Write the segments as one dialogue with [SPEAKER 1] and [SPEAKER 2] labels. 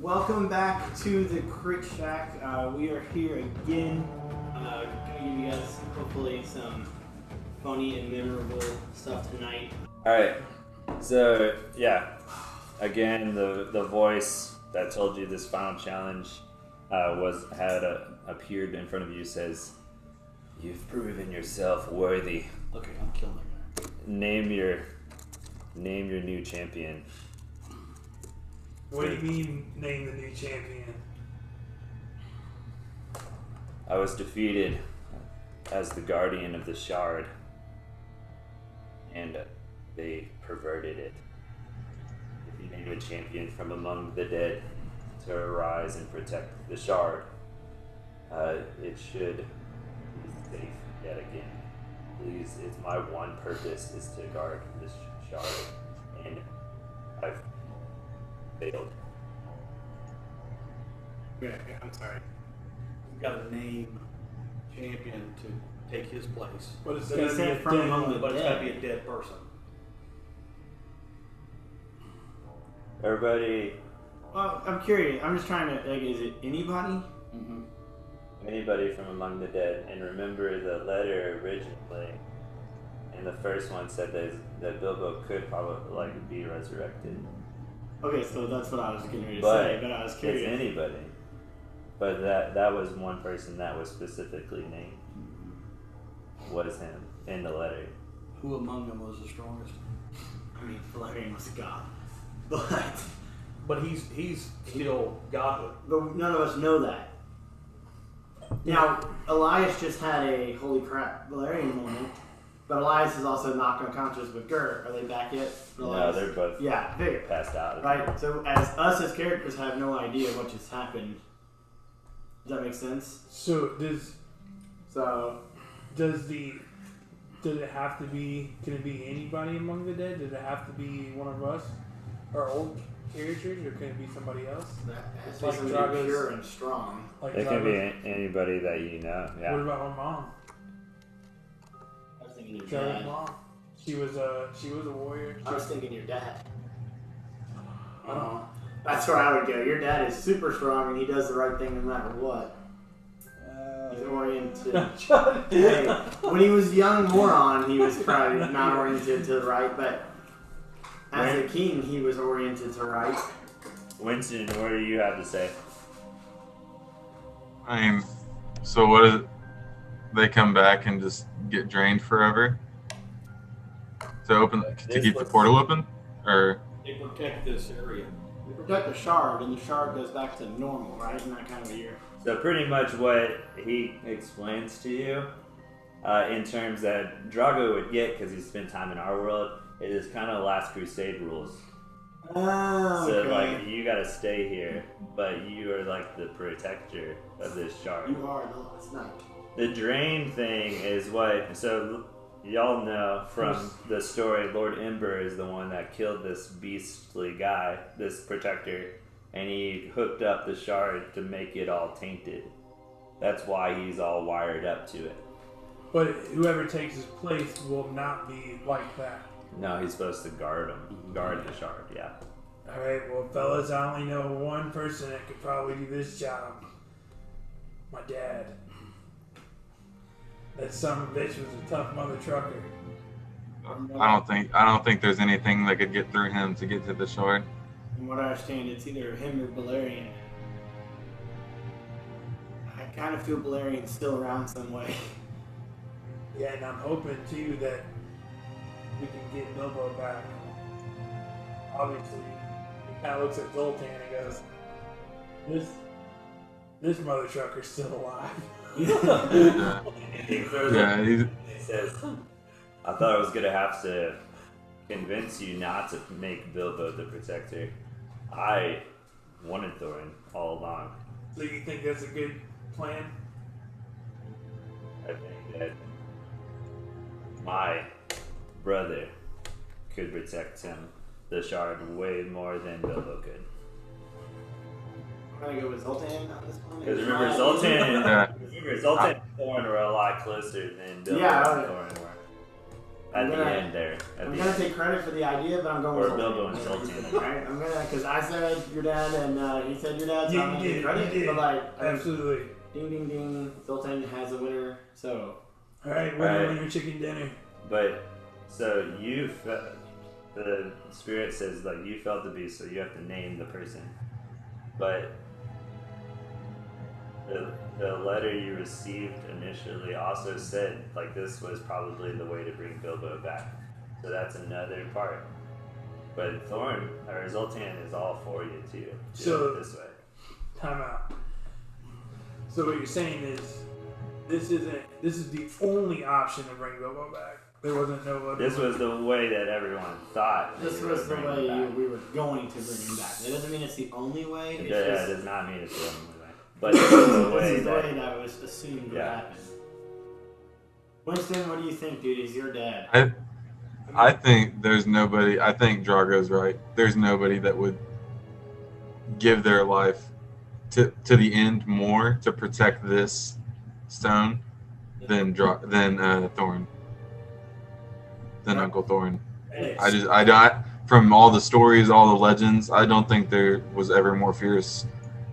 [SPEAKER 1] Welcome back to the Crit Shack. We are here again. Gonna give you guys hopefully some funny and memorable stuff tonight.
[SPEAKER 2] Alright, so yeah, again the voice that told you this final challenge had appeared in front of you says, "You've proven yourself worthy.
[SPEAKER 3] Okay, I'm killing the guy.
[SPEAKER 2] Name your new champion."
[SPEAKER 4] What do you mean, name the new champion?
[SPEAKER 2] I was defeated as the guardian of the shard, and they perverted it. If you name a champion from among the dead to arise and protect the shard, it should be safe yet again. Please, it's my one purpose is to guard this shard, and I've failed.
[SPEAKER 3] Okay, I'm sorry. You've got to name champion to take his place.
[SPEAKER 4] But it's
[SPEAKER 1] But
[SPEAKER 4] gotta
[SPEAKER 1] he
[SPEAKER 4] be
[SPEAKER 1] said
[SPEAKER 4] a
[SPEAKER 1] from
[SPEAKER 4] dead
[SPEAKER 1] among
[SPEAKER 4] one.
[SPEAKER 1] the
[SPEAKER 3] But it's got to
[SPEAKER 1] dead.
[SPEAKER 3] be a dead person.
[SPEAKER 2] Everybody,
[SPEAKER 1] Well, I'm curious. I'm just trying to, is it anybody?
[SPEAKER 3] Mm-hmm.
[SPEAKER 2] anybody from among the dead, and remember the letter originally, and the first one said that Bilbo could probably be resurrected.
[SPEAKER 1] Okay, so that's what I was getting ready to
[SPEAKER 2] But
[SPEAKER 1] say, but I was
[SPEAKER 2] it's
[SPEAKER 1] curious.
[SPEAKER 2] anybody. But that was one person that was specifically named. Was him in the letter.
[SPEAKER 3] Who among them was the strongest?
[SPEAKER 1] I mean, Valerian was a god.
[SPEAKER 3] But he's still godhood.
[SPEAKER 1] But none of us know that. Now, Elias just had a holy crap Valerian moment, but Elias is also knocked unconscious with Gert. Are they back yet?
[SPEAKER 2] No,
[SPEAKER 1] Elias?
[SPEAKER 2] they're both
[SPEAKER 1] Yeah, figured.
[SPEAKER 2] passed out.
[SPEAKER 1] Right? So, as characters have no idea what just happened. Does that make sense?
[SPEAKER 4] So
[SPEAKER 1] So,
[SPEAKER 4] does it have to be? Can it be anybody among the dead? Does it have to be one of us, our old characters, or can it be somebody else?
[SPEAKER 1] that has
[SPEAKER 4] Like
[SPEAKER 1] to be
[SPEAKER 4] Drago's-
[SPEAKER 1] pure and strong.
[SPEAKER 4] Like
[SPEAKER 2] It can be
[SPEAKER 4] Drago's-
[SPEAKER 2] anybody that you know.
[SPEAKER 4] What
[SPEAKER 2] Yeah.
[SPEAKER 4] about my mom?
[SPEAKER 1] I was thinking your
[SPEAKER 4] Drago's
[SPEAKER 1] dad.
[SPEAKER 4] mom. She was a warrior.
[SPEAKER 1] I was thinking your dad.
[SPEAKER 4] Oh.
[SPEAKER 1] That's where I would go. Your dad is super strong and he does the right thing no matter what. He's oriented. Hey, when he was young moron, he was probably not oriented to the right, but as a king, he was oriented to right.
[SPEAKER 2] Winston, what do you have to say?
[SPEAKER 5] I mean, so what is it? They come back and just get drained forever? To keep the portal open? Or
[SPEAKER 3] They protect this area.
[SPEAKER 1] We protect the shard, and the shard goes back to normal, right? In that kind of a year.
[SPEAKER 2] So pretty much what he explains to you, in terms that Drago would get because he spent time in our world, it is kind of Last Crusade rules.
[SPEAKER 1] Oh,
[SPEAKER 2] So
[SPEAKER 1] okay.
[SPEAKER 2] you gotta stay here, but you are like the protector of this shard.
[SPEAKER 1] You are the last night.
[SPEAKER 2] The drain thing is what, so y'all know from the story, Lord Ember is the one that killed this beastly guy, this protector, and he hooked up the shard to make it all tainted. That's why he's all wired up to it.
[SPEAKER 4] But whoever takes his place will not be like that.
[SPEAKER 2] No, he's supposed to guard the shard, yeah.
[SPEAKER 4] Alright, well, fellas, I only know one person that could probably do this job. My dad. That son of a bitch was a tough mother trucker.
[SPEAKER 5] I don't think there's anything that could get through him to get to the shore.
[SPEAKER 1] From what I understand, it's either him or Valerian. I kind of feel Valerian's still around some way.
[SPEAKER 4] Yeah, and I'm hoping too that we can get Bilbo back. Obviously, he kind of looks at Zoltan and goes, "This mother trucker's still alive."
[SPEAKER 2] He throws
[SPEAKER 5] Yeah,
[SPEAKER 2] it,
[SPEAKER 5] he's,
[SPEAKER 2] and he says, I thought I was gonna have to convince you not to make Bilbo the protector. I wanted Thorin all along.
[SPEAKER 4] So you think that's a good plan?
[SPEAKER 2] I think that my brother could protect him, the shard, way more than Bilbo could.
[SPEAKER 1] I'm gonna go with Zoltan on this one.
[SPEAKER 2] Because remember, Zoltan
[SPEAKER 5] Yeah.
[SPEAKER 2] and Thorin were a lot closer than Bilbo
[SPEAKER 1] Yeah,
[SPEAKER 2] and Thorin were. at the end there.
[SPEAKER 1] I'm gonna take credit for the idea, but I'm going with
[SPEAKER 2] Bilbo and Zoltan.
[SPEAKER 1] Right? I'm gonna, because I said your dad and he said your dad, so I'm gonna take credit. But like,
[SPEAKER 4] absolutely.
[SPEAKER 1] Ding ding ding, Zoltan has a winner. So.
[SPEAKER 4] All right, winner chicken dinner.
[SPEAKER 2] But so the spirit says like you felt the beast, so you have to name the person. But the letter you received initially also said like this was probably the way to bring Bilbo back. So that's another part. But Zoltan is all for you too.
[SPEAKER 4] So
[SPEAKER 2] this way.
[SPEAKER 4] Time out. So what you're saying is this is the only option to bring Bilbo back. There wasn't no other.
[SPEAKER 2] This was the way that everyone thought.
[SPEAKER 1] This was the way we were going to bring him back. That doesn't mean it's the only way.
[SPEAKER 2] It does not mean it's the only way. But this is the way
[SPEAKER 1] that was assumed would happen. Winston, what do you think, dude? He's your dad.
[SPEAKER 5] I think there's nobody. I think Drago's right. There's nobody that would give their life to the end more to protect this stone than Thorn. Than Uncle Thorn. I don't. From all the stories, all the legends, I don't think there was ever more fierce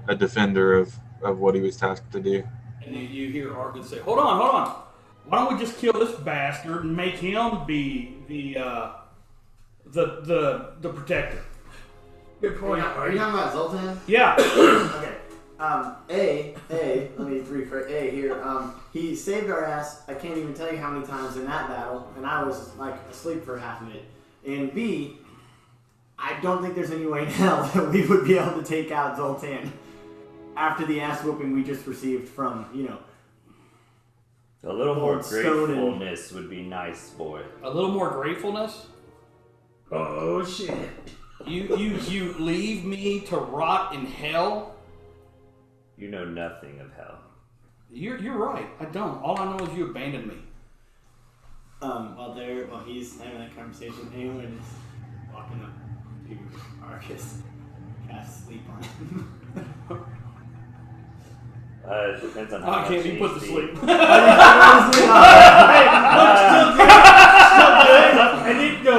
[SPEAKER 5] a defender of what he was tasked to do.
[SPEAKER 3] And you hear Argus say, "Hold on. Why don't we just kill this bastard and make him be the protector?"
[SPEAKER 4] Good point.
[SPEAKER 1] Are you talking about Zoltan?
[SPEAKER 3] Yeah.
[SPEAKER 1] Okay. Let me rephrase A here. He saved our ass. I can't even tell you how many times in that battle, and I was like asleep for half of it. And B, I don't think there's any way in hell that we would be able to take out Zoltan after the ass whooping we just received from,
[SPEAKER 2] a little more gratefulness would be nice for it.
[SPEAKER 3] A little more gratefulness?
[SPEAKER 4] Oh shit.
[SPEAKER 3] You leave me to rot in hell?
[SPEAKER 2] You know nothing of hell.
[SPEAKER 3] You're right. I don't. All I know is you abandoned me.
[SPEAKER 1] While he's having that conversation, Awyn is walking up to Argus, cast sleep on him.
[SPEAKER 2] It depends on how much
[SPEAKER 3] can't be put to sleep.
[SPEAKER 4] Hey, still good. I didn't go.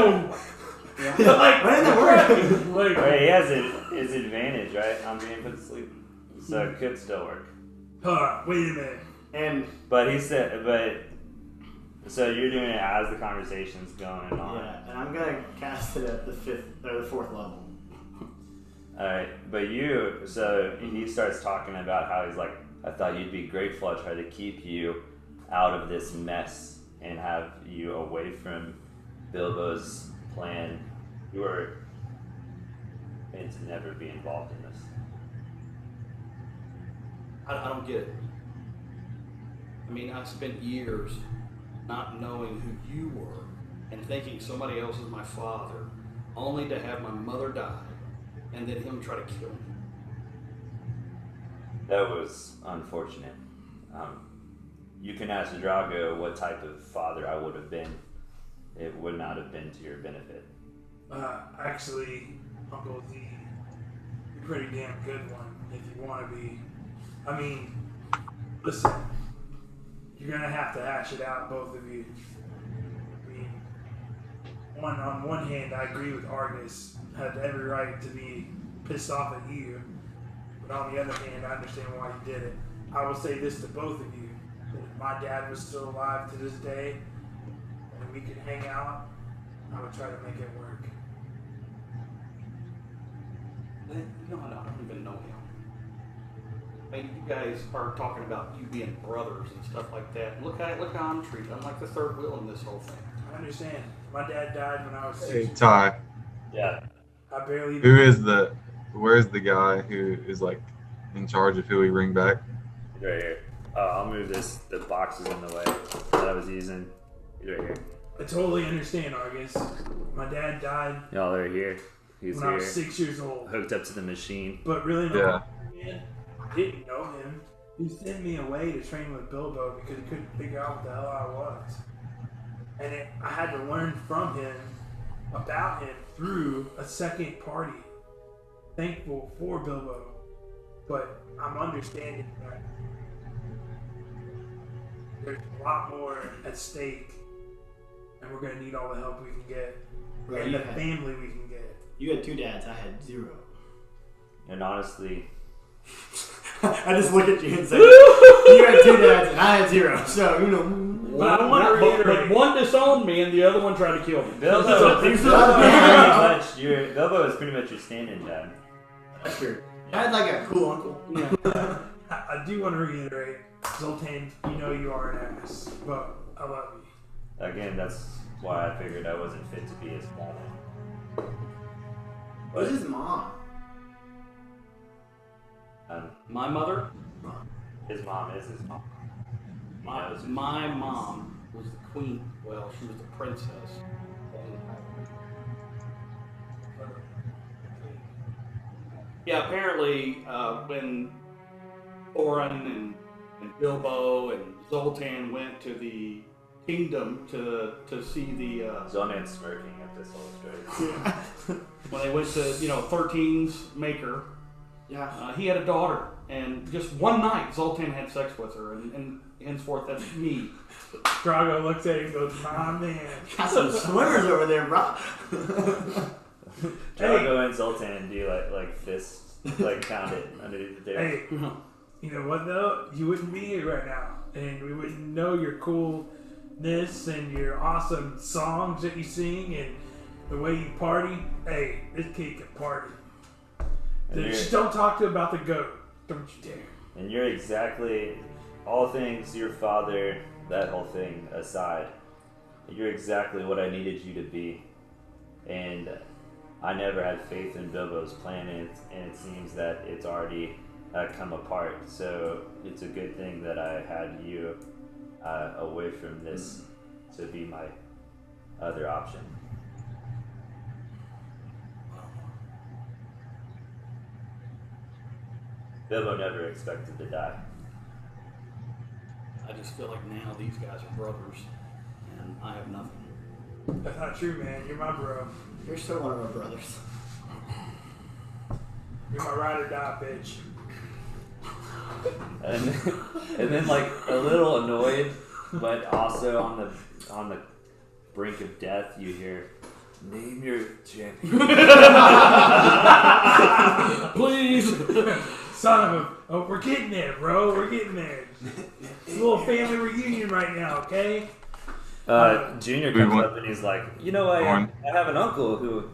[SPEAKER 1] Like, what in the world?
[SPEAKER 2] Right, he has his advantage, right? I'm being put to sleep. So it could still work.
[SPEAKER 4] Wait a minute.
[SPEAKER 2] So you're doing it as the conversation's going on.
[SPEAKER 1] Yeah, and I'm gonna cast it at the 4th level.
[SPEAKER 2] Alright, but he starts talking about how he's like, I thought you'd be grateful I tried to keep you out of this mess and have you away from Bilbo's plan. You were meant to never be involved in this.
[SPEAKER 3] I don't get it. I mean, I spent years not knowing who you were and thinking somebody else is my father, only to have my mother die and then him try to kill me.
[SPEAKER 2] That was unfortunate. You can ask Drago what type of father I would have been. It would not have been to your benefit.
[SPEAKER 4] Actually, Uncle Z, you're a pretty damn good one if you want to be. I mean, listen, you're going to have to hash it out, both of you. I mean, on one hand, I agree with Argus, had every right to be pissed off at you. But on the other hand, I understand why you did it. I will say this to both of you. That if my dad was still alive to this day, and we could hang out, I would try to make it work.
[SPEAKER 3] No, I don't even know him. I mean, you guys are talking about you being brothers and stuff like that. Look how I'm treated. I'm like the third wheel in this whole thing.
[SPEAKER 4] I understand. My dad died when I was 6
[SPEAKER 5] Hey,
[SPEAKER 4] years
[SPEAKER 5] Ty.
[SPEAKER 4] old.
[SPEAKER 2] Yeah.
[SPEAKER 4] I barely.
[SPEAKER 5] Where's the guy who is like in charge of who we bring back?
[SPEAKER 2] He's right here. I'll move this. The box is in the way that I was using. He's right here.
[SPEAKER 4] I totally understand, Argus. My dad died
[SPEAKER 2] Y'all are here. He's
[SPEAKER 4] when
[SPEAKER 2] here.
[SPEAKER 4] I was 6 years old.
[SPEAKER 2] Hooked up to the machine.
[SPEAKER 4] But really,
[SPEAKER 5] Yeah.
[SPEAKER 4] man, I didn't know him. He sent me away to train with Bilbo because he couldn't figure out what the hell I was. And I had to learn from him, about him, through a second party. Thankful for Bilbo. But I'm understanding that there's a lot more at stake and we're going to need all the help we can get,
[SPEAKER 1] Right,
[SPEAKER 4] and
[SPEAKER 1] you
[SPEAKER 4] the
[SPEAKER 1] had-
[SPEAKER 4] family we can get.
[SPEAKER 1] You had 2 dads. I had 0.
[SPEAKER 2] And honestly,
[SPEAKER 1] I just look at you and say, you had 2 dads and I had 0. So, you know.
[SPEAKER 4] But I want to
[SPEAKER 3] But
[SPEAKER 4] reiterate.
[SPEAKER 3] one disowned me and the other one tried to kill me.
[SPEAKER 2] Bilbo is pretty much your stand-in dad.
[SPEAKER 1] That's true. I had like a cool uncle.
[SPEAKER 3] Yeah.
[SPEAKER 4] I do want to reiterate, Zoltan, you know you are an ass, but I love you.
[SPEAKER 2] Again, that's why I figured I wasn't fit to be his mom.
[SPEAKER 1] Who's his mom?
[SPEAKER 3] My mother,
[SPEAKER 2] His mom is his mom.
[SPEAKER 3] my mom was the queen. Well, she was the princess. Yeah, apparently when Thorin and Bilbo and Zoltan went to the kingdom to see the
[SPEAKER 2] Zonan's smirking at this illustration.
[SPEAKER 3] when they went to 13's maker,
[SPEAKER 1] Yeah.
[SPEAKER 3] he had a daughter, and just one night Zoltan had sex with her, and henceforth that's me.
[SPEAKER 4] Drago looks at him and goes, my man.
[SPEAKER 1] Got some swimmers over there, bro.
[SPEAKER 2] Drago and Zoltan do like fists, like pound it underneath the table.
[SPEAKER 4] Hey, you know what though? You wouldn't be here right now, and we wouldn't know your coolness and your awesome songs that you sing and the way you party. Hey, this kid can party. Just don't talk to him about the goat. Don't you dare.
[SPEAKER 2] And you're exactly, all things your father, that whole thing aside, you're exactly what I needed you to be. And I never had faith in Bilbo's plan, and it seems that it's already come apart. So it's a good thing that I had you away from this to be my other option. Bilbo never expected to die.
[SPEAKER 3] I just feel like now these guys are brothers, and I have nothing.
[SPEAKER 4] That's not true, man. You're my bro.
[SPEAKER 1] You're still one of our brothers.
[SPEAKER 4] You're my ride or die, bitch.
[SPEAKER 2] And then like a little annoyed, but also on the brink of death, you hear, "Name your champion."
[SPEAKER 3] Please!
[SPEAKER 4] Son of a... Oh, we're getting there, bro. We're getting there. It's a little family reunion right now, okay?
[SPEAKER 2] Junior comes up and he's like, "You know, I have an uncle who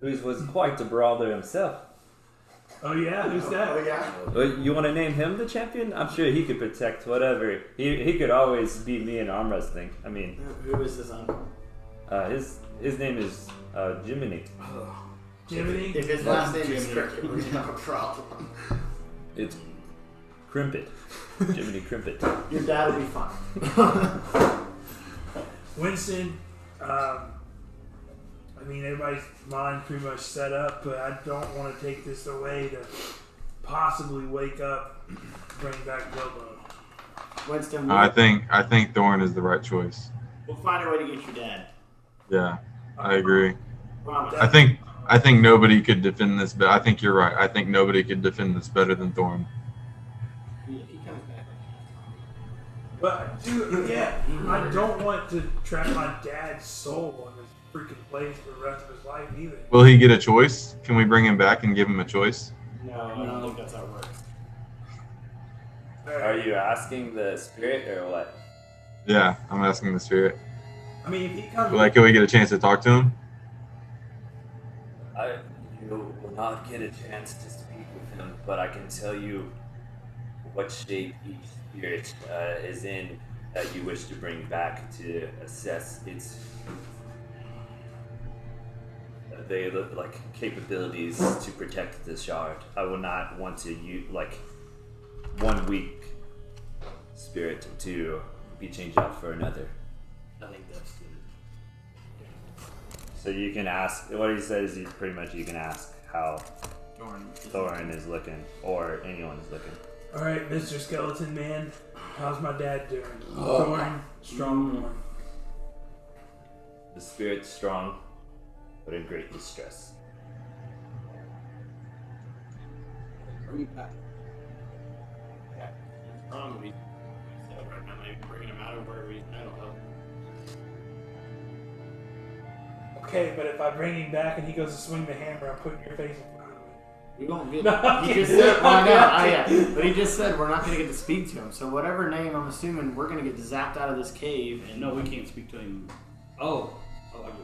[SPEAKER 2] was quite a brawler himself.
[SPEAKER 4] Oh, yeah? Who's that?
[SPEAKER 1] Oh, yeah.
[SPEAKER 2] You want to name him the champion? I'm sure he could protect whatever. He could always beat me in arm wrestling. I mean,
[SPEAKER 1] Who is his uncle?
[SPEAKER 2] his name is Jiminy.
[SPEAKER 4] Jiminy?
[SPEAKER 1] If his last name is Cricket, we're gonna have a problem.
[SPEAKER 2] It's Crimpet. Jiminy Crimpet.
[SPEAKER 1] Your dad will be fine.
[SPEAKER 4] Winston, I mean, everybody's mind pretty much set up, but I don't want to take this away to possibly wake up, bring back Bilbo.
[SPEAKER 1] Winston,
[SPEAKER 5] I think Thorin is the right choice.
[SPEAKER 1] we'll find a way to get your dad.
[SPEAKER 5] Yeah, I agree.
[SPEAKER 1] Promise.
[SPEAKER 5] I think nobody could defend this, but I think you're right. I think nobody could defend this better than Thorin.
[SPEAKER 1] If he comes back.
[SPEAKER 4] But, dude, yeah, I don't want to trap my dad's soul in this freaking place for the rest of his life either.
[SPEAKER 5] Will he get a choice? Can we bring him back and give him a choice?
[SPEAKER 1] No, I don't think that's how it works.
[SPEAKER 2] Are you asking the spirit or what?
[SPEAKER 5] Yeah, I'm asking the spirit.
[SPEAKER 4] I mean, if he comes...
[SPEAKER 5] Like, can we get a chance to talk to him?
[SPEAKER 2] You will not get a chance to speak with him, but I can tell you what shape each spirit is in that you wish to bring back to assess its capabilities to protect the shard. I will not want to use one weak spirit to be changed out for another.
[SPEAKER 3] I think that's the...
[SPEAKER 2] So you can ask. What he says is pretty much you can ask how Thorin is looking, or anyone is looking.
[SPEAKER 4] All right, Mr. Skeleton Man, how's my dad doing? Thorin Strongborn.
[SPEAKER 2] The spirit's strong, but in great distress.
[SPEAKER 3] Bring it back. Yeah. He's strong, but he's right now. Maybe bringing him out of where he's at will help.
[SPEAKER 4] Okay, but if I bring him back and he goes to swing the hammer, I'm putting your face in front of him.
[SPEAKER 1] We won't get.
[SPEAKER 4] No,
[SPEAKER 1] He just said, but he just said we're not going to get to speak to him. So whatever name, I'm assuming we're going to get zapped out of this cave. And
[SPEAKER 3] No, we can't speak to him. Oh, I get what you're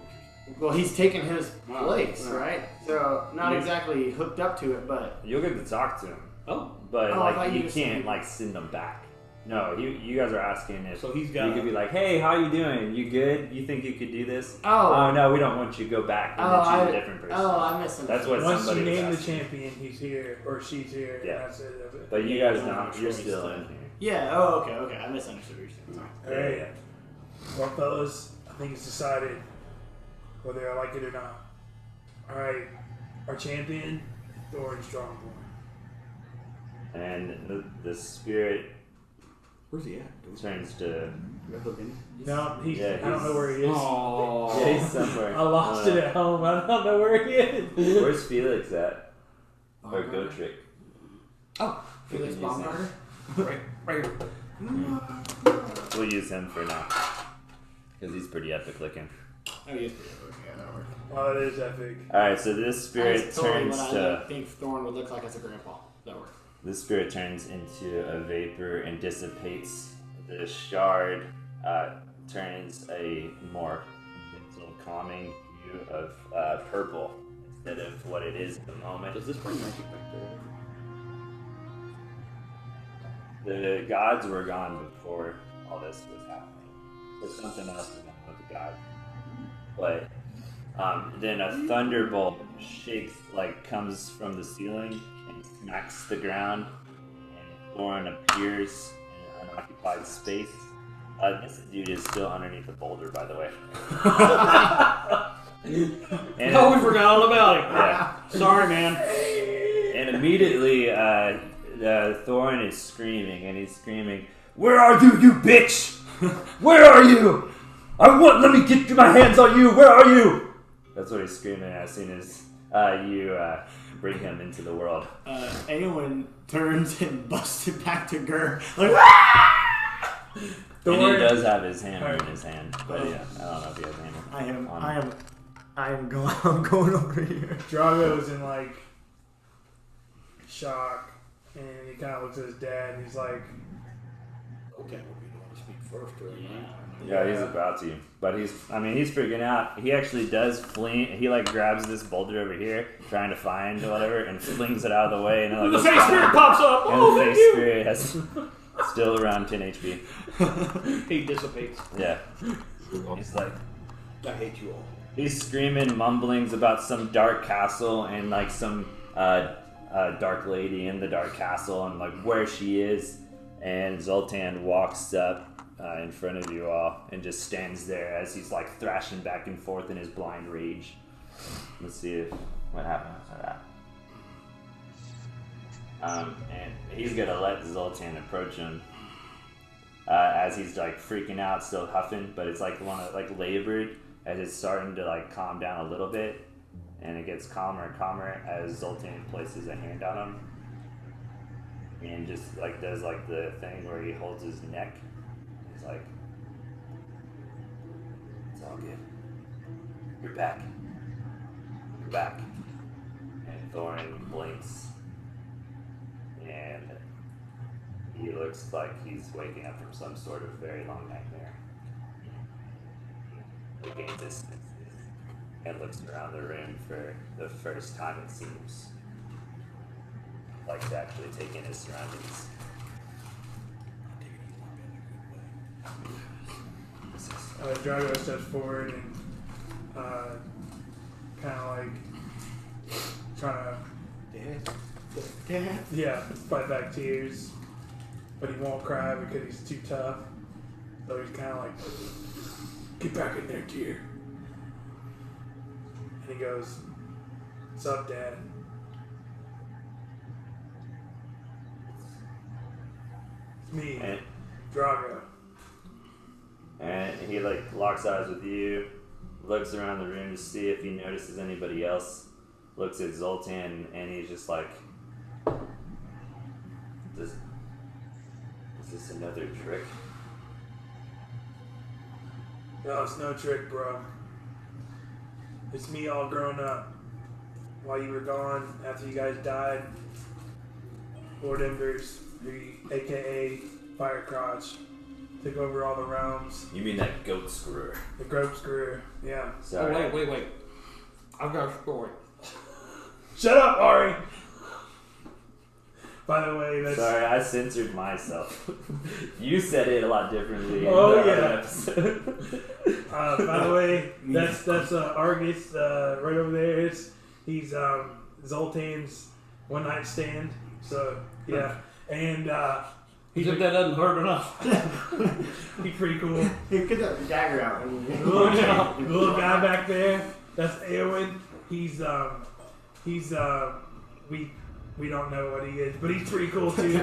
[SPEAKER 3] saying.
[SPEAKER 1] well, he's taking his
[SPEAKER 3] Wow.
[SPEAKER 1] place,
[SPEAKER 3] Wow.
[SPEAKER 1] right? So not exactly hooked up to it, but
[SPEAKER 2] You'll get to talk to him,
[SPEAKER 3] Oh,
[SPEAKER 2] but
[SPEAKER 1] Oh, I thought
[SPEAKER 2] like you
[SPEAKER 1] you
[SPEAKER 2] can't
[SPEAKER 1] said-
[SPEAKER 2] like send them back. No, you guys are asking if
[SPEAKER 3] so he's got.
[SPEAKER 2] you could be like, hey, how you doing? You good? You think you could do this?
[SPEAKER 1] oh,
[SPEAKER 2] No, we don't want you to go back and then choose a different person.
[SPEAKER 1] I misunderstood.
[SPEAKER 2] That's what
[SPEAKER 4] Once you
[SPEAKER 2] somebody was
[SPEAKER 4] name the
[SPEAKER 2] asking.
[SPEAKER 4] champion, he's here or she's here.
[SPEAKER 2] Yeah.
[SPEAKER 4] And that's it.
[SPEAKER 2] But you
[SPEAKER 3] Yeah,
[SPEAKER 2] guys
[SPEAKER 3] you don't
[SPEAKER 2] don't.
[SPEAKER 3] have a
[SPEAKER 2] You're
[SPEAKER 3] choice
[SPEAKER 2] still
[SPEAKER 3] to-
[SPEAKER 2] in here.
[SPEAKER 1] Yeah. Oh, okay. I misunderstood what you're saying. Sorry.
[SPEAKER 4] All right.
[SPEAKER 2] Yeah.
[SPEAKER 4] Well, fellas, I think it's decided whether I like it or not. All right, our champion, Thorn Strongborn.
[SPEAKER 2] And the spirit
[SPEAKER 3] Where's he at? Do we
[SPEAKER 2] turns to.
[SPEAKER 3] have a look in?
[SPEAKER 4] No, he's.
[SPEAKER 2] Yeah,
[SPEAKER 4] I don't know where he is.
[SPEAKER 3] Oh.
[SPEAKER 2] Yeah, he's somewhere.
[SPEAKER 4] I lost it at home. I don't know where he is.
[SPEAKER 2] Where's Felix at? Or Go Trick?
[SPEAKER 3] Oh,
[SPEAKER 1] Felix
[SPEAKER 2] We can use
[SPEAKER 1] Baumgartner?
[SPEAKER 3] right here.
[SPEAKER 2] We'll use him for now. Because he's pretty epic looking.
[SPEAKER 1] Oh, he is pretty good. Yeah, that works.
[SPEAKER 4] Oh, it is epic.
[SPEAKER 2] Alright, so this spirit
[SPEAKER 1] That's totally
[SPEAKER 2] turns
[SPEAKER 1] what
[SPEAKER 2] to.
[SPEAKER 1] I think Thorn would look like as a grandpa. That works.
[SPEAKER 2] This spirit turns into a vapor and dissipates. The shard turns a more gentle, calming hue of purple instead of what it is at the moment.
[SPEAKER 3] Does this bring magic back there?
[SPEAKER 2] The gods were gone before all this was happening. There's something else going on with the gods. But then a thunderbolt shakes, like comes from the ceiling and smacks the ground, and Thorn appears in an unoccupied space. This dude is still underneath the boulder, by the way. And
[SPEAKER 3] Oh, we forgot all about him.
[SPEAKER 2] yeah.
[SPEAKER 3] Sorry, man.
[SPEAKER 2] And immediately, Thorn is screaming, and he's screaming, "Where are you, you bitch? Where are you? Let me get my hands on you. Where are you?" That's what he's screaming as soon as you bring him into the world.
[SPEAKER 1] Awyn turns and busts it back to Gur. Like,
[SPEAKER 2] And he does have his hammer in his hand, but yeah, I don't know if he has a hammer.
[SPEAKER 1] I'm going over here.
[SPEAKER 4] Drago's in like shock, and he kind of looks at his dad, and he's like,
[SPEAKER 3] Okay, well, we don't want to speak first, really, right?
[SPEAKER 2] Yeah, he's about to, but he's freaking out. He actually does fling. He like grabs this boulder over here, trying to find whatever, and flings it out of the way, and then
[SPEAKER 3] The
[SPEAKER 2] like
[SPEAKER 3] face spirit pops up.
[SPEAKER 2] and
[SPEAKER 3] Oh,
[SPEAKER 2] the
[SPEAKER 3] thank
[SPEAKER 2] face
[SPEAKER 3] you.
[SPEAKER 2] spirit has still around 10 HP.
[SPEAKER 3] He dissipates.
[SPEAKER 2] Yeah, he's like.
[SPEAKER 3] I hate you all.
[SPEAKER 2] He's screaming mumblings about some dark castle and like some dark lady in the dark castle and like where she is. And Zoltan walks up in front of you all and just stands there as he's like thrashing back and forth in his blind rage. Let's see what happens to that. And he's gonna let Zoltan approach him as he's like freaking out, still huffing, but it's like labored. As it's starting to like calm down a little bit, and it gets calmer and calmer as Zoltan places a hand on him, and just like does like the thing where he holds his neck. He's like, "It's all good. You're back. You're back." And Thorin blinks, and he looks like he's waking up from some sort of very long nightmare. Regains his senses and looks around the room for the first time, it seems, like to actually take in his surroundings.
[SPEAKER 4] Drago steps forward and kind of like trying to fight back tears, but he won't cry because he's too tough. So he's kind of like, "Get back in there, dear." And he goes, "What's up, Dad?" "It's me,
[SPEAKER 2] And,
[SPEAKER 4] Drago."
[SPEAKER 2] and he like locks eyes with you, looks around the room to see if he notices anybody else, looks at Zoltan, and he's just like, is this another trick?
[SPEAKER 4] "No, it's no trick, bro. It's me all grown up. While you were gone, after you guys died, Lord Embers, aka Firecrotch, took over all the realms.
[SPEAKER 2] You mean that goat screwer?
[SPEAKER 4] The Grope Screwer, yeah.
[SPEAKER 2] Sorry.
[SPEAKER 3] Oh, wait. I've got a story.
[SPEAKER 4] Shut up, Ari! By the way, that's...
[SPEAKER 2] Sorry, I censored myself. You said it a lot differently.
[SPEAKER 4] Oh,
[SPEAKER 2] in the other
[SPEAKER 4] yeah.
[SPEAKER 2] episode.
[SPEAKER 4] By the way, that's Argus right over there. He's Zoltan's one night stand. So yeah, and
[SPEAKER 3] He said that doesn't hurt enough.
[SPEAKER 4] he's pretty cool.
[SPEAKER 1] You get that dagger out.
[SPEAKER 4] The little guy back there, that's Awyn. He's we don't know what he is, but he's pretty cool too.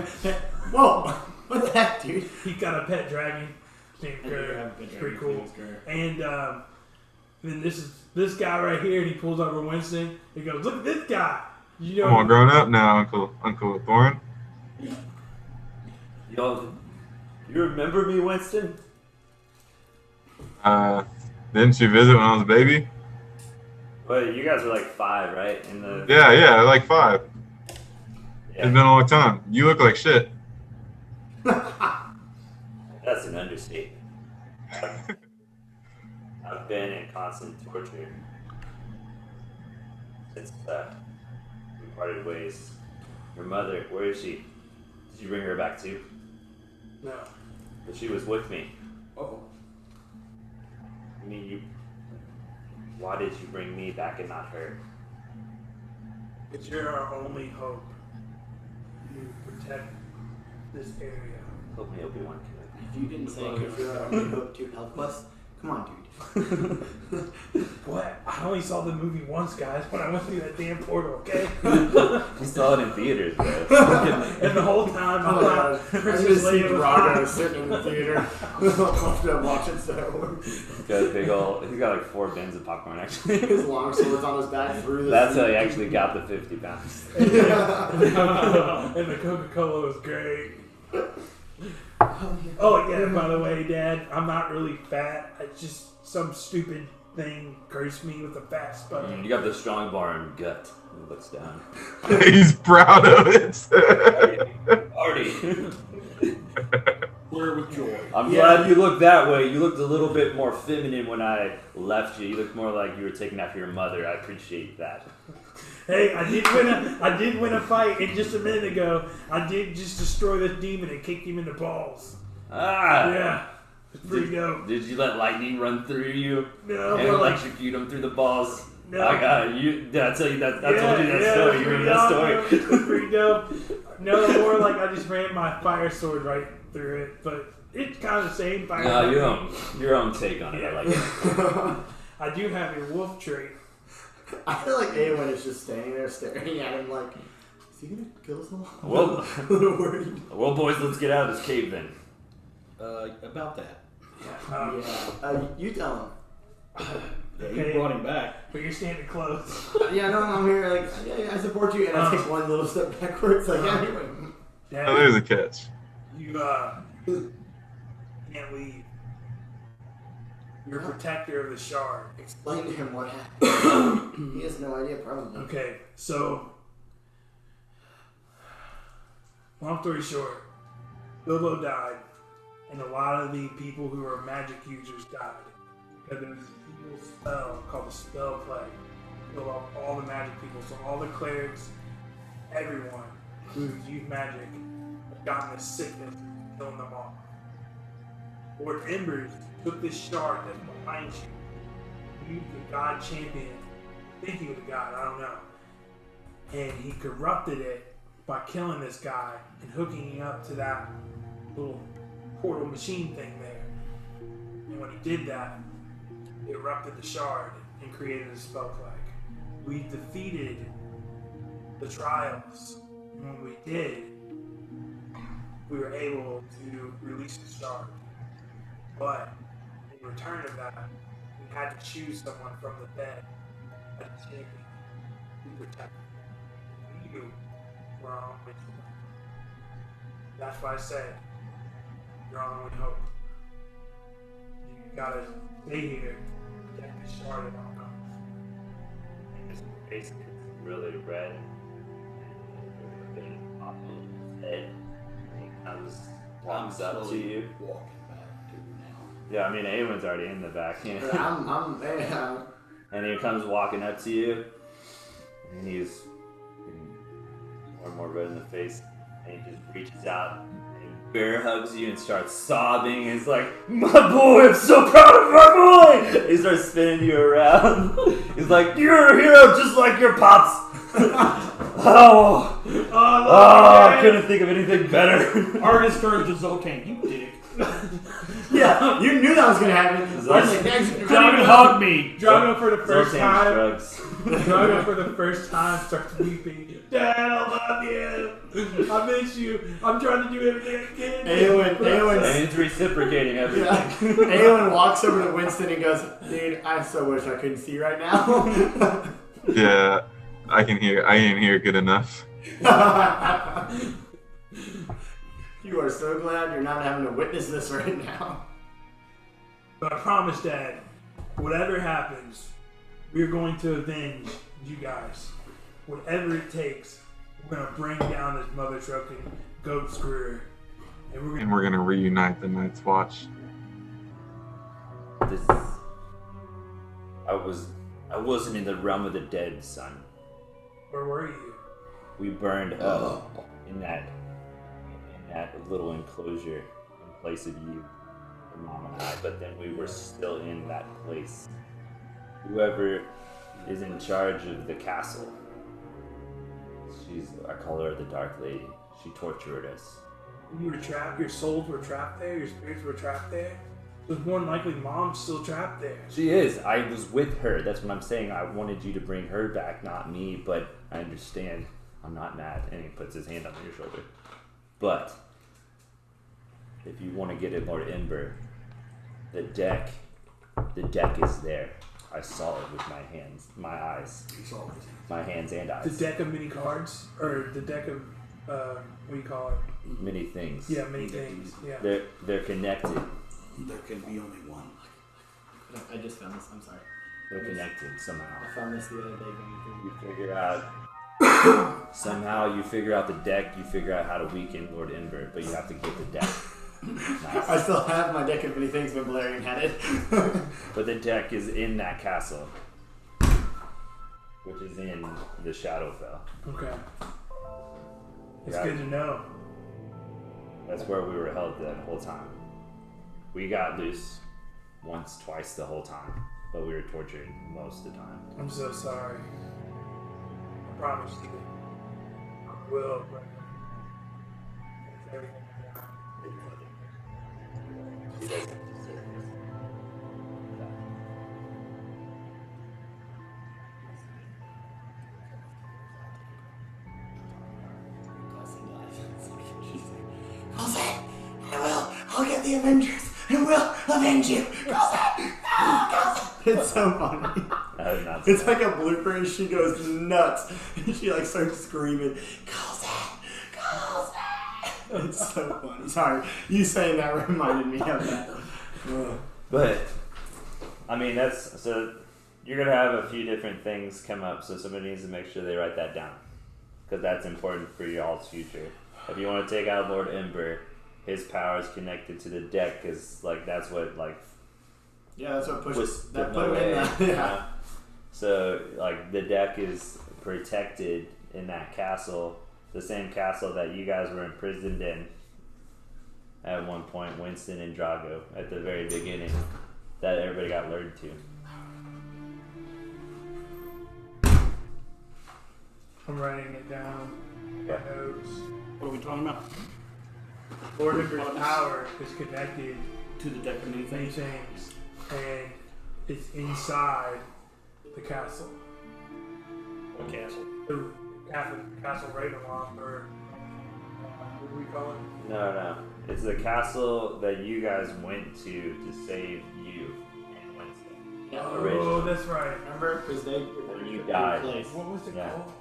[SPEAKER 1] Whoa! What the heck, dude?
[SPEAKER 4] He's got a pet dragon named Grr. It's pretty cool. And then this guy right here, and he pulls over Winston. He goes, "Look at this guy." You know,
[SPEAKER 5] I'm all grown up now, Uncle Thorin.
[SPEAKER 2] Yo, you remember me, Winston?
[SPEAKER 5] Didn't you visit when I was a baby?
[SPEAKER 2] Wait, you guys were like 5, right? In the
[SPEAKER 5] Yeah, like 5.
[SPEAKER 2] Yeah.
[SPEAKER 5] It's been a long time. You look like shit.
[SPEAKER 2] That's an understatement. I've been in constant torture since we parted ways. Your mother, where is she? Did you bring her back too?
[SPEAKER 4] no.
[SPEAKER 2] But she was with me.
[SPEAKER 3] Oh.
[SPEAKER 2] I mean, why did you bring me back and not her?
[SPEAKER 4] But you're our only hope to protect this area.
[SPEAKER 2] Hope me Obi-Wan
[SPEAKER 1] If you didn't think if you're only hope to help us, come on, dude.
[SPEAKER 4] What? I only saw the movie once, guys, when I went through that damn portal, okay?
[SPEAKER 2] You saw it in theaters, bro.
[SPEAKER 4] And the whole time I thought
[SPEAKER 1] I
[SPEAKER 4] Princess
[SPEAKER 1] just see
[SPEAKER 4] Leia was
[SPEAKER 1] Drago
[SPEAKER 4] fine.
[SPEAKER 1] sitting in the theater watching Star Wars.
[SPEAKER 2] He's got a big old. He's got like 4 bins of popcorn actually.
[SPEAKER 1] His long swords on his back through the
[SPEAKER 2] That's how
[SPEAKER 1] seat.
[SPEAKER 2] he actually got the 50 pounds.
[SPEAKER 1] Yeah.
[SPEAKER 4] And the Coca-Cola was great. Oh yeah, by the way, Dad, I'm not really fat. It's just some stupid thing cursed me with a fat spot.
[SPEAKER 2] You got the Strongborn gut. He looks down.
[SPEAKER 5] He's proud of it.
[SPEAKER 2] Artie.
[SPEAKER 3] Where with joy.
[SPEAKER 2] I'm glad you look that way. You looked a little bit more feminine when I left you. You looked more like you were taking after your mother. I appreciate that.
[SPEAKER 4] Hey, I did win a fight, and just a minute ago, I did just destroy this demon and kick him in the balls.
[SPEAKER 2] Ah!
[SPEAKER 4] Yeah, it's pretty dope.
[SPEAKER 2] Did you let lightning run through you
[SPEAKER 4] No,
[SPEAKER 2] and
[SPEAKER 4] but
[SPEAKER 2] electrocute him through the balls?
[SPEAKER 4] No.
[SPEAKER 2] I got you. Did I tell you that? I told you that
[SPEAKER 4] yeah,
[SPEAKER 2] story.
[SPEAKER 4] it's
[SPEAKER 2] You
[SPEAKER 4] pretty
[SPEAKER 2] remember that story?
[SPEAKER 4] dope. It's pretty dope. No, more like I just ran my fire sword right through it, but it's kind of the same fire.
[SPEAKER 2] No, your own take on it. I like it.
[SPEAKER 4] I do have a wolf trait.
[SPEAKER 1] I feel like Awyn is just standing there staring at him like, is he gonna kill someone?
[SPEAKER 2] Well,
[SPEAKER 1] I'm a little worried.
[SPEAKER 2] well, boys, let's get out of this cave then.
[SPEAKER 3] About that.
[SPEAKER 1] You tell him.
[SPEAKER 3] Yeah,
[SPEAKER 4] Okay.
[SPEAKER 3] you brought him back.
[SPEAKER 4] But you're standing close.
[SPEAKER 1] Yeah, no, I'm here. Like, yeah, I support you, and I take one little step backwards. Like, anyway.
[SPEAKER 5] Oh,
[SPEAKER 4] Dad,
[SPEAKER 5] there's a catch.
[SPEAKER 4] you can't leave. You're a protector of the shard.
[SPEAKER 1] Explain to him what happened. He has no idea, probably.
[SPEAKER 4] Okay, so long story short, Bilbo died, and a lot of the people who are magic users died because there was an evil spell called the Spell Plague. Killed off all the magic people, so all the clerics, everyone who's used magic, have gotten this sickness, killing them all. Lord Embers took this shard that's behind you, used the god champion, I think he was a god, I don't know, and he corrupted it by killing this guy and hooking him up to that little portal machine thing there. And when he did that, he erupted the shard and created a spell plague. We defeated the trials, and when we did, we were able to release the shard. But in return of that, we had to choose someone from the dead as a champion to protect them. You were our only hope. That's why I said you're our only hope. You gotta stay here, protect the shard at all costs.
[SPEAKER 2] face gets really red. And pop over his head. And he walks up to
[SPEAKER 3] slowly
[SPEAKER 2] you.
[SPEAKER 3] Walking back to you now.
[SPEAKER 2] Yeah, I mean, Awyn's already in the back. You know?
[SPEAKER 1] I'm
[SPEAKER 2] And he comes walking up to you, and he's getting more and more red in the face, and he just reaches out and bear hugs you and starts sobbing. He's like, "My boy, I'm so proud of my boy!" He starts spinning you around. He's like, "You're a hero just like your pops!" I couldn't think of anything better.
[SPEAKER 3] Argus turns to Zoltan. You dick.
[SPEAKER 1] Yeah, you knew that was gonna happen.
[SPEAKER 3] Drago hug me.
[SPEAKER 4] Drago for the first
[SPEAKER 2] Zoltan
[SPEAKER 4] time.
[SPEAKER 2] shrugs.
[SPEAKER 4] Drago for the first time starts weeping. Dad, I love you. I miss you. I'm trying to do everything I can.
[SPEAKER 2] And he's reciprocating everything.
[SPEAKER 1] Yeah. Awyn walks over to Winston and goes, "Dude, I so wish I couldn't see right now."
[SPEAKER 5] Yeah, I can hear good enough.
[SPEAKER 1] You are so glad you're not having to witness this right now.
[SPEAKER 4] But I promise, Dad, whatever happens, we're going to avenge you guys. Whatever it takes, we're going to bring down this mother-trucking goat screwer.
[SPEAKER 5] And we're gonna reunite the Night's Watch.
[SPEAKER 2] This I wasn't in the realm of the dead, son.
[SPEAKER 4] Where were you?
[SPEAKER 2] We burned up in that little enclosure in place of you, your mom and I, but then we were still in that place. Whoever is in charge of the castle, I call her the Dark Lady. She tortured us.
[SPEAKER 4] You were trapped, your souls were trapped there, your spirits were trapped there. So it's more than likely Mom's still trapped there.
[SPEAKER 2] She is. I was with her. That's what I'm saying. I wanted you to bring her back, not me, but I understand. I'm not mad. And he puts his hand on your shoulder. But if you want to get at Lord Ember, the deck is there. I saw it with my hands, my eyes.
[SPEAKER 3] You saw his hands.
[SPEAKER 2] My hands and eyes.
[SPEAKER 4] The deck of mini cards? Or the deck of, what do you call it?
[SPEAKER 2] Many things.
[SPEAKER 4] Yeah, many things. Yeah.
[SPEAKER 2] They're connected.
[SPEAKER 3] There can be only one.
[SPEAKER 1] I just found this. I'm sorry.
[SPEAKER 2] They're connected somehow.
[SPEAKER 1] I found this the other day.
[SPEAKER 2] You figure out somehow you figure out the deck. You figure out how to weaken Lord Ember, but you have to get the deck. Nice.
[SPEAKER 1] I still have my deck of many things when Valerian had it.
[SPEAKER 2] But the deck is in that castle, which is in the Shadowfell.
[SPEAKER 4] Okay. It's
[SPEAKER 2] Yeah.
[SPEAKER 4] good to know.
[SPEAKER 2] That's where we were held that whole time. We got loose once, twice the whole time, but we were tortured most of the time.
[SPEAKER 4] I'm so sorry. I promise you. I will bring everything down.
[SPEAKER 1] I'll get the Avengers and we'll avenge you. It's so funny.
[SPEAKER 2] That was not
[SPEAKER 1] It's like a blooper and she goes nuts. And she like starts screaming, It's so funny. Sorry, you saying that reminded me of that.
[SPEAKER 2] But I mean, so you're gonna have a few different things come up, so somebody needs to make sure they write that down, because that's important for y'all's future. If you want to take out Lord Ember, his power is connected to the deck, because like that's what
[SPEAKER 1] Yeah, that's what pushes
[SPEAKER 2] put
[SPEAKER 1] that
[SPEAKER 2] them
[SPEAKER 1] put him in
[SPEAKER 2] away,
[SPEAKER 1] that.
[SPEAKER 2] you
[SPEAKER 1] Yeah.
[SPEAKER 2] know? So like the deck is protected in that castle, the same castle that you guys were imprisoned in at one point, Winston and Drago, at the very beginning, that everybody got lured to.
[SPEAKER 4] I'm writing it down. My notes.
[SPEAKER 3] What are we talking about?
[SPEAKER 4] Lord Ember's power is connected
[SPEAKER 3] To the deck of many
[SPEAKER 4] to many
[SPEAKER 3] things.
[SPEAKER 4] things, and it's inside the castle.
[SPEAKER 3] What castle?
[SPEAKER 4] The Castle Ravenloft, or what do we call it?
[SPEAKER 2] No. It's the castle that you guys went to save you and Winston.
[SPEAKER 1] Yeah,
[SPEAKER 4] Oh,
[SPEAKER 2] originally.
[SPEAKER 4] that's right.
[SPEAKER 1] remember? Because they
[SPEAKER 2] When you died.
[SPEAKER 4] What was it
[SPEAKER 2] Yeah.
[SPEAKER 4] called?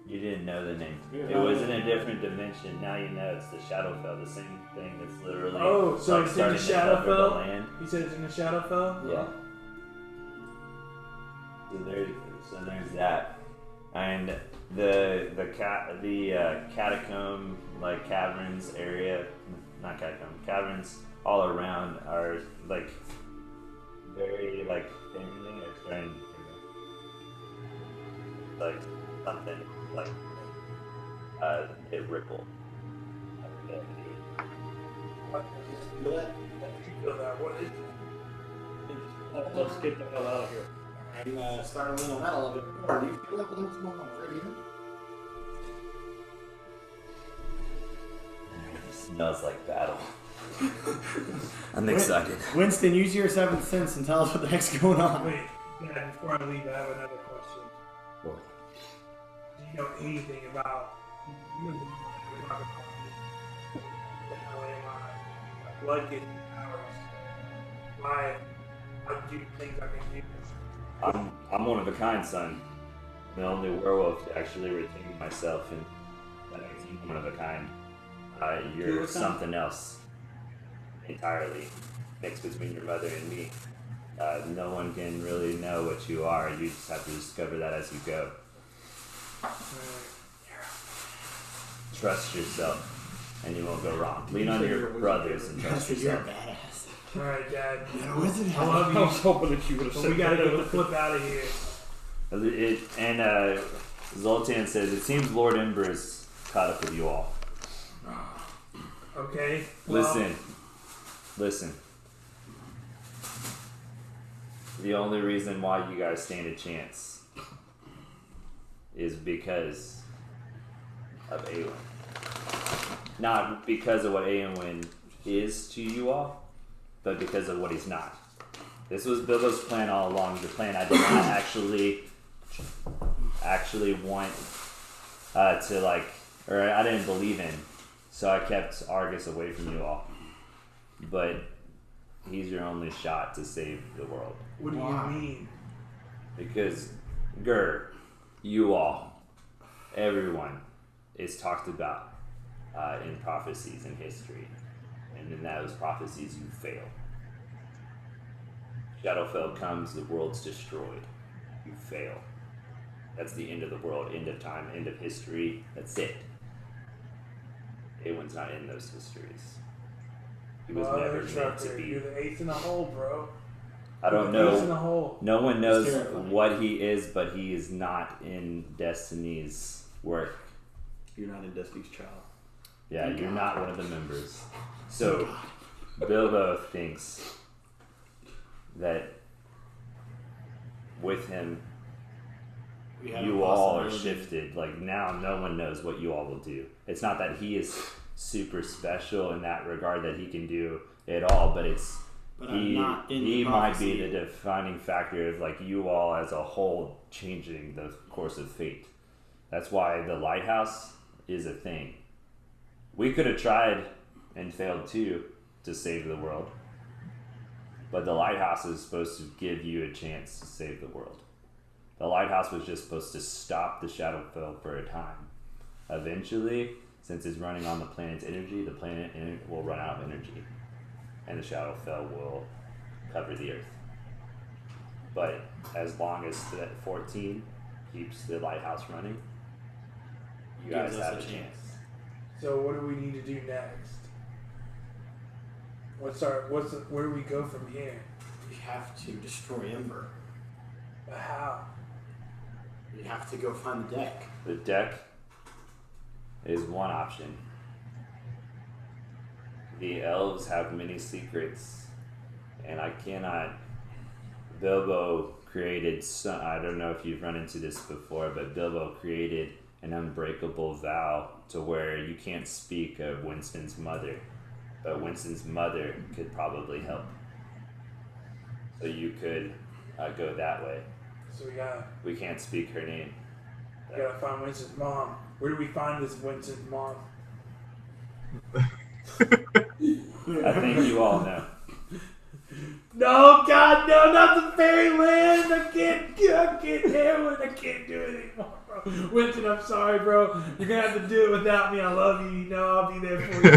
[SPEAKER 2] You didn't know the name.
[SPEAKER 1] Yeah.
[SPEAKER 2] It was in a different dimension. Now you know it's the Shadowfell, the same thing that's literally
[SPEAKER 4] Oh, so
[SPEAKER 2] like
[SPEAKER 4] it's in the
[SPEAKER 2] starting to cover the
[SPEAKER 4] Shadowfell?
[SPEAKER 2] land.
[SPEAKER 4] He said it's in the Shadowfell?
[SPEAKER 2] Yeah. So there's that. And the catacomb, like caverns area, not catacomb, caverns all around are like very like thinly or starting like something like it ripple.
[SPEAKER 4] What? Feel that? Feel that? What is it?
[SPEAKER 3] Let's get the hell out of here.
[SPEAKER 1] I'm starting to lean on that a little bit more. Do you feel like what's going on right here?
[SPEAKER 2] It smells like battle. I'm excited.
[SPEAKER 1] Winston, use your seventh sense and tell us what the heck's going on.
[SPEAKER 4] Wait, Dad, before I leave, I have another question.
[SPEAKER 2] What?
[SPEAKER 4] Do you know anything about the hell am I? My blood getting powers. Why? How do you do things I can do?
[SPEAKER 2] I'm one of a kind, son. I'm the only werewolf to actually retain myself, and that makes me one of a kind. You're something else entirely, mixed between your mother and me. No one can really know what you are. You just have to discover that as you go. Trust yourself, and you won't go wrong. Lean on your brothers and trust
[SPEAKER 1] You're a
[SPEAKER 2] yourself.
[SPEAKER 1] badass.
[SPEAKER 4] Alright, Dad.
[SPEAKER 1] I wizard
[SPEAKER 4] I love
[SPEAKER 3] I was
[SPEAKER 4] you.
[SPEAKER 3] hoping that you would have
[SPEAKER 4] But
[SPEAKER 3] said
[SPEAKER 4] we gotta
[SPEAKER 3] that.
[SPEAKER 4] get the flip out of here.
[SPEAKER 2] Zoltan says, it seems Lord Ember is caught up with you all.
[SPEAKER 4] Okay? Well,
[SPEAKER 2] Listen. The only reason why you guys stand a chance is because of Awyn. Not because of what Awyn is to you all, but because of what he's not. This was Bilbo's plan all along. The plan I did not actually want to like, or I didn't believe in. So I kept Argus away from you all. But he's your only shot to save the world.
[SPEAKER 4] what do you mean?
[SPEAKER 2] Because you all, everyone is talked about in prophecies in history. And in those prophecies you fail. Shadowfell comes, the world's destroyed. You fail. That's the end of the world, end of time, end of history. That's it. Awyn's not in those histories. He was never meant to be.
[SPEAKER 4] You're the ace in the hole, bro.
[SPEAKER 2] I don't
[SPEAKER 4] You're the ace in the
[SPEAKER 2] know.
[SPEAKER 4] hole.
[SPEAKER 2] No one knows
[SPEAKER 1] It's terrifying.
[SPEAKER 2] what he is, but he is not in Destiny's work.
[SPEAKER 3] You're not in Destiny's Child.
[SPEAKER 2] Yeah, you're not one of the members. So, Bilbo thinks that with him, you all are shifted. Like, now no one knows what you all will do. It's not that he is super special in that regard that he can do it all, but it's
[SPEAKER 1] But I'm not in
[SPEAKER 2] he
[SPEAKER 1] the
[SPEAKER 2] might be
[SPEAKER 1] prophecy.
[SPEAKER 2] the defining factor of like you all as a whole changing the course of fate. That's why the lighthouse is a thing. We could have tried and failed too to save the world, but the lighthouse is supposed to give you a chance to save the world. The lighthouse was just supposed to stop the Shadowfell for a time. Eventually, since it's running on the planet's energy, the planet will run out of energy, and the Shadowfell will cover the Earth. But as long as the 14 keeps the lighthouse running, you guys
[SPEAKER 1] Gives us
[SPEAKER 2] have
[SPEAKER 1] a
[SPEAKER 2] a chance.
[SPEAKER 4] So what do we need to do next? Where do we go from here?
[SPEAKER 1] We have to destroy Ember.
[SPEAKER 4] But how?
[SPEAKER 1] We have to go find the deck.
[SPEAKER 2] The deck is one option. The elves have many secrets, and I cannot. Bilbo created some. I don't know if you've run into this before, but Bilbo created an unbreakable vow to where you can't speak of Winston's mother, but Winston's mother could probably help. So you could go that way.
[SPEAKER 4] So
[SPEAKER 2] We can't speak her name.
[SPEAKER 4] we gotta find Winston's mom. Where do we find this Winston's mom?
[SPEAKER 2] I think you all know.
[SPEAKER 4] No, God, no, not the fairyland. I can't handle it. I can't do it anymore, bro. Winston, I'm sorry, bro. You're gonna have to do it without me. I love you. You know I'll be there for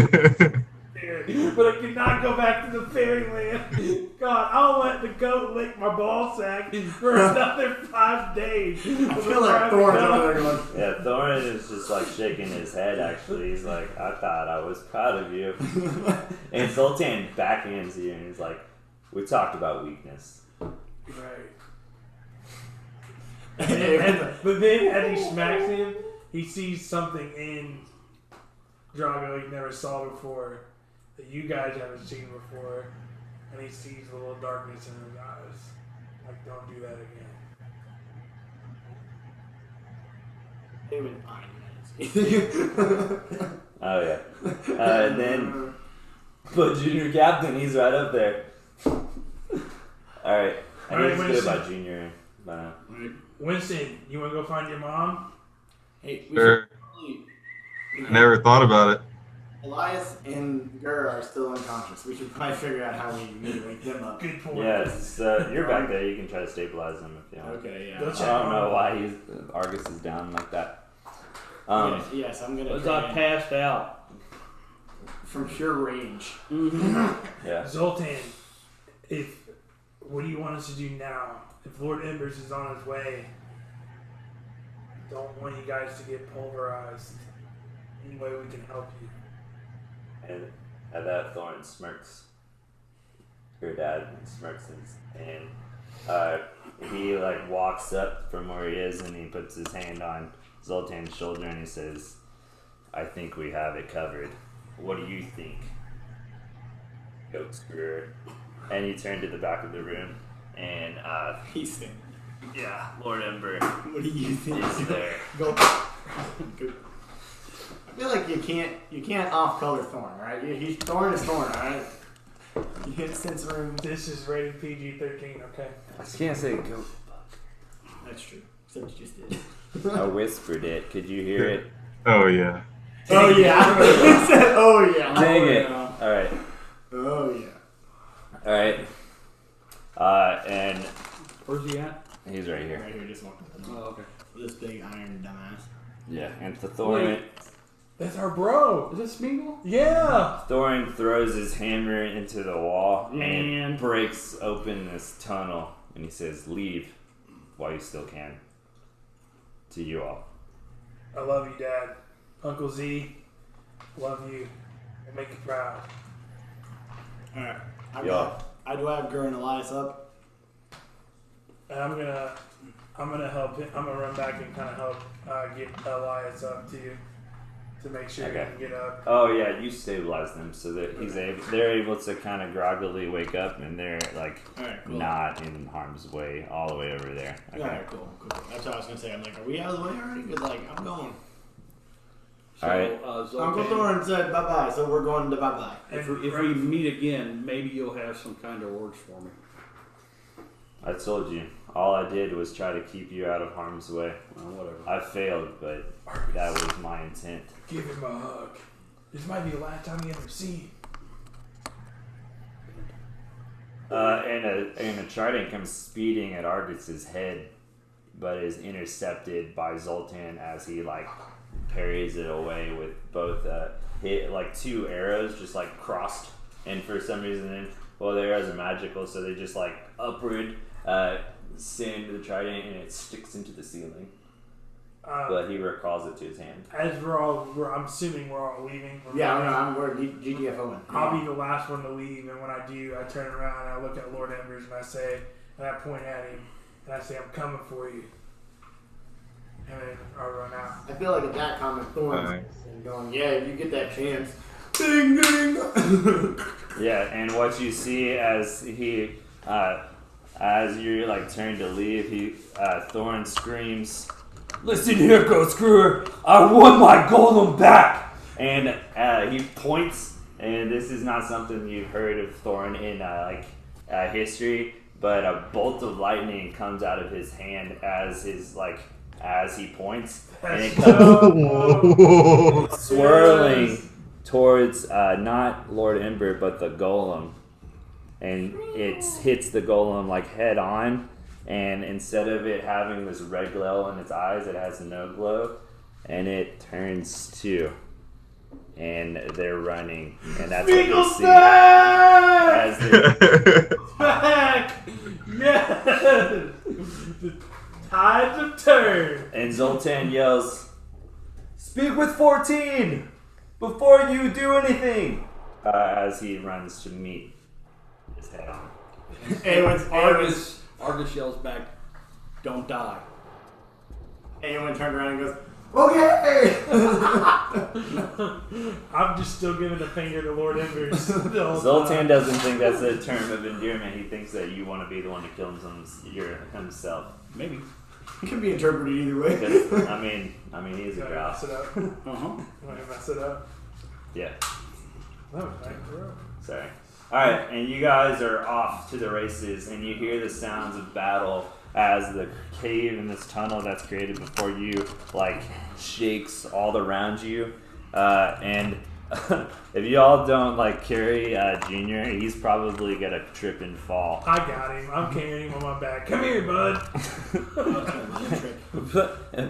[SPEAKER 4] you. But I literally cannot go back to the fairyland. God, I'll let the goat lick my ball sack for another 5 days.
[SPEAKER 1] I feel like Thorn's over there going.
[SPEAKER 2] Yeah, Thorin is just like shaking his head. Actually, he's like, "I thought I was proud of you." And Zoltan backhands you, and he's like, "We talked about weakness."
[SPEAKER 4] Right. But then as he smacks him, he sees something in Drago he never saw before, that you guys haven't seen before, and he sees a little darkness in his eyes. Like, don't do that again.
[SPEAKER 2] Oh yeah. And then, but Junior Captain, he's right up there. All right. I
[SPEAKER 4] All right,
[SPEAKER 2] need to
[SPEAKER 4] Winston.
[SPEAKER 2] go about Junior.
[SPEAKER 4] Winston, you want to go find your mom?
[SPEAKER 1] Hey, we
[SPEAKER 5] Sure.
[SPEAKER 1] should probably-
[SPEAKER 5] I never thought about it.
[SPEAKER 1] Elias and Gur are still unconscious. We should probably figure out how we wake them up.
[SPEAKER 4] Good point.
[SPEAKER 2] Yes, you're back there. You can try to stabilize him if you want.
[SPEAKER 1] Okay, yeah.
[SPEAKER 4] Go
[SPEAKER 2] I
[SPEAKER 4] check.
[SPEAKER 2] don't know why Argus is down like that.
[SPEAKER 1] Yes, I'm gonna
[SPEAKER 3] Was
[SPEAKER 1] try
[SPEAKER 3] I
[SPEAKER 1] and-
[SPEAKER 3] passed out?
[SPEAKER 1] from pure rage.
[SPEAKER 2] Yeah.
[SPEAKER 4] Zoltan, what do you want us to do now? If Lord Embers is on his way, I don't want you guys to get pulverized. Any way we can help you.
[SPEAKER 2] And at that, Thorn smirks. Her dad smirks, and he like walks up from where he is, and he puts his hand on Zoltan's shoulder, and he says, "I think we have it covered. What do you think, Goat Screwer?" And he turned to the back of the room, and
[SPEAKER 1] He's saying,
[SPEAKER 2] yeah, Lord Ember
[SPEAKER 1] what do you think?
[SPEAKER 2] is there.
[SPEAKER 1] Go. Go. I feel like you can't off-color Thorn, right? Thorn is Thorn, alright? You hit sense room.
[SPEAKER 4] This is rated PG-13, okay?
[SPEAKER 2] I can't say goat.
[SPEAKER 1] That's true. Except you just did.
[SPEAKER 2] I whispered it. Could you hear it?
[SPEAKER 5] Oh yeah.
[SPEAKER 1] Oh yeah. He said, oh yeah.
[SPEAKER 2] Dang
[SPEAKER 1] Oh,
[SPEAKER 2] it!
[SPEAKER 1] yeah.
[SPEAKER 2] All right.
[SPEAKER 1] Oh yeah.
[SPEAKER 2] All right. And
[SPEAKER 3] Where's he at?
[SPEAKER 2] he's right here.
[SPEAKER 1] Right here, just walking up.
[SPEAKER 3] Oh, okay.
[SPEAKER 1] This big iron dumbass.
[SPEAKER 2] Yeah. And Thorin,
[SPEAKER 4] That's our bro!
[SPEAKER 3] Is that Smeagol?
[SPEAKER 4] Yeah!
[SPEAKER 2] Thorin throws his hammer into the wall
[SPEAKER 3] Man.
[SPEAKER 2] and breaks open this tunnel. And he says, "Leave while you still can." To you all.
[SPEAKER 4] I love you, Dad. Uncle Z, love you. And make you proud.
[SPEAKER 1] Alright.
[SPEAKER 2] Yeah.
[SPEAKER 1] I do have Gur and Elias up.
[SPEAKER 4] And I'm gonna help him. I'm gonna run back and kind of help get Elias up too, to make sure
[SPEAKER 2] Okay.
[SPEAKER 4] he can get up.
[SPEAKER 2] Oh yeah, you stabilize them so that they're able to kind of groggily wake up, and they're like
[SPEAKER 1] Alright, cool.
[SPEAKER 2] not in harm's way all the way over there. Okay.
[SPEAKER 1] Alright, cool. That's what I was gonna say. I'm like, are we out of the way already? Because like, I'm going.
[SPEAKER 3] So,
[SPEAKER 2] Alright.
[SPEAKER 1] Uncle
[SPEAKER 3] Zoltan,
[SPEAKER 1] Thorn said bye-bye, so we're going to bye-bye.
[SPEAKER 3] if we meet again, maybe you'll have some kind of words for me.
[SPEAKER 2] I told you. All I did was try to keep you out of harm's way.
[SPEAKER 3] Well, whatever.
[SPEAKER 2] I failed, but that was my intent.
[SPEAKER 4] Give him a hug. This might be the last time you ever see him.
[SPEAKER 2] And a trident comes speeding at Argus's head, but is intercepted by Zoltan as he like parries it away with both hit like 2 arrows just like crossed, and for some reason, well, the arrows are magical, so they just like upward send the trident, and it sticks into the ceiling. But he recalls it to his hand.
[SPEAKER 4] As I'm assuming we're all leaving.
[SPEAKER 1] We're GTFOing.
[SPEAKER 4] I'll be the last one to leave, and when I do, I turn around and I look at Lord Embers and I say, and I point at him, and I say, "I'm coming for you." And then I run out.
[SPEAKER 1] I feel like at that comment, Thorn's
[SPEAKER 5] Alright.
[SPEAKER 1] going, yeah, if you get that chance. Ding, ding.
[SPEAKER 2] Yeah, and what you see as he, as you like turn to leave, Thorn screams, "Listen here, Ghost Screwer! I want my golem back!" And he points, and this is not something you've heard of Thorn in history, but a bolt of lightning comes out of his hand as he points, and it comes swirling towards not Lord Ember but the golem, and it hits the golem like head on, and instead of it having this red glow in its eyes, it has no glow, and it turns to and they're running, and that's what you see
[SPEAKER 4] back!
[SPEAKER 2] as they
[SPEAKER 4] Back! Yes! The tides have turned.
[SPEAKER 2] and Zoltan yells, "Speak with 14 before you do anything!" As he runs to meet his head on.
[SPEAKER 3] Argus yells back, "Don't die."
[SPEAKER 1] Anyone turned around and goes, "Okay!"
[SPEAKER 4] I'm just still giving the finger to Lord Embers.
[SPEAKER 2] Zoltan doesn't think that's a term of endearment. He thinks that you want to be the one to kill himself.
[SPEAKER 3] Maybe.
[SPEAKER 1] It can be interpreted either way.
[SPEAKER 2] Because, I mean, he's a
[SPEAKER 4] Mess
[SPEAKER 2] grouse.
[SPEAKER 4] it up.
[SPEAKER 3] Uh-huh.
[SPEAKER 4] Am I gonna mess it up?
[SPEAKER 2] Yeah.
[SPEAKER 4] No, thank you.
[SPEAKER 2] Sorry. Alright, and you guys are off to the races, and you hear the sounds of battle as the cave in this tunnel that's created before you, like, shakes all around you. And if y'all don't, like, carry Junior, he's probably gonna trip and fall.
[SPEAKER 4] I got him. I'm carrying him on my back. Come here, bud.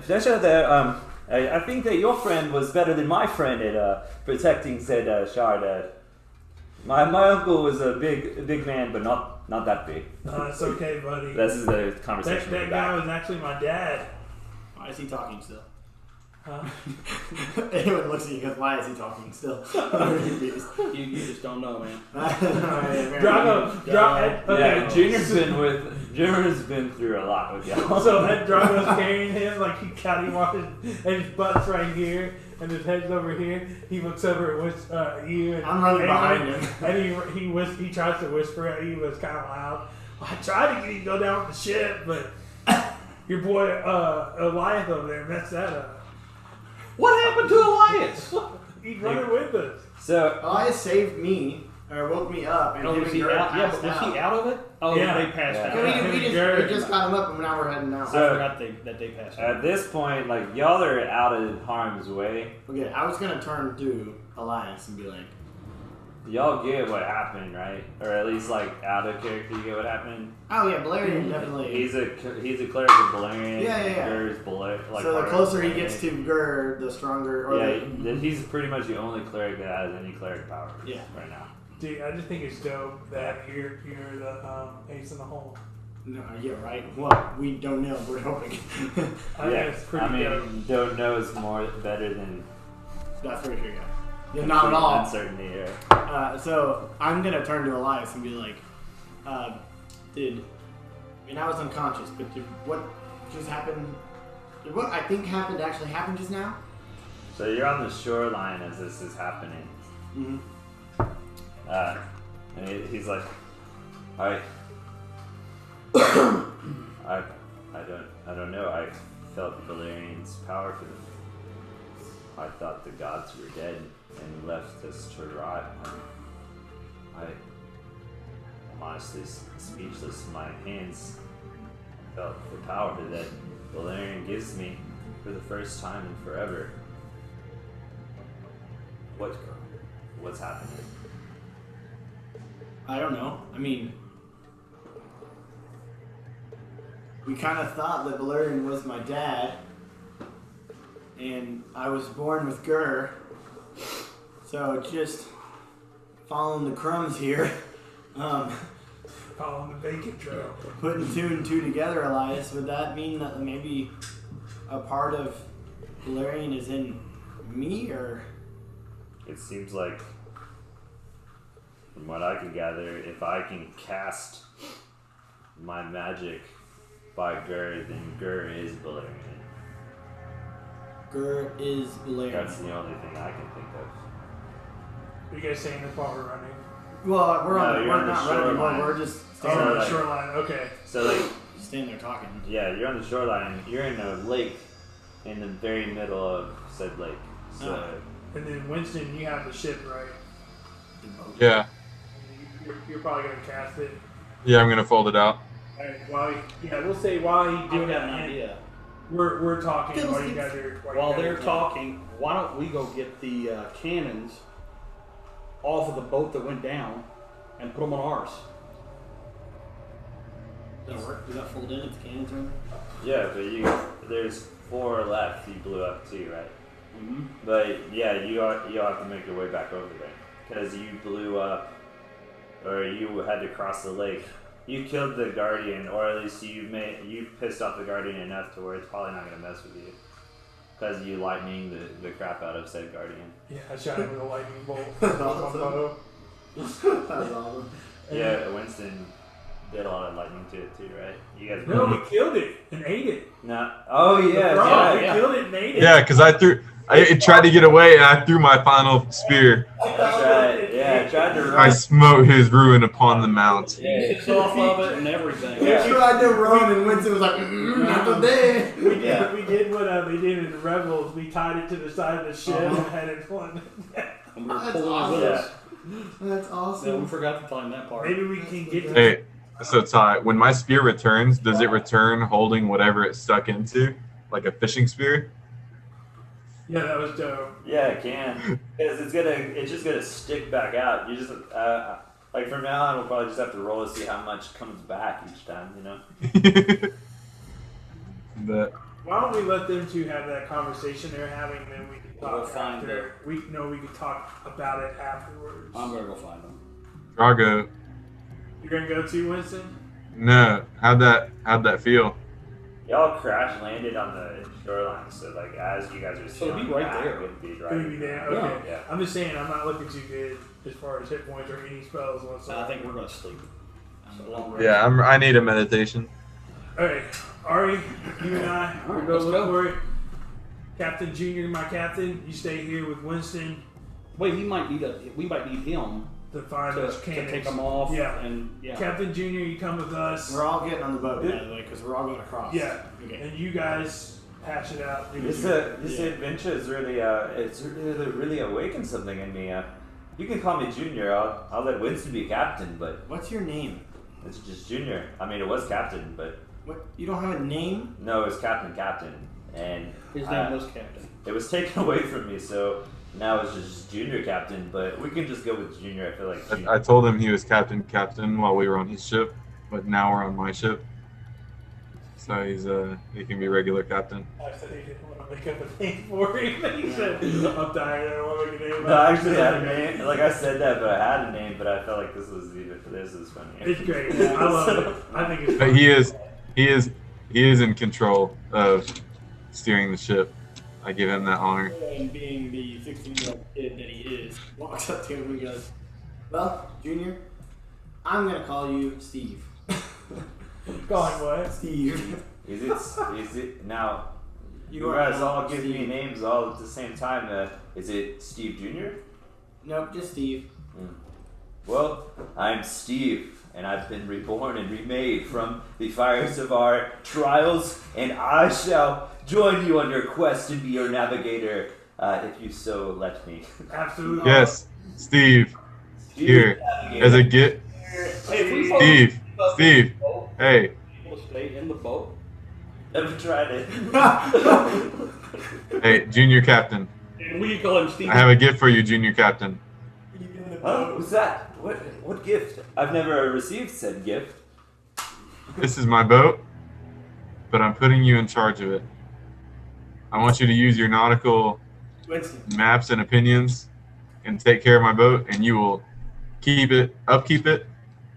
[SPEAKER 2] Pleasure there. I think that your friend was better than my friend at protecting said shard. My uncle was a big man, but not that big.
[SPEAKER 4] It's okay, buddy.
[SPEAKER 2] This is the conversation.
[SPEAKER 4] That guy was actually my dad.
[SPEAKER 1] Why is he talking still?
[SPEAKER 4] Huh?
[SPEAKER 1] Anyone looks at you and goes, "Why is he talking still?"
[SPEAKER 3] You just don't know, man.
[SPEAKER 4] Drago, okay.
[SPEAKER 2] Yeah, Junior's been through a lot with y'all.
[SPEAKER 4] So that Drago's carrying him, like he got him off and his butt's right here, and his head's over here. He looks over at you, and
[SPEAKER 1] I'm running behind him.
[SPEAKER 4] And he tries to whisper at you, but it's kind of loud. I tried to get you to go down with the ship, but your boy Elias over there messed that up.
[SPEAKER 3] What happened to Elias?
[SPEAKER 4] He's running with us.
[SPEAKER 2] So
[SPEAKER 1] Elias saved me, or woke me up, and him
[SPEAKER 3] Was
[SPEAKER 1] and
[SPEAKER 3] he
[SPEAKER 1] Gert
[SPEAKER 3] out? Yeah,
[SPEAKER 1] passed
[SPEAKER 3] but was
[SPEAKER 1] out.
[SPEAKER 3] he out of it? Oh,
[SPEAKER 4] Yeah.
[SPEAKER 3] they passed
[SPEAKER 2] Yeah.
[SPEAKER 3] out.
[SPEAKER 1] We just got him up, and now we're heading out.
[SPEAKER 2] So-
[SPEAKER 3] I forgot that they passed out.
[SPEAKER 2] at this point, like, y'all are out of harm's way.
[SPEAKER 1] Okay, I was gonna turn to Elias and be like,
[SPEAKER 2] Y'all get what happened, right? Or at least, like, out of character, you get what happened.
[SPEAKER 1] "Oh yeah, Balerion definitely."
[SPEAKER 2] He's a cleric of Balerion.
[SPEAKER 1] Yeah.
[SPEAKER 2] Gur's like,
[SPEAKER 1] So the
[SPEAKER 2] part of
[SPEAKER 1] closer he
[SPEAKER 2] Balerion.
[SPEAKER 1] gets to Gur, the stronger. Or
[SPEAKER 2] Yeah, he's pretty much the only cleric that has any cleric powers.
[SPEAKER 1] Yeah.
[SPEAKER 2] Right now.
[SPEAKER 4] Dude, I just think it's dope that you're the ace in the hole.
[SPEAKER 1] No, yeah, right. Well, we don't know. We're hoping.
[SPEAKER 4] I think it's pretty dope.
[SPEAKER 2] don't know is better than
[SPEAKER 1] That's pretty sure, yeah. Yeah, not at all.
[SPEAKER 2] uncertainty here.
[SPEAKER 1] So I'm gonna turn to Elias and be like, I was unconscious, but what just happened? Did what I think happened actually happen just now?
[SPEAKER 2] So you're on the shoreline as this is happening.
[SPEAKER 1] Mm-hmm.
[SPEAKER 2] And he's like, I don't know. I felt Valerian's power for them. I thought the gods were dead and left us to rot. I'm honestly speechless. My hands felt the power that Valerian gives me for the first time in forever. What's happening?
[SPEAKER 1] I don't know. I mean, we kind of thought that Valerian was my dad, and I was born with Gur. So just following the crumbs here,
[SPEAKER 4] Following the bacon trail.
[SPEAKER 1] putting 2 and 2 together, Elias. Would that mean that maybe a part of Valerian is in me, or?
[SPEAKER 2] It seems like, from what I can gather, if I can cast my magic by Gur, then Gur is Valerian.
[SPEAKER 1] Gur is Valerian.
[SPEAKER 2] That's the only thing I can think of.
[SPEAKER 4] Are you guys saying this while we're running?
[SPEAKER 1] Well, we're
[SPEAKER 2] you're on the
[SPEAKER 1] not running anymore.
[SPEAKER 2] shoreline.
[SPEAKER 1] We're just
[SPEAKER 4] Oh,
[SPEAKER 1] standing,
[SPEAKER 4] on
[SPEAKER 2] So,
[SPEAKER 4] the
[SPEAKER 2] like-
[SPEAKER 4] shoreline. Okay.
[SPEAKER 2] So, like,
[SPEAKER 1] standing there talking.
[SPEAKER 2] yeah, you're on the shoreline. You're in a lake in the very middle of said lake. So,
[SPEAKER 4] And then Winston, you have the ship, right?
[SPEAKER 5] Yeah.
[SPEAKER 4] You're probably gonna cast it.
[SPEAKER 5] Yeah, I'm gonna fold it out.
[SPEAKER 4] While we'll say while he's
[SPEAKER 3] I've
[SPEAKER 4] doing
[SPEAKER 3] got
[SPEAKER 4] that.
[SPEAKER 3] an idea.
[SPEAKER 4] We're talking while you guys are.
[SPEAKER 3] While they're talking, why don't we go get the cannons off of the boat that went down and put them on ours?
[SPEAKER 1] Does that work? Does that fold in if the cannons are in?
[SPEAKER 2] yeah, but there's 4 left you blew up too, right?
[SPEAKER 3] Mm-hmm.
[SPEAKER 2] But yeah, you'll have to make your way back over there because you blew up, or you had to cross the lake. You killed the guardian, or at least you pissed off the guardian enough to where it's probably not gonna mess with you because you lightning the crap out of said guardian.
[SPEAKER 4] Yeah, I shot him with a lightning bolt.
[SPEAKER 1] That's
[SPEAKER 4] on my
[SPEAKER 1] awesome.
[SPEAKER 4] bow.
[SPEAKER 1] That's awesome.
[SPEAKER 2] Yeah, Winston did a lot of lightning to it too, right? You guys.
[SPEAKER 4] No, he killed it and ate it.
[SPEAKER 2] No. Oh yeah,
[SPEAKER 4] The frog,
[SPEAKER 2] yeah.
[SPEAKER 4] he killed it and ate it.
[SPEAKER 5] Yeah, because it tried to get away, and I threw my final spear.
[SPEAKER 2] I tried to run.
[SPEAKER 5] I smote his ruin upon the mount.
[SPEAKER 2] Yeah.
[SPEAKER 3] It's off of it and everything.
[SPEAKER 1] We tried to run, and Winston was like, not today.
[SPEAKER 4] We did what they did in the Rebels. We tied it to the side of the ship and had it flying.
[SPEAKER 3] And we were
[SPEAKER 1] That's
[SPEAKER 3] pulling
[SPEAKER 1] awesome.
[SPEAKER 3] it with us.
[SPEAKER 1] That's
[SPEAKER 3] Yeah,
[SPEAKER 1] awesome.
[SPEAKER 3] we forgot to find that part.
[SPEAKER 4] Maybe we can get to
[SPEAKER 5] Hey, so Ty, when my spear returns, does it return holding whatever it stuck into, like a fishing spear?
[SPEAKER 4] Yeah, that was dope.
[SPEAKER 2] Yeah, it can. Because it's just gonna stick back out. You just like from now on, we'll probably just have to roll to see how much comes back each time. You know.
[SPEAKER 5] But
[SPEAKER 4] Why don't we let them two have that conversation they're having, and then we can
[SPEAKER 3] We'll
[SPEAKER 4] talk
[SPEAKER 3] find
[SPEAKER 4] after. We can talk about it afterwards.
[SPEAKER 3] I'm gonna go find them.
[SPEAKER 5] Drago,
[SPEAKER 4] You're gonna go too, Winston?
[SPEAKER 5] no, how'd that feel?
[SPEAKER 2] Y'all crash landed on the shoreline, so like as you guys are
[SPEAKER 3] So it'd be
[SPEAKER 2] sailing
[SPEAKER 3] right
[SPEAKER 2] back,
[SPEAKER 3] there.
[SPEAKER 2] it'd be right
[SPEAKER 4] Gonna be there. Okay.
[SPEAKER 2] Yeah.
[SPEAKER 4] I'm just saying, I'm not looking too good as far as hit points or any spells
[SPEAKER 3] So
[SPEAKER 4] whatsoever.
[SPEAKER 3] I think we're gonna sleep. It's a long rest.
[SPEAKER 5] Yeah, I need a meditation.
[SPEAKER 4] Alright, Ari, you and I, we're
[SPEAKER 3] Alright,
[SPEAKER 4] gonna
[SPEAKER 3] let's
[SPEAKER 4] look
[SPEAKER 3] go.
[SPEAKER 4] for it. Captain Junior, my captain, you stay here with Winston
[SPEAKER 3] Wait, we might need him
[SPEAKER 4] to find
[SPEAKER 3] to
[SPEAKER 4] those cannons.
[SPEAKER 3] take them off.
[SPEAKER 4] Yeah.
[SPEAKER 3] And yeah.
[SPEAKER 4] Captain Junior, you come with us.
[SPEAKER 1] We're all getting on the boat, by the way, because we're all going across.
[SPEAKER 4] Yeah.
[SPEAKER 1] Okay.
[SPEAKER 4] And you guys hash it out. Do what
[SPEAKER 2] This
[SPEAKER 4] you-
[SPEAKER 2] this adventure is really really awakened something in me. You can call me Junior. I'll let Winston be captain, but
[SPEAKER 1] What's your name?
[SPEAKER 2] it's just Junior. I mean, it was captain, but
[SPEAKER 1] What? You don't have a name?
[SPEAKER 2] no, it was captain, and
[SPEAKER 3] His name was Captain.
[SPEAKER 2] it was taken away from me. So now it's just Junior Captain. But we can just go with Junior. I feel like Junior.
[SPEAKER 5] I told him he was captain while we were on his ship, but now we're on my ship. So he can be regular captain.
[SPEAKER 4] I said he didn't want to make up a name for him. He said, I'm tired, I don't want to make a name.
[SPEAKER 2] No, I actually had a name. Like I said that, but I had a name. But I felt like this was funny.
[SPEAKER 4] It's great. I love it. I think it's
[SPEAKER 5] But
[SPEAKER 4] fun.
[SPEAKER 5] he is in control of steering the ship. I give him that honor.
[SPEAKER 1] And being the 16-year-old kid that he is, walks up to him and goes, well, Junior, I'm going to call you Steve.
[SPEAKER 4] Going what?
[SPEAKER 1] Steve.
[SPEAKER 2] Is it now? You
[SPEAKER 1] are
[SPEAKER 2] guys
[SPEAKER 1] now
[SPEAKER 2] all give me
[SPEAKER 1] Steve.
[SPEAKER 2] names all at the same time. Is it Steve Jr.?
[SPEAKER 1] Nope, just Steve.
[SPEAKER 2] Well, I'm Steve, and I've been reborn and remade from the fires of our trials, and I shall join you on your quest and be your navigator, if you so let me.
[SPEAKER 4] Absolutely.
[SPEAKER 5] Yes, Steve. Here, as a gift,
[SPEAKER 3] Hey,
[SPEAKER 5] Steve. Hey,
[SPEAKER 3] People stay in the boat.
[SPEAKER 2] Never tried it.
[SPEAKER 5] hey, junior captain.
[SPEAKER 3] And we call him Steve.
[SPEAKER 5] I have a gift for you, junior captain.
[SPEAKER 2] Huh? What's that? What gift? I've never received said gift.
[SPEAKER 5] This is my boat, but I'm putting you in charge of it. I want you to use your nautical
[SPEAKER 1] Winston.
[SPEAKER 5] maps and opinions and take care of my boat, and you will upkeep it,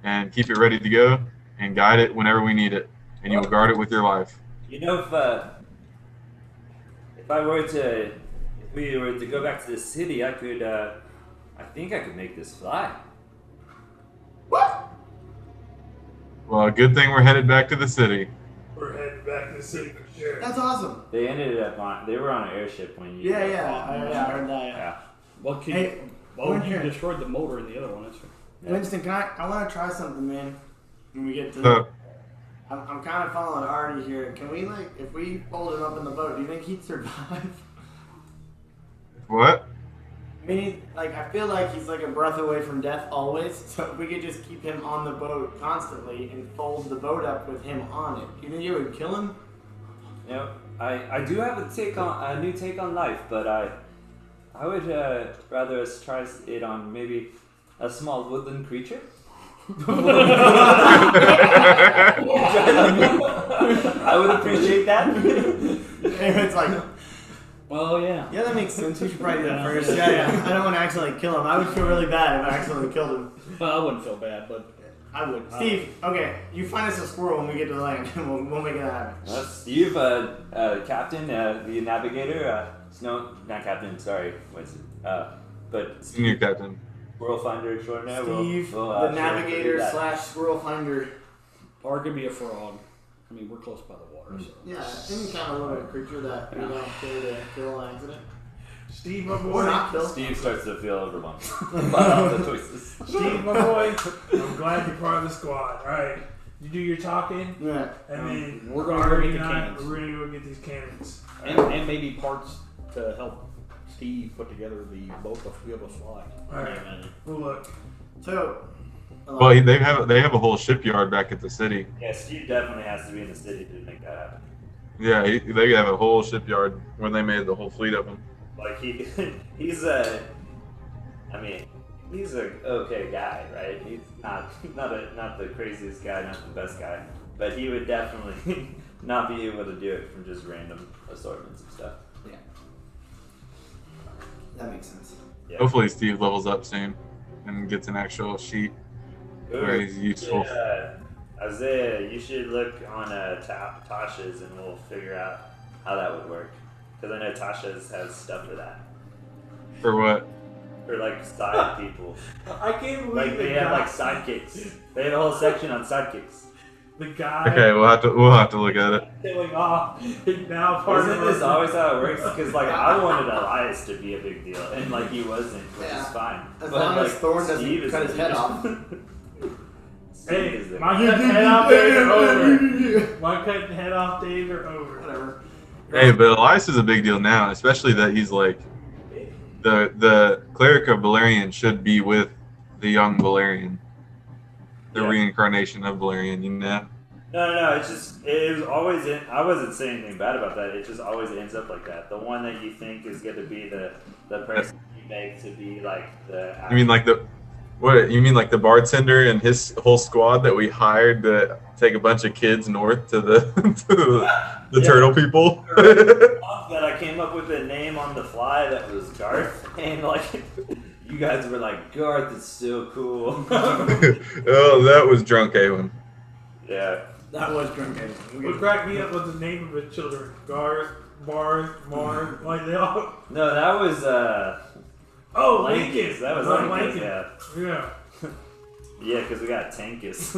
[SPEAKER 5] and keep it ready to go, and guide it whenever we need it, and you will guard it with your life.
[SPEAKER 2] You know, if we were to go back to the city, I think I could make this fly.
[SPEAKER 1] What?
[SPEAKER 5] Well, good thing we're headed back to the city.
[SPEAKER 4] We're heading back to the city for sure.
[SPEAKER 1] That's awesome.
[SPEAKER 2] They were on an airship when you.
[SPEAKER 1] Yeah, I heard that.
[SPEAKER 2] Yeah.
[SPEAKER 3] Well,
[SPEAKER 1] Hey,
[SPEAKER 3] you
[SPEAKER 1] Winter.
[SPEAKER 3] destroyed the motor in the other one. That's
[SPEAKER 1] Winston, I want to try something, man. When we get to
[SPEAKER 5] So,
[SPEAKER 1] I'm kind of following Artie here. Can we, if we fold him up in the boat, do you think he'd survive?
[SPEAKER 5] what?
[SPEAKER 1] I mean, I feel like he's like a breath away from death always. So if we could just keep him on the boat constantly and fold the boat up with him on it, do you think it would kill him?
[SPEAKER 2] You know, I do have a new take on life, but I would rather us try it on maybe a small woodland creature. I would appreciate that.
[SPEAKER 1] And it's like,
[SPEAKER 3] Oh, yeah.
[SPEAKER 1] Yeah, that makes sense. We should probably do that first. Yeah. I don't want to accidentally kill him. I would feel really bad if I accidentally killed him.
[SPEAKER 3] Well, I wouldn't feel bad, but
[SPEAKER 1] I would. Steve, okay, you find us a squirrel when we get to the land, and we'll make it happen.
[SPEAKER 2] Steve, Captain, the navigator, no, not Captain, sorry, Winston, but
[SPEAKER 5] Senior Captain.
[SPEAKER 2] Squirrel Finder extraordinaire.
[SPEAKER 1] Steve,
[SPEAKER 2] we'll,
[SPEAKER 1] the navigator / squirrel finder.
[SPEAKER 3] or it could be a frog. I mean, we're close by the water, so.
[SPEAKER 1] Yeah, any kind of little creature that we don't care to kill on accident.
[SPEAKER 4] Steve, my
[SPEAKER 1] Or
[SPEAKER 4] boy.
[SPEAKER 1] not kill.
[SPEAKER 2] Steve starts to feel overwhelmed by all the choices.
[SPEAKER 4] Steve, my boy. I'm glad you're part of the squad. All right. You do your talking,
[SPEAKER 1] Yeah.
[SPEAKER 4] and then
[SPEAKER 3] we're gonna go get the
[SPEAKER 4] and I-
[SPEAKER 3] cannons.
[SPEAKER 4] We're gonna go get these cannons.
[SPEAKER 3] And maybe parts to help Steve put together the boat to be able to fly.
[SPEAKER 4] All right. Well, look.
[SPEAKER 1] So.
[SPEAKER 5] Well, they have a whole shipyard back at the city.
[SPEAKER 2] Yeah, Steve definitely has to be in the city to make that happen.
[SPEAKER 5] Yeah, they have a whole shipyard when they made the whole fleet of them.
[SPEAKER 2] Like he's a okay guy, right? He's not the craziest guy, not the best guy, but he would definitely not be able to do it from just random assortments of stuff.
[SPEAKER 1] Yeah. That makes sense.
[SPEAKER 2] Yeah.
[SPEAKER 5] Hopefully Steve levels up soon and gets an actual sheet where he's useful.
[SPEAKER 2] Yeah. Isaiah, you should look on Tasha's and we'll figure out how that would work. Because I know Tasha's has stuff for that.
[SPEAKER 5] For what?
[SPEAKER 2] For like side people.
[SPEAKER 4] I can't believe
[SPEAKER 2] Like they have like sidekicks. They have a whole section on sidekicks.
[SPEAKER 4] The guy.
[SPEAKER 5] Okay, we'll have to look at it.
[SPEAKER 4] Killing off. Now part
[SPEAKER 2] Isn't
[SPEAKER 4] of
[SPEAKER 2] this always how it works? Because like I wanted Elias to be a big deal, and like he wasn't, which is fine.
[SPEAKER 1] As
[SPEAKER 2] But,
[SPEAKER 1] long as
[SPEAKER 2] like,
[SPEAKER 1] Thorn doesn't
[SPEAKER 2] Steve is
[SPEAKER 1] cut his
[SPEAKER 2] the
[SPEAKER 1] head
[SPEAKER 2] big
[SPEAKER 1] off.
[SPEAKER 2] deal.
[SPEAKER 4] Hey,
[SPEAKER 2] Steve is
[SPEAKER 4] my
[SPEAKER 2] the-
[SPEAKER 4] cutting head off days are over. My cutting head off days are over.
[SPEAKER 1] Whatever.
[SPEAKER 5] Hey, but Elias is a big deal now, especially that he's like the cleric of Valerian should be with the young Valerian, the
[SPEAKER 2] Yeah.
[SPEAKER 5] reincarnation of Valerian. You know.
[SPEAKER 2] No. It's just it was always. I wasn't saying anything bad about that. It just always ends up like that. The one that you think is going to be the person you make to be like the.
[SPEAKER 5] You mean like the what? You mean like the bartender and his whole squad that we hired to take a bunch of kids north to the the turtle people?
[SPEAKER 2] That I came up with a name on the fly that was Garth, and like you guys were like, Garth is so cool.
[SPEAKER 5] Oh, that was drunk Awyn.
[SPEAKER 2] Yeah.
[SPEAKER 1] That was drunk.
[SPEAKER 4] What cracked me up was the name of his children. Garth, Barth, Marth, like they all.
[SPEAKER 2] No, that was
[SPEAKER 4] Oh,
[SPEAKER 2] Lankus.
[SPEAKER 4] Lincoln.
[SPEAKER 2] That was
[SPEAKER 4] Like
[SPEAKER 2] Lankus,
[SPEAKER 4] Lincoln.
[SPEAKER 2] yeah.
[SPEAKER 4] Yeah.
[SPEAKER 2] Yeah, because we got Tankus.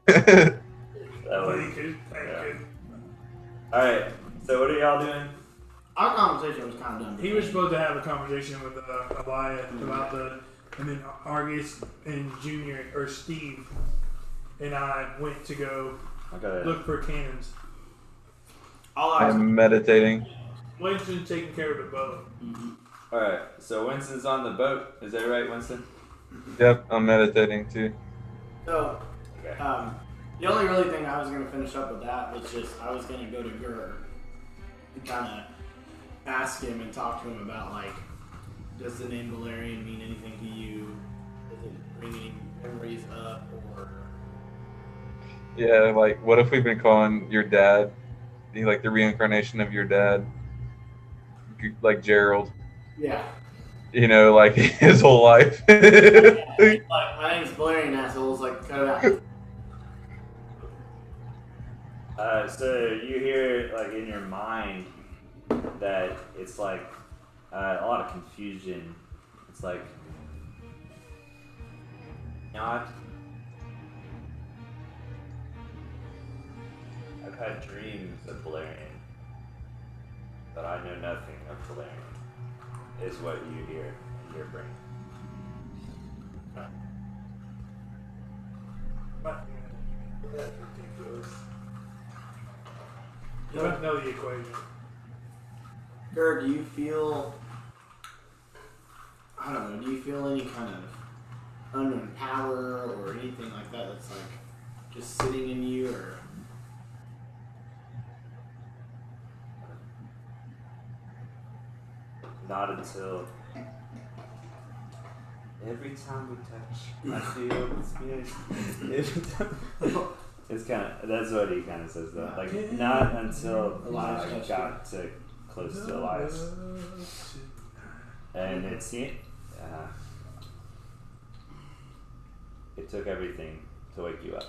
[SPEAKER 2] That was.
[SPEAKER 4] Lincoln. Lincoln.
[SPEAKER 2] Alright, so what are y'all doing?
[SPEAKER 1] Our conversation was kind of done.
[SPEAKER 4] He was supposed to have a conversation with Elias about and then Argus and Junior or Steve and I went to go
[SPEAKER 2] Okay.
[SPEAKER 4] look for cannons.
[SPEAKER 5] I'm meditating.
[SPEAKER 4] Winston's taking care of the boat.
[SPEAKER 2] Alright, so Winston's on the boat. Is that right, Winston?
[SPEAKER 5] Yep, I'm meditating too.
[SPEAKER 1] So,
[SPEAKER 2] Okay.
[SPEAKER 1] the only really thing I was going to finish up with that was just I was going to go to Gur and kind of ask him and talk to him about, like, does the name Valerian mean anything to you? Does it bring any memories up? Or
[SPEAKER 5] Yeah, like what if we've been calling your dad, like the reincarnation of your dad, like Gerald?
[SPEAKER 1] yeah.
[SPEAKER 5] You know, like his whole life.
[SPEAKER 1] Like, my name's Valerian, assholes. Like, cut it out.
[SPEAKER 2] So you hear, like, in your mind that it's like a lot of confusion. It's like, not. I've had dreams of Valerian, but I know nothing of Valerian, is what you hear in your brain.
[SPEAKER 4] That's ridiculous. You don't know the equation.
[SPEAKER 1] Gur, do you feel, I don't know, do you feel any kind of unknown power or anything like that that's like just sitting in you, or?
[SPEAKER 2] Not until every time we touch, I feel the spirit. Every time. It's kind of, that's what he kind of says though. Like, not until
[SPEAKER 1] Elias
[SPEAKER 2] I
[SPEAKER 1] touched
[SPEAKER 2] got to close to Elias. And it seemed it took everything to wake you up.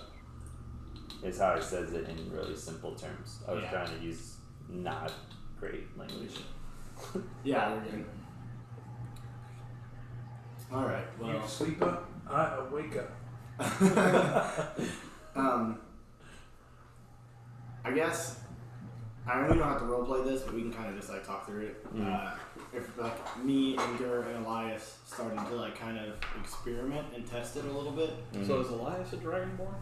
[SPEAKER 2] Is how he says it in really simple terms. I was trying to use not great language.
[SPEAKER 1] Yeah, we're good. Alright, well.
[SPEAKER 4] You sleep up, I wake up.
[SPEAKER 1] I guess I know we don't have to roleplay this, but we can kind of just like talk through it. If like me and Gur and Elias started to like kind of experiment and test it a little bit.
[SPEAKER 3] So is Elias a Dragonborn?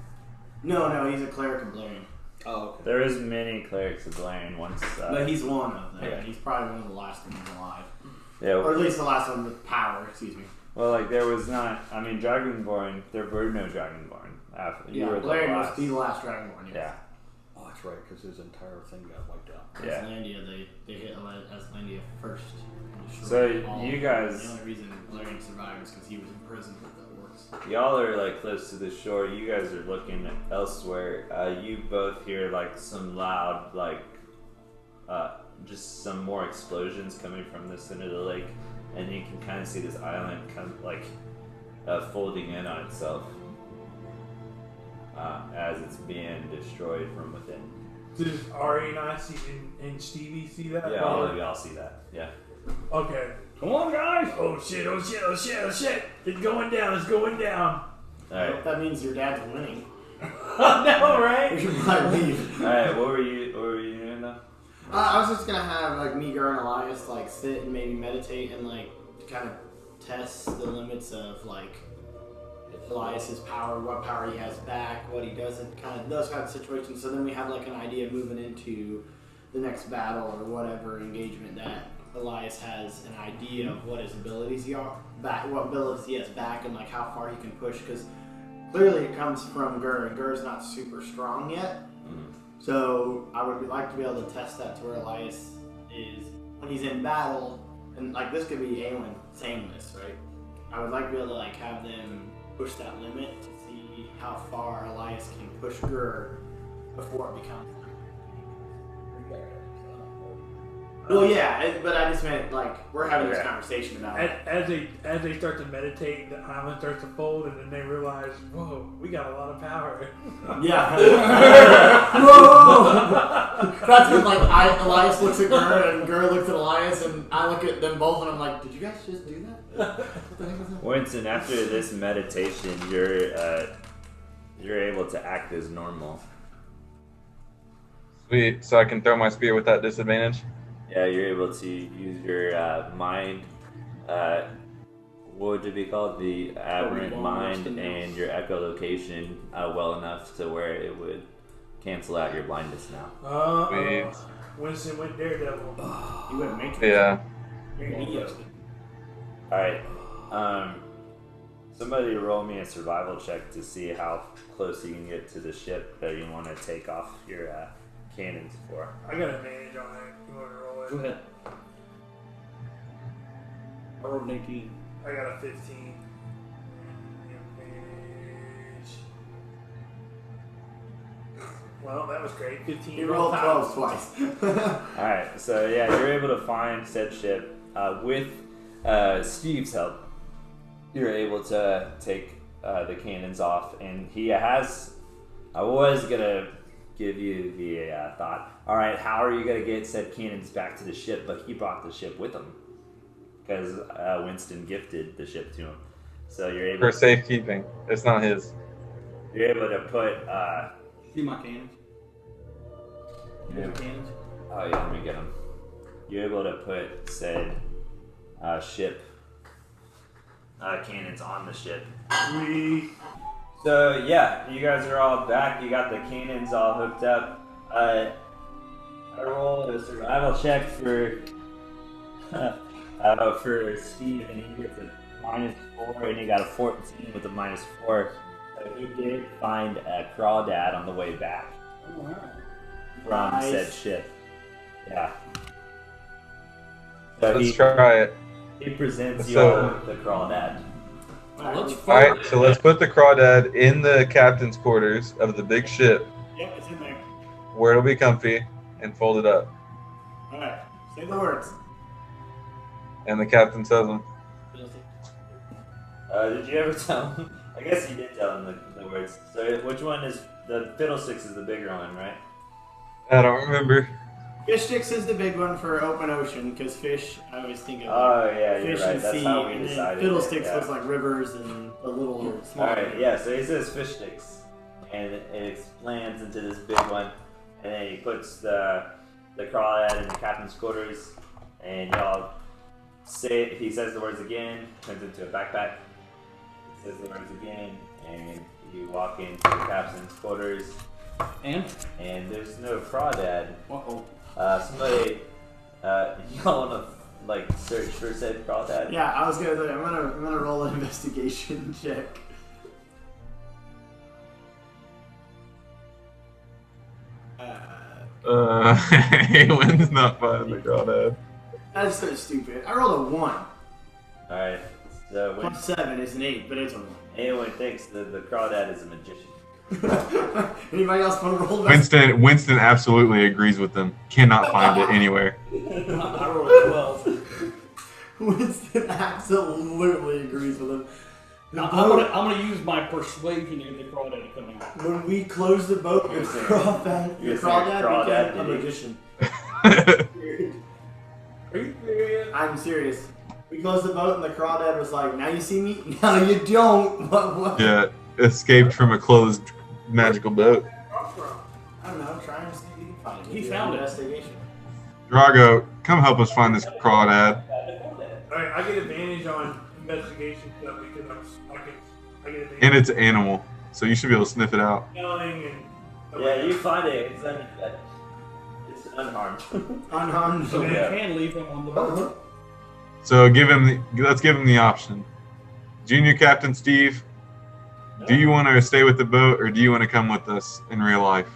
[SPEAKER 1] No, he's a cleric of Blarian.
[SPEAKER 3] Oh, okay.
[SPEAKER 2] There is many clerics of Blarian once.
[SPEAKER 1] But he's one of them.
[SPEAKER 2] Yeah.
[SPEAKER 1] He's probably one of the last ones alive.
[SPEAKER 2] Yeah.
[SPEAKER 1] Or at least the last one with power, excuse me.
[SPEAKER 2] Well, like there was not. I mean, Dragonborn. There were no Dragonborn. You were the
[SPEAKER 1] Blarian
[SPEAKER 2] last.
[SPEAKER 1] was the last Dragonborn. Yes.
[SPEAKER 2] Yeah.
[SPEAKER 3] Oh, that's right, because his entire thing got wiped out.
[SPEAKER 2] Yeah.
[SPEAKER 1] Aslandia, they hit Aslandia first.
[SPEAKER 2] So
[SPEAKER 1] all
[SPEAKER 2] you guys-
[SPEAKER 1] The only reason Blarian survived is because he was in prison with the orcs.
[SPEAKER 2] Y'all are like close to the shore. You guys are looking elsewhere. You both hear like some loud, like, just some more explosions coming from the center of the lake, and you can kind of see this island kind of like folding in on itself as it's being destroyed from within.
[SPEAKER 4] Does Ari and I see and Stevie see that?
[SPEAKER 2] Yeah, all of y'all see that. Yeah.
[SPEAKER 4] Okay.
[SPEAKER 3] Come on, guys!
[SPEAKER 4] Oh shit! Oh shit! Oh shit! Oh shit! It's going down! It's going down!
[SPEAKER 2] All right.
[SPEAKER 1] That means your dad's winning.
[SPEAKER 4] No, right?
[SPEAKER 1] We should probably leave.
[SPEAKER 2] All right. What were you doing though?
[SPEAKER 1] I was just gonna have like me, Gur, and Elias like sit and maybe meditate and like kind of test the limits of like Elias's power, what power he has back, what he doesn't, kind of those kind of situations. So then we have like an idea moving into the next battle or whatever engagement that Elias has an idea of what his abilities are back, what abilities he has back, and like how far he can push. Because clearly it comes from Gur, and Gur's not super strong yet. So I would like to be able to test that to where Elias is when he's in battle, and like this could be Awyn saying this, right? I would like to be able to like have them push that limit to see how far Elias can push Gur before it becomes. Well, yeah, but I just meant like we're having this conversation about it.
[SPEAKER 4] As they start to meditate, the island starts to fold, and then they realize, whoa, we got a lot of power.
[SPEAKER 1] Yeah. Whoa! That's when like Elias looks at Gur and Gur looks at Elias, and I look at them both, and I'm like, did you guys just do that? What the heck was that?
[SPEAKER 2] Winston, after this meditation, you're able to act as normal.
[SPEAKER 5] Sweet. So I can throw my spear with that disadvantage?
[SPEAKER 2] Yeah, you're able to use your mind, what would it be called? The aberrant mind and your echolocation well enough to where it would cancel out your blindness now.
[SPEAKER 5] Sweet.
[SPEAKER 4] Winston went Daredevil.
[SPEAKER 1] You wouldn't make it.
[SPEAKER 5] Yeah.
[SPEAKER 1] You're Neo.
[SPEAKER 2] Alright, somebody roll me a survival check to see how close you can get to the ship that you want to take off your cannons for.
[SPEAKER 4] I got advantage on it. You want to roll it?
[SPEAKER 3] Go ahead. I rolled an 18.
[SPEAKER 4] I got a 15. Advantage. Well, that was great. 15.
[SPEAKER 1] You rolled 12 twice.
[SPEAKER 2] Alright, so yeah, you're able to find said ship with Steve's help. You're able to take the cannons off, and he has. I was gonna give you the thought. All right, how are you gonna get said cannons back to the ship? But he brought the ship with him because Winston gifted the ship to him. So you're able
[SPEAKER 5] For safekeeping. It's not his.
[SPEAKER 2] You're able to put.
[SPEAKER 3] See my cannons?
[SPEAKER 2] Yeah.
[SPEAKER 3] Cannons?
[SPEAKER 2] Oh yeah, let me get them. You're able to put said ship cannons on the ship. So yeah, you guys are all back. You got the cannons all hooked up. I rolled a survival check for Steve, and he gets a -4, and he got a 14 with a -4. So he did find a crawdad on the way back from said ship. Yeah. So
[SPEAKER 5] Let's try it.
[SPEAKER 2] he presents you
[SPEAKER 5] So-
[SPEAKER 2] all with the crawdad.
[SPEAKER 5] Alright, so let's put the crawdad in the captain's quarters of the big ship
[SPEAKER 1] Yep, it's in there.
[SPEAKER 5] where it'll be comfy and fold it up.
[SPEAKER 1] Alright, Say the words.
[SPEAKER 5] And the captain tells him.
[SPEAKER 2] Did you ever tell him? I guess you did tell him the words. So which one is the fiddlesticks is the bigger one, right?
[SPEAKER 5] I don't remember.
[SPEAKER 1] Fish sticks is the big one for open ocean because fish. I always think of
[SPEAKER 2] Oh yeah,
[SPEAKER 1] fish
[SPEAKER 2] you're right.
[SPEAKER 1] and
[SPEAKER 2] That's
[SPEAKER 1] sea,
[SPEAKER 2] how we
[SPEAKER 1] and then
[SPEAKER 2] decided.
[SPEAKER 1] fiddlesticks
[SPEAKER 2] yeah.
[SPEAKER 1] looks like rivers and the little small.
[SPEAKER 2] All right, yeah. So he says fish sticks, and it expands into this big one, and then he puts the crawdad in the captain's quarters, and y'all say it. He says the words again, turns into a backpack. He says the words again, and you walk into the captain's quarters,
[SPEAKER 3] And?
[SPEAKER 2] there's no crawdad.
[SPEAKER 3] Uh-oh.
[SPEAKER 2] Somebody, y'all wanna like search for said crawdad?
[SPEAKER 1] Yeah, I was gonna. I'm gonna roll an investigation check.
[SPEAKER 5] Awyn's not finding the crawdad.
[SPEAKER 1] That's so stupid. I rolled a 1.
[SPEAKER 2] All right. So when
[SPEAKER 1] Plus 7 is an 8, but it's a 1.
[SPEAKER 2] anyone thinks that the crawdad is a magician.
[SPEAKER 1] Anybody else want to roll?
[SPEAKER 5] Winston absolutely agrees with them. Cannot find it anywhere.
[SPEAKER 3] I rolled a 12.
[SPEAKER 1] Winston absolutely agrees with him.
[SPEAKER 3] I'm gonna use my persuasion to get the crawdad to come out.
[SPEAKER 1] When we closed the boat, the
[SPEAKER 2] You're saying-
[SPEAKER 1] crawdad
[SPEAKER 2] you're saying crawdad
[SPEAKER 1] became a
[SPEAKER 2] did it.
[SPEAKER 1] magician.
[SPEAKER 4] Are you serious?
[SPEAKER 1] I'm serious. We closed the boat and the crawdad was like, "Now you see me, now you don't." What?
[SPEAKER 5] Yeah, escaped from a closed magical boat.
[SPEAKER 1] I don't know. Try and see if you can find it.
[SPEAKER 3] He
[SPEAKER 1] Do
[SPEAKER 3] found
[SPEAKER 1] an
[SPEAKER 3] it.
[SPEAKER 1] Investigation.
[SPEAKER 5] Drago, come help us find this crawdad.
[SPEAKER 4] Alright, I get advantage on investigation stuff because I get advantage
[SPEAKER 5] And it's an animal, so you should be able to sniff it out.
[SPEAKER 4] on smelling and stuff
[SPEAKER 2] Yeah,
[SPEAKER 4] like
[SPEAKER 2] you
[SPEAKER 4] that.
[SPEAKER 2] find it. It's unharmed.
[SPEAKER 1] Unharmed.
[SPEAKER 3] So we
[SPEAKER 2] Yeah.
[SPEAKER 3] can leave him on the boat.
[SPEAKER 5] So let's give him the option. Junior Captain Steve, do you want to stay with the boat or do you want to come with us in real life?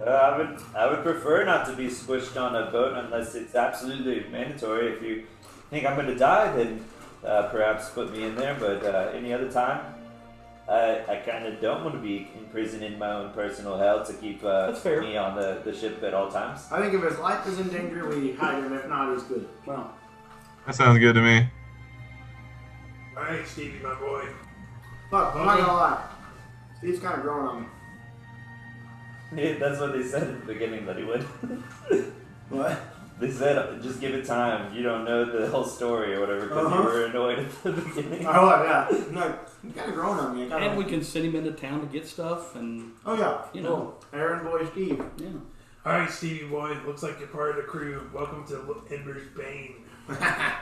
[SPEAKER 2] I would prefer not to be squished on a boat unless it's absolutely mandatory. If you think I'm going to die, then perhaps put me in there. But any other time, I kind of don't want to be imprisoned in my own personal hell to keep
[SPEAKER 3] That's fair.
[SPEAKER 2] me on the ship at all times.
[SPEAKER 1] I think if his life is in danger, we hide him. If not, he's good.
[SPEAKER 3] Well,
[SPEAKER 5] That sounds good to me.
[SPEAKER 4] Alright, Stevie, my boy.
[SPEAKER 1] Fuck, I'm not gonna lie. Steve's kind of growing on me.
[SPEAKER 2] Yeah, that's what they said at the beginning that he would.
[SPEAKER 1] What?
[SPEAKER 2] They said, just give it time. You don't know the whole story or whatever because you were annoyed at the beginning.
[SPEAKER 1] Oh yeah. No, he's kind of growing on me. I kinda
[SPEAKER 3] and we
[SPEAKER 1] like
[SPEAKER 3] can send him into town to get stuff, and
[SPEAKER 1] Oh yeah.
[SPEAKER 3] you know.
[SPEAKER 1] Aaron boy Steve.
[SPEAKER 3] yeah.
[SPEAKER 4] Alright, Stevie boy. Looks like you're part of the crew. Welcome to Ember's Bane.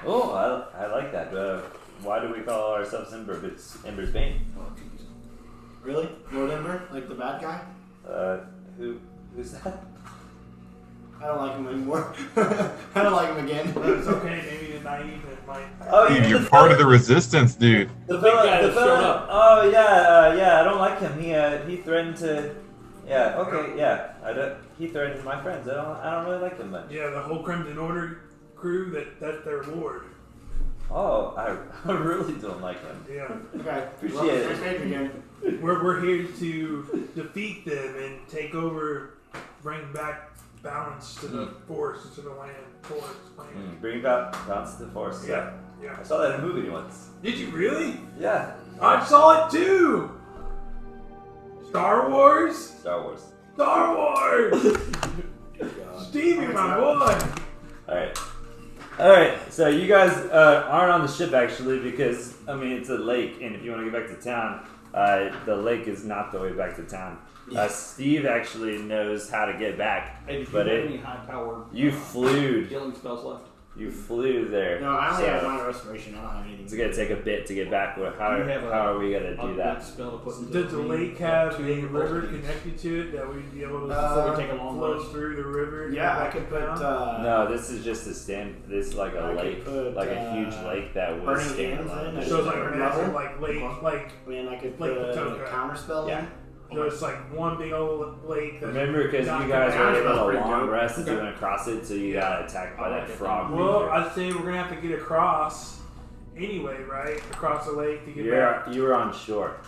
[SPEAKER 2] Oh, I like that. Why do we call ourselves Ember? It's Ember's Bane.
[SPEAKER 1] Really? Lord Ember? Like the bad guy?
[SPEAKER 2] Who's that?
[SPEAKER 1] I don't like him anymore. I don't like him again.
[SPEAKER 4] It's okay, maybe the naive it might.
[SPEAKER 2] Oh,
[SPEAKER 5] Steve, you're part of the resistance, dude.
[SPEAKER 2] The
[SPEAKER 3] big guy
[SPEAKER 2] the
[SPEAKER 3] that
[SPEAKER 2] fella.
[SPEAKER 3] showed up.
[SPEAKER 2] Oh yeah, I don't like him. He threatened to. Yeah, okay, yeah. He threatens my friends. I don't really like him much.
[SPEAKER 4] Yeah, the whole Crimson Order crew, that's their lord.
[SPEAKER 2] Oh, I really don't like him.
[SPEAKER 4] Yeah.
[SPEAKER 1] Okay.
[SPEAKER 2] Appreciate
[SPEAKER 1] well,
[SPEAKER 2] it.
[SPEAKER 1] first page again.
[SPEAKER 4] We're here to defeat them and take over, bring back balance to the forest, to the land, forest, land.
[SPEAKER 2] Bring about balance to the force. Yeah.
[SPEAKER 4] Yeah.
[SPEAKER 2] I saw that in a movie once.
[SPEAKER 4] Did you really?
[SPEAKER 2] Yeah.
[SPEAKER 4] I saw it too! Star Wars?
[SPEAKER 2] Star Wars.
[SPEAKER 4] Star Wars! Stevie, my boy!
[SPEAKER 2] Alright, so you guys aren't on the ship actually because, I mean, it's a lake, and if you want to get back to town, the lake is not the way back to town. Steve actually knows how to get back,
[SPEAKER 3] Hey, did you
[SPEAKER 2] but
[SPEAKER 3] have any high-powered
[SPEAKER 2] you flew
[SPEAKER 3] healing spells left?
[SPEAKER 2] You flew there.
[SPEAKER 1] No, I only
[SPEAKER 2] so
[SPEAKER 1] have minor restoration. I don't have anything.
[SPEAKER 2] it's gonna take a bit to get back. How are we gonna do that?
[SPEAKER 3] Spell to put into
[SPEAKER 4] Does the lake have a river
[SPEAKER 3] connected?
[SPEAKER 4] connected to it that we'd be able to
[SPEAKER 3] Before we take a long
[SPEAKER 4] flow
[SPEAKER 3] rest.
[SPEAKER 4] through the river? and
[SPEAKER 1] Yeah,
[SPEAKER 4] go
[SPEAKER 1] I
[SPEAKER 4] back
[SPEAKER 1] could
[SPEAKER 4] to
[SPEAKER 1] put.
[SPEAKER 4] town?
[SPEAKER 2] No, this is just a stand. This is like a
[SPEAKER 1] I could
[SPEAKER 2] lake,
[SPEAKER 1] put,
[SPEAKER 2] like a huge lake that was
[SPEAKER 1] burning
[SPEAKER 2] standing
[SPEAKER 1] hands in.
[SPEAKER 2] alone.
[SPEAKER 4] So it's like a
[SPEAKER 1] Level?
[SPEAKER 4] massive like lake, like
[SPEAKER 1] I mean, I could
[SPEAKER 4] Like
[SPEAKER 1] put a
[SPEAKER 4] Potoka.
[SPEAKER 1] counter spell.
[SPEAKER 2] Yeah.
[SPEAKER 4] so it's like one big old lake. That's
[SPEAKER 2] Remember, because
[SPEAKER 4] not
[SPEAKER 2] you guys
[SPEAKER 4] connected.
[SPEAKER 2] were able
[SPEAKER 1] Pretty
[SPEAKER 2] to long
[SPEAKER 1] dope.
[SPEAKER 2] rest and went across it, so you got attacked by
[SPEAKER 3] I
[SPEAKER 2] that
[SPEAKER 3] like it.
[SPEAKER 2] frog.
[SPEAKER 4] Well,
[SPEAKER 2] creature.
[SPEAKER 4] I'd say we're gonna have to get across anyway, right? Across the lake to get back.
[SPEAKER 2] You were on shore.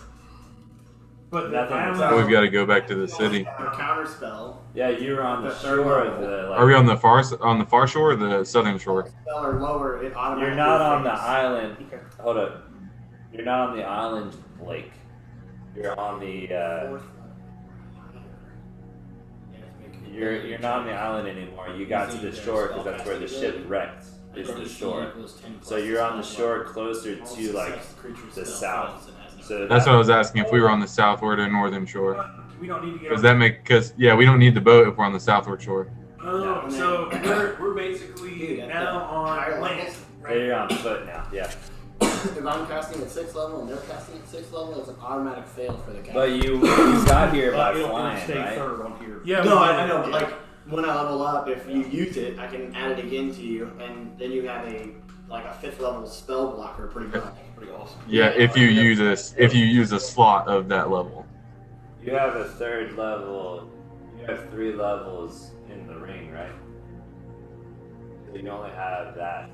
[SPEAKER 4] But the
[SPEAKER 2] Nothing
[SPEAKER 4] island.
[SPEAKER 2] to
[SPEAKER 5] We've got to go back to the city.
[SPEAKER 1] A counter spell.
[SPEAKER 2] Yeah, you were on the
[SPEAKER 1] The third
[SPEAKER 2] shore of
[SPEAKER 1] level.
[SPEAKER 2] the. Like,
[SPEAKER 5] Are we on the far shore or the southern shore?
[SPEAKER 1] Spell or lower, it automatically.
[SPEAKER 2] You're not on the
[SPEAKER 1] fades.
[SPEAKER 2] island.
[SPEAKER 1] Okay.
[SPEAKER 2] Hold up. You're not on the island lake. You're on the. You're not on the island anymore. You got to the shore because that's where the ship wrecked. Is the shore. So you're on the shore closer to like the south. So
[SPEAKER 5] That's what I was asking, if we were on the southward or northern shore.
[SPEAKER 4] We don't need to get
[SPEAKER 5] Does that make, because, yeah, we don't need the boat if we're on the southward shore.
[SPEAKER 4] Oh,
[SPEAKER 1] No.
[SPEAKER 4] so we're basically now on land.
[SPEAKER 2] Yeah, you're on foot now. Yeah.
[SPEAKER 1] If I'm casting at 6th level and they're casting at 6th level, it's an automatic fail for the captain.
[SPEAKER 2] But you got here by
[SPEAKER 3] It'll
[SPEAKER 2] flying,
[SPEAKER 3] stay
[SPEAKER 2] right?
[SPEAKER 3] third on here.
[SPEAKER 4] Yeah.
[SPEAKER 1] No,
[SPEAKER 4] we
[SPEAKER 1] I
[SPEAKER 4] did.
[SPEAKER 1] know, but like when I level up, if you use it, I can add it again to you, and then you have a 5th level spell blocker pretty much.
[SPEAKER 3] Pretty awesome.
[SPEAKER 5] Yeah, if you use a slot of that level.
[SPEAKER 2] You have a third level. You have 3 levels in the ring, right? So you only have that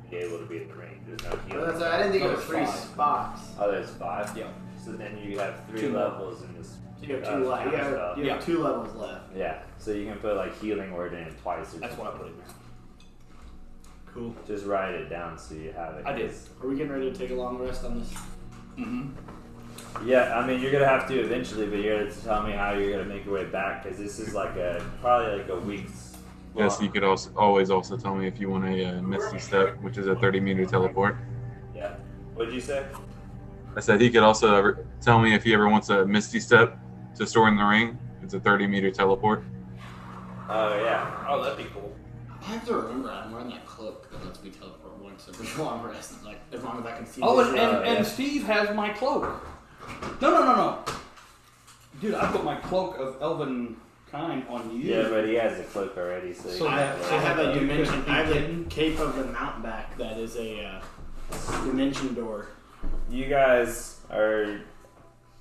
[SPEAKER 2] to be able to be in the ring. There's no healing.
[SPEAKER 1] I didn't think it was
[SPEAKER 3] There's
[SPEAKER 1] 3
[SPEAKER 3] 5.
[SPEAKER 1] spots.
[SPEAKER 2] Oh, there's 5?
[SPEAKER 3] Yeah.
[SPEAKER 2] So then you have 3
[SPEAKER 3] 2 more.
[SPEAKER 2] levels in this.
[SPEAKER 1] So you have 2 left. You
[SPEAKER 2] spell.
[SPEAKER 1] have 2 levels left.
[SPEAKER 2] Yeah. So you can put like healing word in it twice or
[SPEAKER 3] That's
[SPEAKER 2] something.
[SPEAKER 3] why I put it there.
[SPEAKER 1] Cool.
[SPEAKER 2] Just write it down so you have it.
[SPEAKER 3] I did.
[SPEAKER 1] Are we getting ready to take a long rest on this?
[SPEAKER 3] Mm-hmm.
[SPEAKER 2] Yeah, I mean you're gonna have to eventually, but you're gonna tell me how you're gonna make your way back because this is like probably like a week's.
[SPEAKER 5] Yes,
[SPEAKER 2] long.
[SPEAKER 5] you could always tell me if you want a Misty Step, which is a 30-meter teleport.
[SPEAKER 2] Yeah. What'd you say?
[SPEAKER 5] I said he could also tell me if he ever wants a Misty Step to store in the ring. It's a 30-meter teleport.
[SPEAKER 2] Oh yeah.
[SPEAKER 3] Oh, that'd be cool.
[SPEAKER 1] I have to remember I'm wearing that cloak that lets me teleport once every long rest. Like as long as I can see.
[SPEAKER 3] Oh,
[SPEAKER 1] this
[SPEAKER 3] and
[SPEAKER 2] yeah.
[SPEAKER 3] Steve has my cloak. No. Dude, I put my cloak of elven kind on you.
[SPEAKER 2] Yeah, but he has a cloak already, so.
[SPEAKER 3] So
[SPEAKER 2] you
[SPEAKER 1] I
[SPEAKER 2] can-
[SPEAKER 1] have a
[SPEAKER 3] You
[SPEAKER 1] dimension.
[SPEAKER 3] could be
[SPEAKER 1] I have a
[SPEAKER 3] hidden.
[SPEAKER 1] cape of the Mountebank that is a dimension door.
[SPEAKER 2] You guys are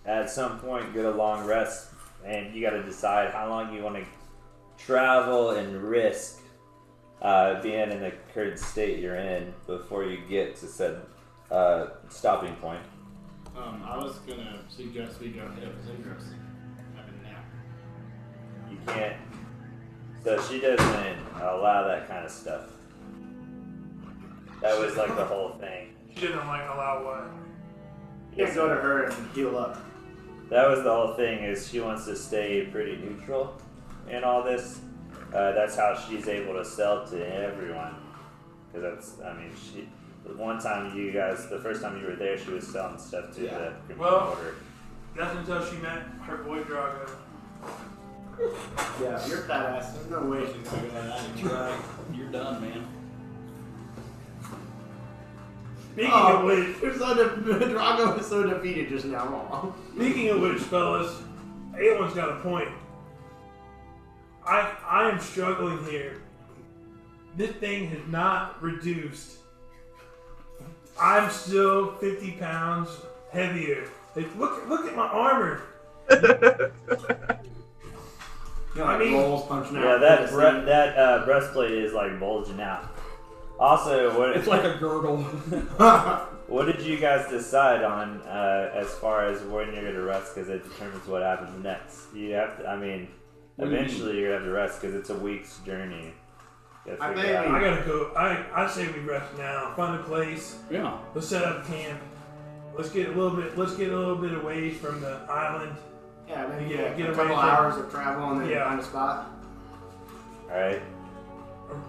[SPEAKER 2] at some point get a long rest, and you got to decide how long you want to travel and risk being in the current state you're in before you get to said stopping point.
[SPEAKER 1] I was gonna suggest we go hit up Zingros. Have a nap.
[SPEAKER 2] You can't. So she doesn't allow that kind of stuff. That was like the whole thing.
[SPEAKER 4] She didn't allow what?
[SPEAKER 1] You can go to her and heal up.
[SPEAKER 2] That was the whole thing. Is she wants to stay pretty neutral in all this. That's how she's able to sell to everyone. Because the one time you guys, the first time you were there, she was selling stuff to the
[SPEAKER 4] Well-
[SPEAKER 2] order.
[SPEAKER 4] That's until she met her boy Drago.
[SPEAKER 1] Yeah, you're fat ass. There's no way she's gonna go that.
[SPEAKER 3] You're right. You're done, man.
[SPEAKER 4] Speaking of which,
[SPEAKER 1] Drago is so defeated just now.
[SPEAKER 4] Speaking of which, fellas, Awyn's got a point. I am struggling here. This thing has not reduced. I'm still 50 pounds heavier. Like, look at my armor. I mean,
[SPEAKER 1] rolls punching out.
[SPEAKER 2] Yeah, that breastplate is like bulging out. Also, what
[SPEAKER 3] It's like a girdle.
[SPEAKER 2] what did you guys decide on as far as when you're gonna rest? Because it determines what happens next. You have to. I mean,
[SPEAKER 3] What do you
[SPEAKER 2] eventually you're gonna have to rest because it's a week's journey. You gotta
[SPEAKER 1] I
[SPEAKER 2] figure
[SPEAKER 1] think
[SPEAKER 2] out-
[SPEAKER 4] I gotta go. I say we rest now. Find a place.
[SPEAKER 3] Yeah.
[SPEAKER 4] Let's set up camp. Let's get a little bit away from the island.
[SPEAKER 1] Yeah, maybe
[SPEAKER 4] Yeah, get
[SPEAKER 1] a
[SPEAKER 4] away
[SPEAKER 1] couple
[SPEAKER 4] from-
[SPEAKER 1] hours of travel and then
[SPEAKER 4] Yeah.
[SPEAKER 1] find a spot.
[SPEAKER 2] All right.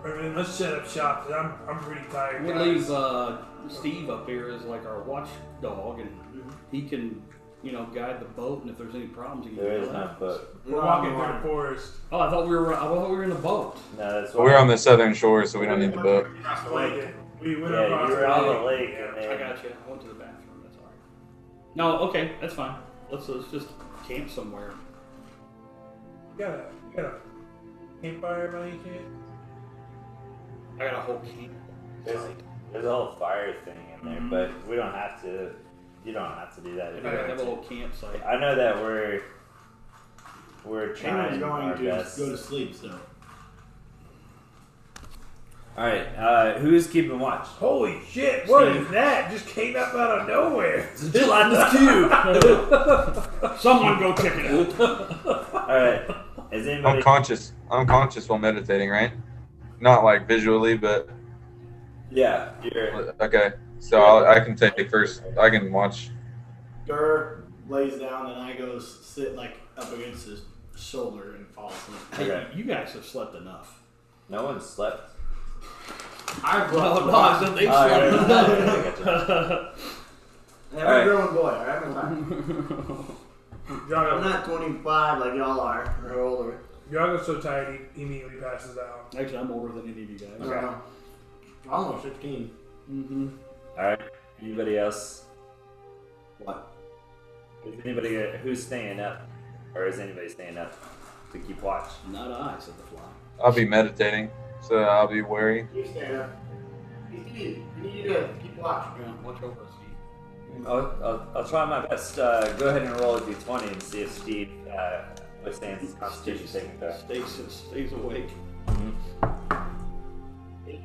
[SPEAKER 4] I mean, let's set up shop. Cause I'm pretty tired.
[SPEAKER 3] We'll
[SPEAKER 4] guys.
[SPEAKER 3] leave Steve up here as like our watchdog, and he can, guide the boat. And if there's any problems, he can.
[SPEAKER 2] There
[SPEAKER 3] do
[SPEAKER 2] is
[SPEAKER 3] that.
[SPEAKER 2] no boat.
[SPEAKER 4] We're walking through the forest.
[SPEAKER 3] Oh, I thought we were in the boat.
[SPEAKER 2] No, that's
[SPEAKER 5] We're on the southern shore, so we don't need the boat.
[SPEAKER 4] We went
[SPEAKER 2] Yeah,
[SPEAKER 4] across
[SPEAKER 2] you were
[SPEAKER 4] the
[SPEAKER 2] on the
[SPEAKER 4] lake.
[SPEAKER 2] lake, and
[SPEAKER 3] I
[SPEAKER 2] then
[SPEAKER 3] got you. I went to the bathroom. That's all right. No, okay, that's fine. Let's just camp somewhere.
[SPEAKER 4] You got a campfire by any chance?
[SPEAKER 3] I got a whole camp.
[SPEAKER 2] there's a whole fire thing in there, but we don't have to. You don't have to do that. If
[SPEAKER 3] I
[SPEAKER 2] you
[SPEAKER 3] have a
[SPEAKER 2] want to.
[SPEAKER 3] little campsite.
[SPEAKER 2] I know that we're
[SPEAKER 1] Anyone's
[SPEAKER 2] trying our
[SPEAKER 1] going to
[SPEAKER 2] best.
[SPEAKER 1] go to sleep still.
[SPEAKER 2] Alright, who's keeping watch?
[SPEAKER 4] Holy shit, what is that? Just came up out of nowhere.
[SPEAKER 3] It's a gelatinous cube. Someone go check it out.
[SPEAKER 2] Alright, is anybody...
[SPEAKER 5] I'm conscious while meditating, right? Not like visually, but...
[SPEAKER 2] Yeah, you're...
[SPEAKER 5] Okay, so I can take first. I can watch.
[SPEAKER 1] Gur lays down and I go sit like up against his shoulder and fall asleep.
[SPEAKER 3] Hey,
[SPEAKER 2] Okay.
[SPEAKER 3] you guys have slept enough.
[SPEAKER 2] No one slept.
[SPEAKER 1] I've
[SPEAKER 3] No,
[SPEAKER 1] slept
[SPEAKER 3] no, I said they slept enough.
[SPEAKER 1] I'm
[SPEAKER 2] Alright.
[SPEAKER 1] a grown boy, alright? I'm
[SPEAKER 4] Drago,
[SPEAKER 1] not 25 like y'all are, or older.
[SPEAKER 4] Drago's so tired he immediately passes out.
[SPEAKER 3] Actually, I'm older than any of you guys.
[SPEAKER 2] Okay.
[SPEAKER 1] Almost 15.
[SPEAKER 3] Mm-hmm.
[SPEAKER 2] Alright, anybody else?
[SPEAKER 1] What?
[SPEAKER 2] Is anybody who's staying up? Or is anybody staying up to keep watch?
[SPEAKER 3] Not I, said the fly.
[SPEAKER 5] I'll be meditating, so I'll be wary.
[SPEAKER 1] You stand up. You need you to keep watch.
[SPEAKER 3] Yeah, watch over us, Steve.
[SPEAKER 2] I'll try my best. Go ahead and roll a d20 and see if Steve withstands his constitution saving throw.
[SPEAKER 3] Stays awake.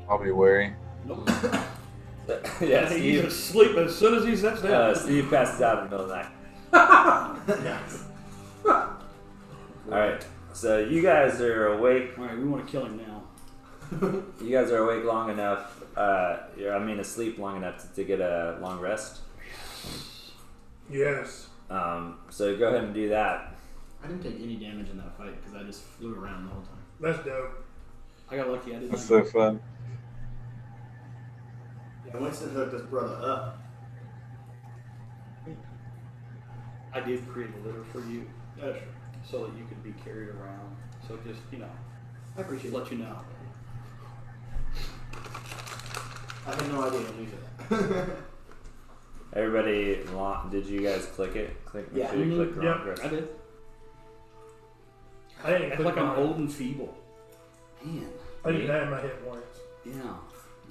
[SPEAKER 5] I'll be wary.
[SPEAKER 3] Nope.
[SPEAKER 2] Yeah,
[SPEAKER 3] He's
[SPEAKER 2] Steve.
[SPEAKER 3] asleep as soon as he sits down.
[SPEAKER 2] Steve passes out in the middle of the night.
[SPEAKER 1] Yes.
[SPEAKER 2] Alright, so you guys are awake.
[SPEAKER 3] Alright, we want to kill him now.
[SPEAKER 2] You guys are awake long enough. Asleep long enough to get a long rest.
[SPEAKER 4] Yes.
[SPEAKER 2] So go ahead and do that.
[SPEAKER 1] I didn't take any damage in that fight because I just flew around the whole time.
[SPEAKER 4] That's dope.
[SPEAKER 3] I got lucky. I didn't.
[SPEAKER 5] That's so fun.
[SPEAKER 1] Yeah, Winston hooked his brother up.
[SPEAKER 3] I did create a litter for you
[SPEAKER 1] Yeah, sure.
[SPEAKER 3] so that you could be carried around. So just,
[SPEAKER 1] I appreciate
[SPEAKER 3] let you know.
[SPEAKER 1] I had no idea when you said that.
[SPEAKER 2] Everybody, did you guys click it? Make
[SPEAKER 1] Yeah.
[SPEAKER 2] sure you click
[SPEAKER 4] Yep.
[SPEAKER 2] long rest.
[SPEAKER 3] I did.
[SPEAKER 4] I didn't
[SPEAKER 3] Act
[SPEAKER 4] click
[SPEAKER 3] like I'm
[SPEAKER 4] mine.
[SPEAKER 3] old and feeble. Man.
[SPEAKER 4] I didn't have my hit points.
[SPEAKER 3] Yeah.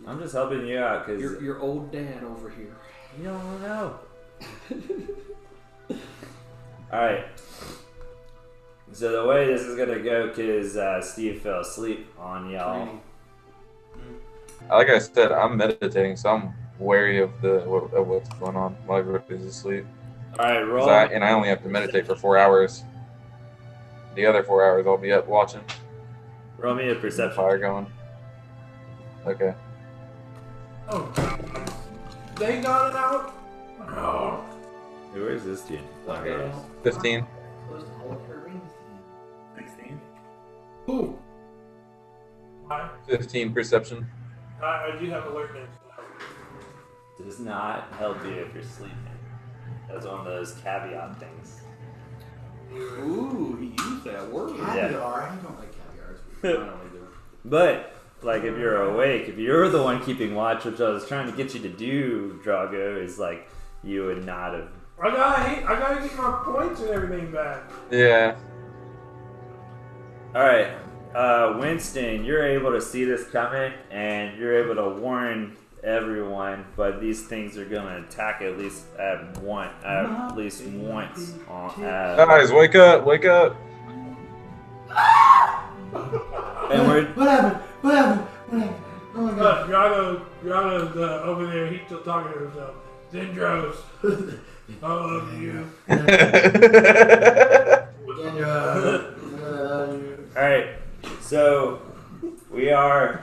[SPEAKER 2] I'm just helping you out because
[SPEAKER 3] Your old dad over here.
[SPEAKER 2] you don't know. Alright. So the way this is gonna go, because Steve fell asleep on y'all.
[SPEAKER 5] Like I said, I'm meditating, so I'm wary of what's going on while everybody's asleep.
[SPEAKER 2] Alright, roll.
[SPEAKER 5] And I only have to meditate for 4 hours. The other 4 hours, I'll be up watching.
[SPEAKER 2] Roll me a perception.
[SPEAKER 5] Fire going. Okay.
[SPEAKER 4] Oh, God. They got it out? Oh.
[SPEAKER 2] Hey, where's this dude? Okay.
[SPEAKER 5] 15.
[SPEAKER 2] 16.
[SPEAKER 3] Ooh.
[SPEAKER 5] 15 perception.
[SPEAKER 4] I do have alertness.
[SPEAKER 2] Does not help you if you're sleeping. That's one of those caveat things.
[SPEAKER 3] Ooh, he used that word.
[SPEAKER 1] Caviar. I don't like caviar.
[SPEAKER 3] I don't either.
[SPEAKER 2] But, like, if you're awake, if you're the one keeping watch, which I was trying to get you to do, Drago, is like, you would not have.
[SPEAKER 4] I gotta get my points and everything back.
[SPEAKER 5] Yeah.
[SPEAKER 2] Alright, Winston, you're able to see this coming, and you're able to warn everyone, but these things are gonna attack at least once on.
[SPEAKER 5] Guys, wake up! Wake up!
[SPEAKER 2] And we're.
[SPEAKER 1] What happened? What happened? What happened? Oh my god.
[SPEAKER 4] Drago's over there. He's still talking to himself. Zendros, I love you.
[SPEAKER 2] Alright, so we are.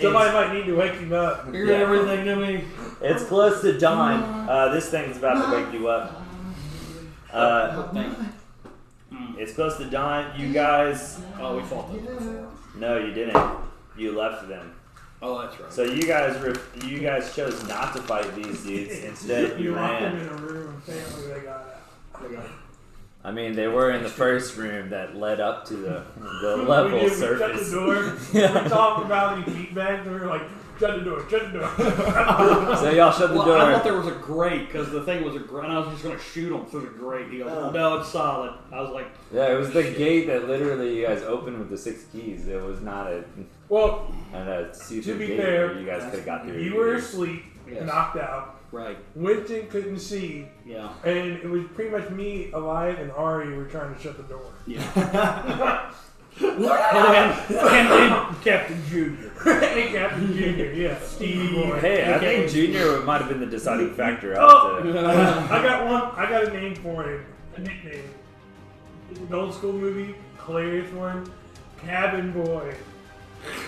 [SPEAKER 4] Somebody might need to wake him up.
[SPEAKER 3] You're everything to me.
[SPEAKER 2] It's close to dawn. This thing's about to wake you up. It's close to dawn. You guys.
[SPEAKER 3] Oh, we fought them before.
[SPEAKER 2] No, you didn't. You left them.
[SPEAKER 3] Oh, that's right.
[SPEAKER 2] So you guys chose not to fight these dudes. Instead, you
[SPEAKER 4] locked them
[SPEAKER 2] ran.
[SPEAKER 4] in a room and family they got out.
[SPEAKER 2] I mean, they were in the first room that led up to the level
[SPEAKER 4] we
[SPEAKER 2] surface.
[SPEAKER 4] shut the door. We talked about any feedback. We were like, shut the door, shut the door.
[SPEAKER 2] So y'all shut the
[SPEAKER 3] Well,
[SPEAKER 2] door.
[SPEAKER 3] I thought there was a grate because the thing was a grate, and I was just going to shoot him through the grate. He goes, no, it's solid. I was like,
[SPEAKER 2] Yeah, it was the gate that literally you guys opened with the 6 keys. It was not a
[SPEAKER 4] Well,
[SPEAKER 2] super
[SPEAKER 4] to be
[SPEAKER 2] gate
[SPEAKER 4] fair,
[SPEAKER 2] where you guys could have got through.
[SPEAKER 4] you were asleep,
[SPEAKER 3] Yes.
[SPEAKER 4] knocked out.
[SPEAKER 3] right,
[SPEAKER 4] Winston couldn't see,
[SPEAKER 3] yeah,
[SPEAKER 4] and it was pretty much me, Alive, and Ari were trying to shut the door.
[SPEAKER 3] yeah.
[SPEAKER 4] and Captain Junior. And Captain Junior, yeah. Stevie Boy.
[SPEAKER 2] Hey, I think Junior might have been the deciding factor.
[SPEAKER 4] I got a name for him. A nickname. It's an old school movie. Hilarious one. Cabin Boy.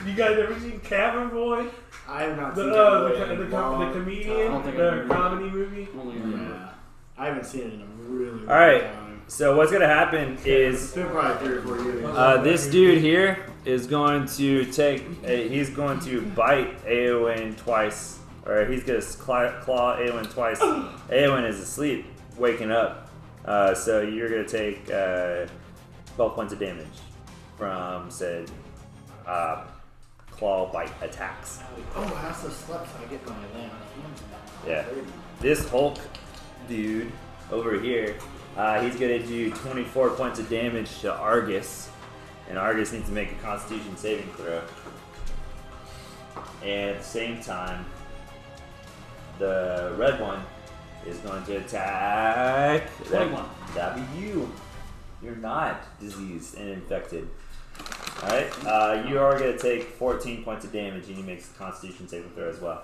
[SPEAKER 4] You guys ever seen Cabin Boy?
[SPEAKER 1] I have not seen
[SPEAKER 4] the comedian, the comedy movie.
[SPEAKER 1] Yeah. I haven't seen it in a really long
[SPEAKER 2] Alright,
[SPEAKER 1] time.
[SPEAKER 2] so what's going to happen
[SPEAKER 1] It's
[SPEAKER 2] is
[SPEAKER 1] been probably 3 or 4 years.
[SPEAKER 2] this dude here is going to he's going to bite Awyn twice, or he's going to claw Awyn twice. Awyn is asleep, waking up, so you're going to take 12 points of damage from said claw bite attacks.
[SPEAKER 1] Oh, I also slept so I get my lamp.
[SPEAKER 2] Yeah. This Hulk dude over here, he's going to do 24 points of damage to Argus. And Argus needs to make a Constitution saving throw. And at the same time, the red one is going to attack.
[SPEAKER 3] 21.
[SPEAKER 2] That'd be you. You're not diseased and infected. Alright, you are going to take 14 points of damage and he makes a Constitution saving throw as well.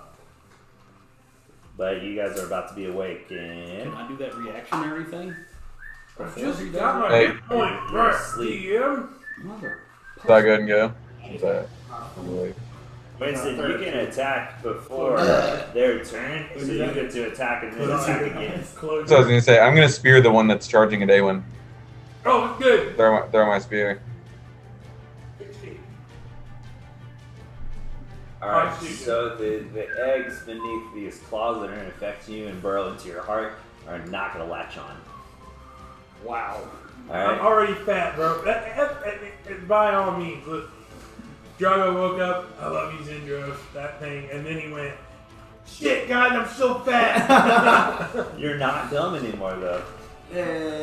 [SPEAKER 2] But you guys are about to be awake and...
[SPEAKER 3] Can I do that reactionary thing?
[SPEAKER 4] I just got my
[SPEAKER 5] Hey.
[SPEAKER 4] point.
[SPEAKER 2] You're
[SPEAKER 4] Right,
[SPEAKER 2] asleep.
[SPEAKER 4] DM.
[SPEAKER 3] Mother.
[SPEAKER 5] So I go ahead and go. Sorry. I'm awake.
[SPEAKER 2] Winston, you can attack before their turn, so you get to attack and then attack again.
[SPEAKER 4] Close.
[SPEAKER 5] So I was gonna say I'm gonna spear the one that's charging at Awyn.
[SPEAKER 4] Oh, it's good.
[SPEAKER 5] Throw my spear.
[SPEAKER 2] Alright, so the eggs beneath these claws that are going to affect you and burrow into your heart are not going to latch on.
[SPEAKER 3] Wow.
[SPEAKER 4] I'm
[SPEAKER 2] Alright?
[SPEAKER 4] already fat, bro. By all means, look. Drago woke up. I love you, Zendros. That thing, and then he went, "Shit, guys, I'm so fat."
[SPEAKER 2] You're not dumb anymore, though.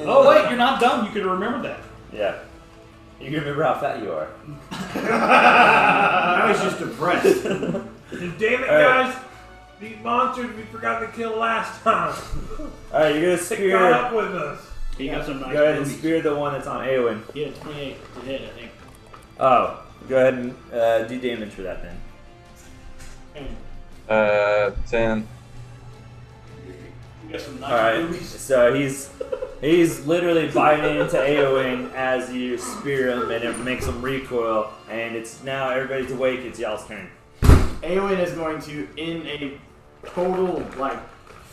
[SPEAKER 3] Oh wait, you're not dumb. You could remember that.
[SPEAKER 2] Yeah. You can remember how fat you are.
[SPEAKER 1] I was just depressed.
[SPEAKER 4] And damn it,
[SPEAKER 2] Alright.
[SPEAKER 4] guys, these monsters we forgot to kill last time.
[SPEAKER 2] Alright, you're going to
[SPEAKER 4] They caught
[SPEAKER 2] spear...
[SPEAKER 4] up with us.
[SPEAKER 3] He got some nice
[SPEAKER 2] Go ahead and
[SPEAKER 3] boobies.
[SPEAKER 2] spear the one that's on Awyn.
[SPEAKER 1] He had 28 to hit, I think.
[SPEAKER 2] Oh, go ahead and do damage for that then.
[SPEAKER 5] 10.
[SPEAKER 3] You got some nice
[SPEAKER 2] Alright,
[SPEAKER 3] boobies.
[SPEAKER 2] so he's literally biting into Awyn as you spear him, and it makes him recoil. And it's now everybody's awake. It's y'all's turn.
[SPEAKER 1] Awyn is going to, in a total, like,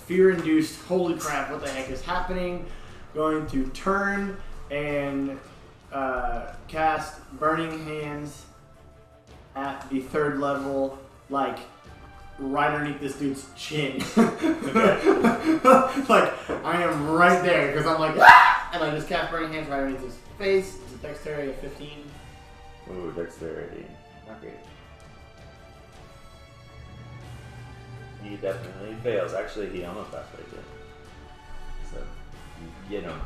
[SPEAKER 1] fear-induced, holy crap, what the heck is happening, going to turn and cast Burning Hands at the 3rd level, like, right underneath this dude's chin. Like, I am right there, because I'm like, ah! And I just cast Burning Hands right underneath his face. It's a dexterity of 15.
[SPEAKER 2] Ooh, dexterity. Not great. He definitely fails. Actually, he almost passed right there. So, get him.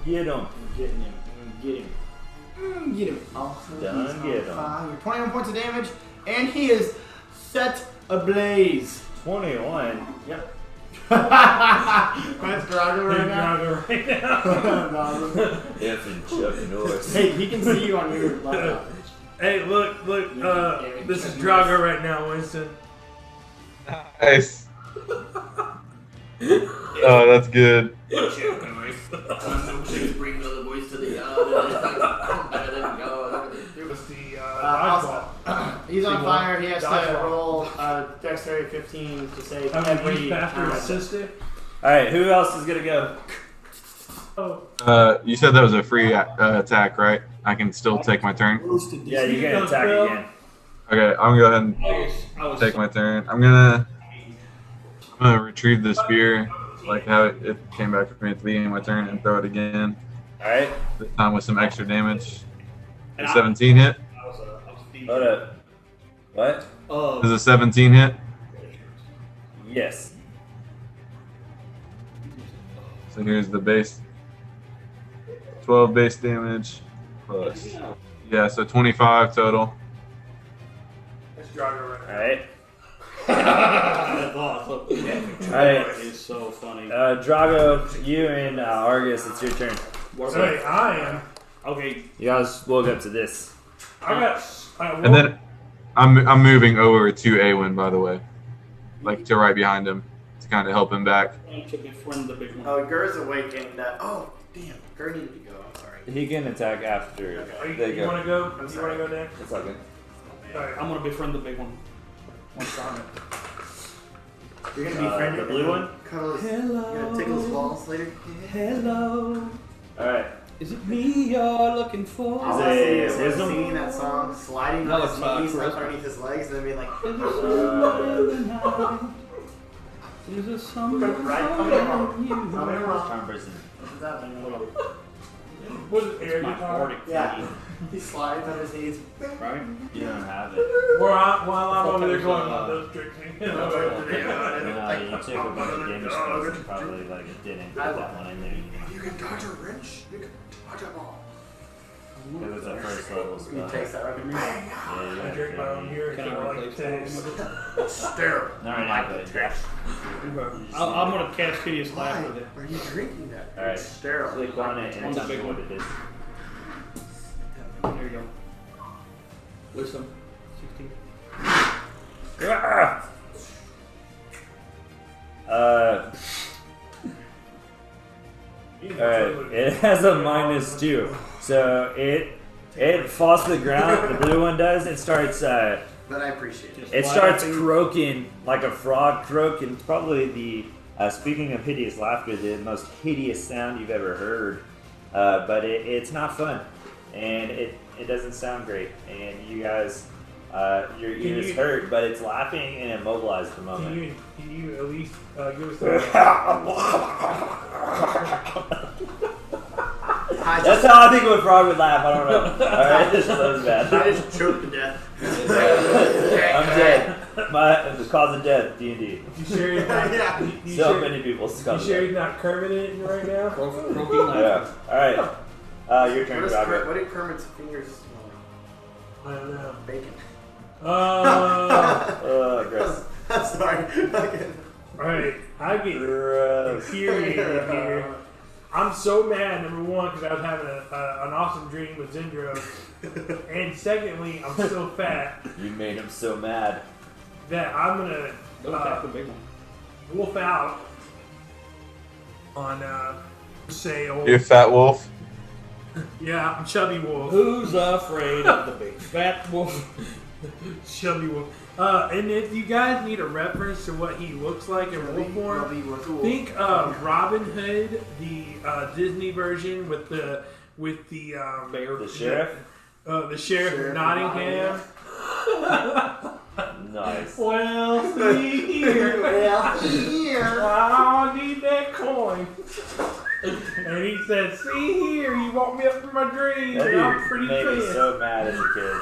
[SPEAKER 2] Get him.
[SPEAKER 1] I'm getting him. Get him. Get him. Also,
[SPEAKER 2] Done,
[SPEAKER 1] he's on
[SPEAKER 2] get him.
[SPEAKER 1] fire. 21 points of damage, and he is set ablaze.
[SPEAKER 2] 21.
[SPEAKER 1] Yep. That's Drago right now.
[SPEAKER 4] Drago right now.
[SPEAKER 2] F and Chuck Norris.
[SPEAKER 1] Hey, he can see you on your laptop.
[SPEAKER 4] Hey, look, this is Drago right now, Winston.
[SPEAKER 5] Nice. Oh, that's good.
[SPEAKER 1] Bring the other boys to the yard.
[SPEAKER 4] What's the
[SPEAKER 1] He's on fire. He has to
[SPEAKER 4] Dodgeball.
[SPEAKER 1] roll dexterity 15 to save
[SPEAKER 4] Have
[SPEAKER 1] every
[SPEAKER 4] you after
[SPEAKER 1] time.
[SPEAKER 4] assisted?
[SPEAKER 2] Alright, who else is gonna go?
[SPEAKER 4] Oh,
[SPEAKER 5] You said that was a free attack, right? I can still take my turn.
[SPEAKER 2] Yeah, you can attack again.
[SPEAKER 5] Okay, I'm gonna go ahead and take my turn. I'm gonna retrieve the spear, like how it came back to me at the beginning of my turn, and throw it again.
[SPEAKER 2] Alright.
[SPEAKER 5] This time with some extra damage.
[SPEAKER 3] And
[SPEAKER 5] Does 17 hit?
[SPEAKER 3] I was DJ.
[SPEAKER 2] Hold up. What?
[SPEAKER 5] Does a 17 hit?
[SPEAKER 2] Yes.
[SPEAKER 5] So here's the base. 12 base damage plus. Yeah, so 25 total.
[SPEAKER 4] it's Drago right now.
[SPEAKER 2] Alright.
[SPEAKER 3] That's awesome.
[SPEAKER 2] Alright.
[SPEAKER 3] It's so funny.
[SPEAKER 2] Drago, you and Argus, it's your turn.
[SPEAKER 4] Hey, I am Okay.
[SPEAKER 2] You guys woke up to this.
[SPEAKER 5] And then I'm moving over to Awyn, by the way, like to right behind him to kind of help him back.
[SPEAKER 3] To befriend the big one.
[SPEAKER 1] Oh, Gur's awakened. Oh, damn. Gur needed to go. I'm sorry.
[SPEAKER 2] He can attack after they
[SPEAKER 4] You
[SPEAKER 2] go.
[SPEAKER 4] want to go?
[SPEAKER 1] I'm
[SPEAKER 4] You want
[SPEAKER 1] sorry.
[SPEAKER 4] to go next?
[SPEAKER 2] It's all good.
[SPEAKER 4] Alright.
[SPEAKER 3] I'm gonna befriend the big one. Once on it.
[SPEAKER 1] You're gonna be friendly
[SPEAKER 2] the blue one?
[SPEAKER 1] Cuddle his,
[SPEAKER 3] Hello.
[SPEAKER 1] You're gonna tickle his balls later?
[SPEAKER 3] Hello.
[SPEAKER 2] Alright.
[SPEAKER 3] Is it me you're looking for?
[SPEAKER 1] All I see is him singing that song, sliding
[SPEAKER 3] No,
[SPEAKER 1] on
[SPEAKER 3] it's
[SPEAKER 1] his
[SPEAKER 3] not
[SPEAKER 1] knees up
[SPEAKER 3] Christmas.
[SPEAKER 1] underneath his legs, and then being like,
[SPEAKER 3] Is there someone in the night? Is there someone
[SPEAKER 1] Right, come here, Mom.
[SPEAKER 3] you?
[SPEAKER 1] Come here, Mom.
[SPEAKER 2] Charm person.
[SPEAKER 1] What's happening?
[SPEAKER 4] Was it air
[SPEAKER 3] My
[SPEAKER 4] guitar?
[SPEAKER 3] party
[SPEAKER 1] Yeah.
[SPEAKER 3] key,
[SPEAKER 1] He slides on his knees.
[SPEAKER 3] right?
[SPEAKER 2] You don't have it.
[SPEAKER 4] While I'm over there going on those tricks.
[SPEAKER 2] No, you took a bunch of damage spells and probably like didn't put that one in there.
[SPEAKER 1] You can dodge a wrench. You can dodge a ball.
[SPEAKER 2] Because it's a first level
[SPEAKER 1] He
[SPEAKER 2] spell.
[SPEAKER 1] takes that right from me.
[SPEAKER 4] I drink my own urine.
[SPEAKER 3] Can I
[SPEAKER 4] so I like
[SPEAKER 3] replace
[SPEAKER 4] taste.
[SPEAKER 3] that?
[SPEAKER 1] Sterile.
[SPEAKER 2] Not right now, but yeah.
[SPEAKER 3] I'm gonna cast Hideous
[SPEAKER 1] Why
[SPEAKER 3] Laugh with it.
[SPEAKER 1] are you drinking that?
[SPEAKER 2] Alright.
[SPEAKER 1] It's sterile.
[SPEAKER 2] Click on it and
[SPEAKER 3] On
[SPEAKER 2] tell
[SPEAKER 3] the
[SPEAKER 2] me
[SPEAKER 3] big
[SPEAKER 2] what
[SPEAKER 3] one.
[SPEAKER 2] it is.
[SPEAKER 3] There you go. Wisdom. 16.
[SPEAKER 2] Alright, it has a -2. So it falls to the ground, the blue one does, it starts
[SPEAKER 1] But I appreciate it.
[SPEAKER 2] it starts croaking like a frog croaking. It's probably the speaking of hideous laughter, the most hideous sound you've ever heard. But it's not fun. And it doesn't sound great. And you guys your ears hurt, but it's laughing and immobilized at the moment.
[SPEAKER 4] Can you at least give us
[SPEAKER 2] That's how I think a frog would laugh. I don't know. Alright, this was bad.
[SPEAKER 1] I just choked to death.
[SPEAKER 2] I'm dead. The cause of death, D&D.
[SPEAKER 4] You sure he's not?
[SPEAKER 1] Yeah.
[SPEAKER 4] You
[SPEAKER 2] So
[SPEAKER 4] sure,
[SPEAKER 2] many people's
[SPEAKER 4] you
[SPEAKER 2] cause of
[SPEAKER 4] sure
[SPEAKER 2] death.
[SPEAKER 4] he's not Kermit right now?
[SPEAKER 3] Croaking Laugh.
[SPEAKER 2] Yeah. Alright. Your turn, Drago.
[SPEAKER 1] What did Kermit's fingers smell like?
[SPEAKER 4] I don't know.
[SPEAKER 1] Bacon.
[SPEAKER 2] Gross.
[SPEAKER 1] I'm sorry. Okay.
[SPEAKER 4] Alright, I get
[SPEAKER 2] Gross.
[SPEAKER 4] infuriated here. I'm so mad, number one, because I was having an awesome dream with Zendro. And secondly, I'm so fat
[SPEAKER 2] You made him so mad.
[SPEAKER 4] that I'm going
[SPEAKER 3] Don't attack the big one.
[SPEAKER 4] to wolf out on, say, old.
[SPEAKER 5] You fat wolf.
[SPEAKER 4] Yeah, I'm Chubby Wolf.
[SPEAKER 3] Who's afraid of the big fat wolf?
[SPEAKER 4] Chubby Wolf. And if you guys need a reference to what he looks like in wolf form, think Robin Hood, the Disney version with the
[SPEAKER 3] Bear.
[SPEAKER 2] The sheriff?
[SPEAKER 4] the sheriff of Nottingham.
[SPEAKER 2] Nice.
[SPEAKER 4] Well, see here. I need that coin. And he said, "See here, you woke me up from my dreams,
[SPEAKER 2] That
[SPEAKER 4] and I'm
[SPEAKER 2] dude
[SPEAKER 4] pretty
[SPEAKER 2] made me
[SPEAKER 4] pissed."
[SPEAKER 2] so mad as a kid.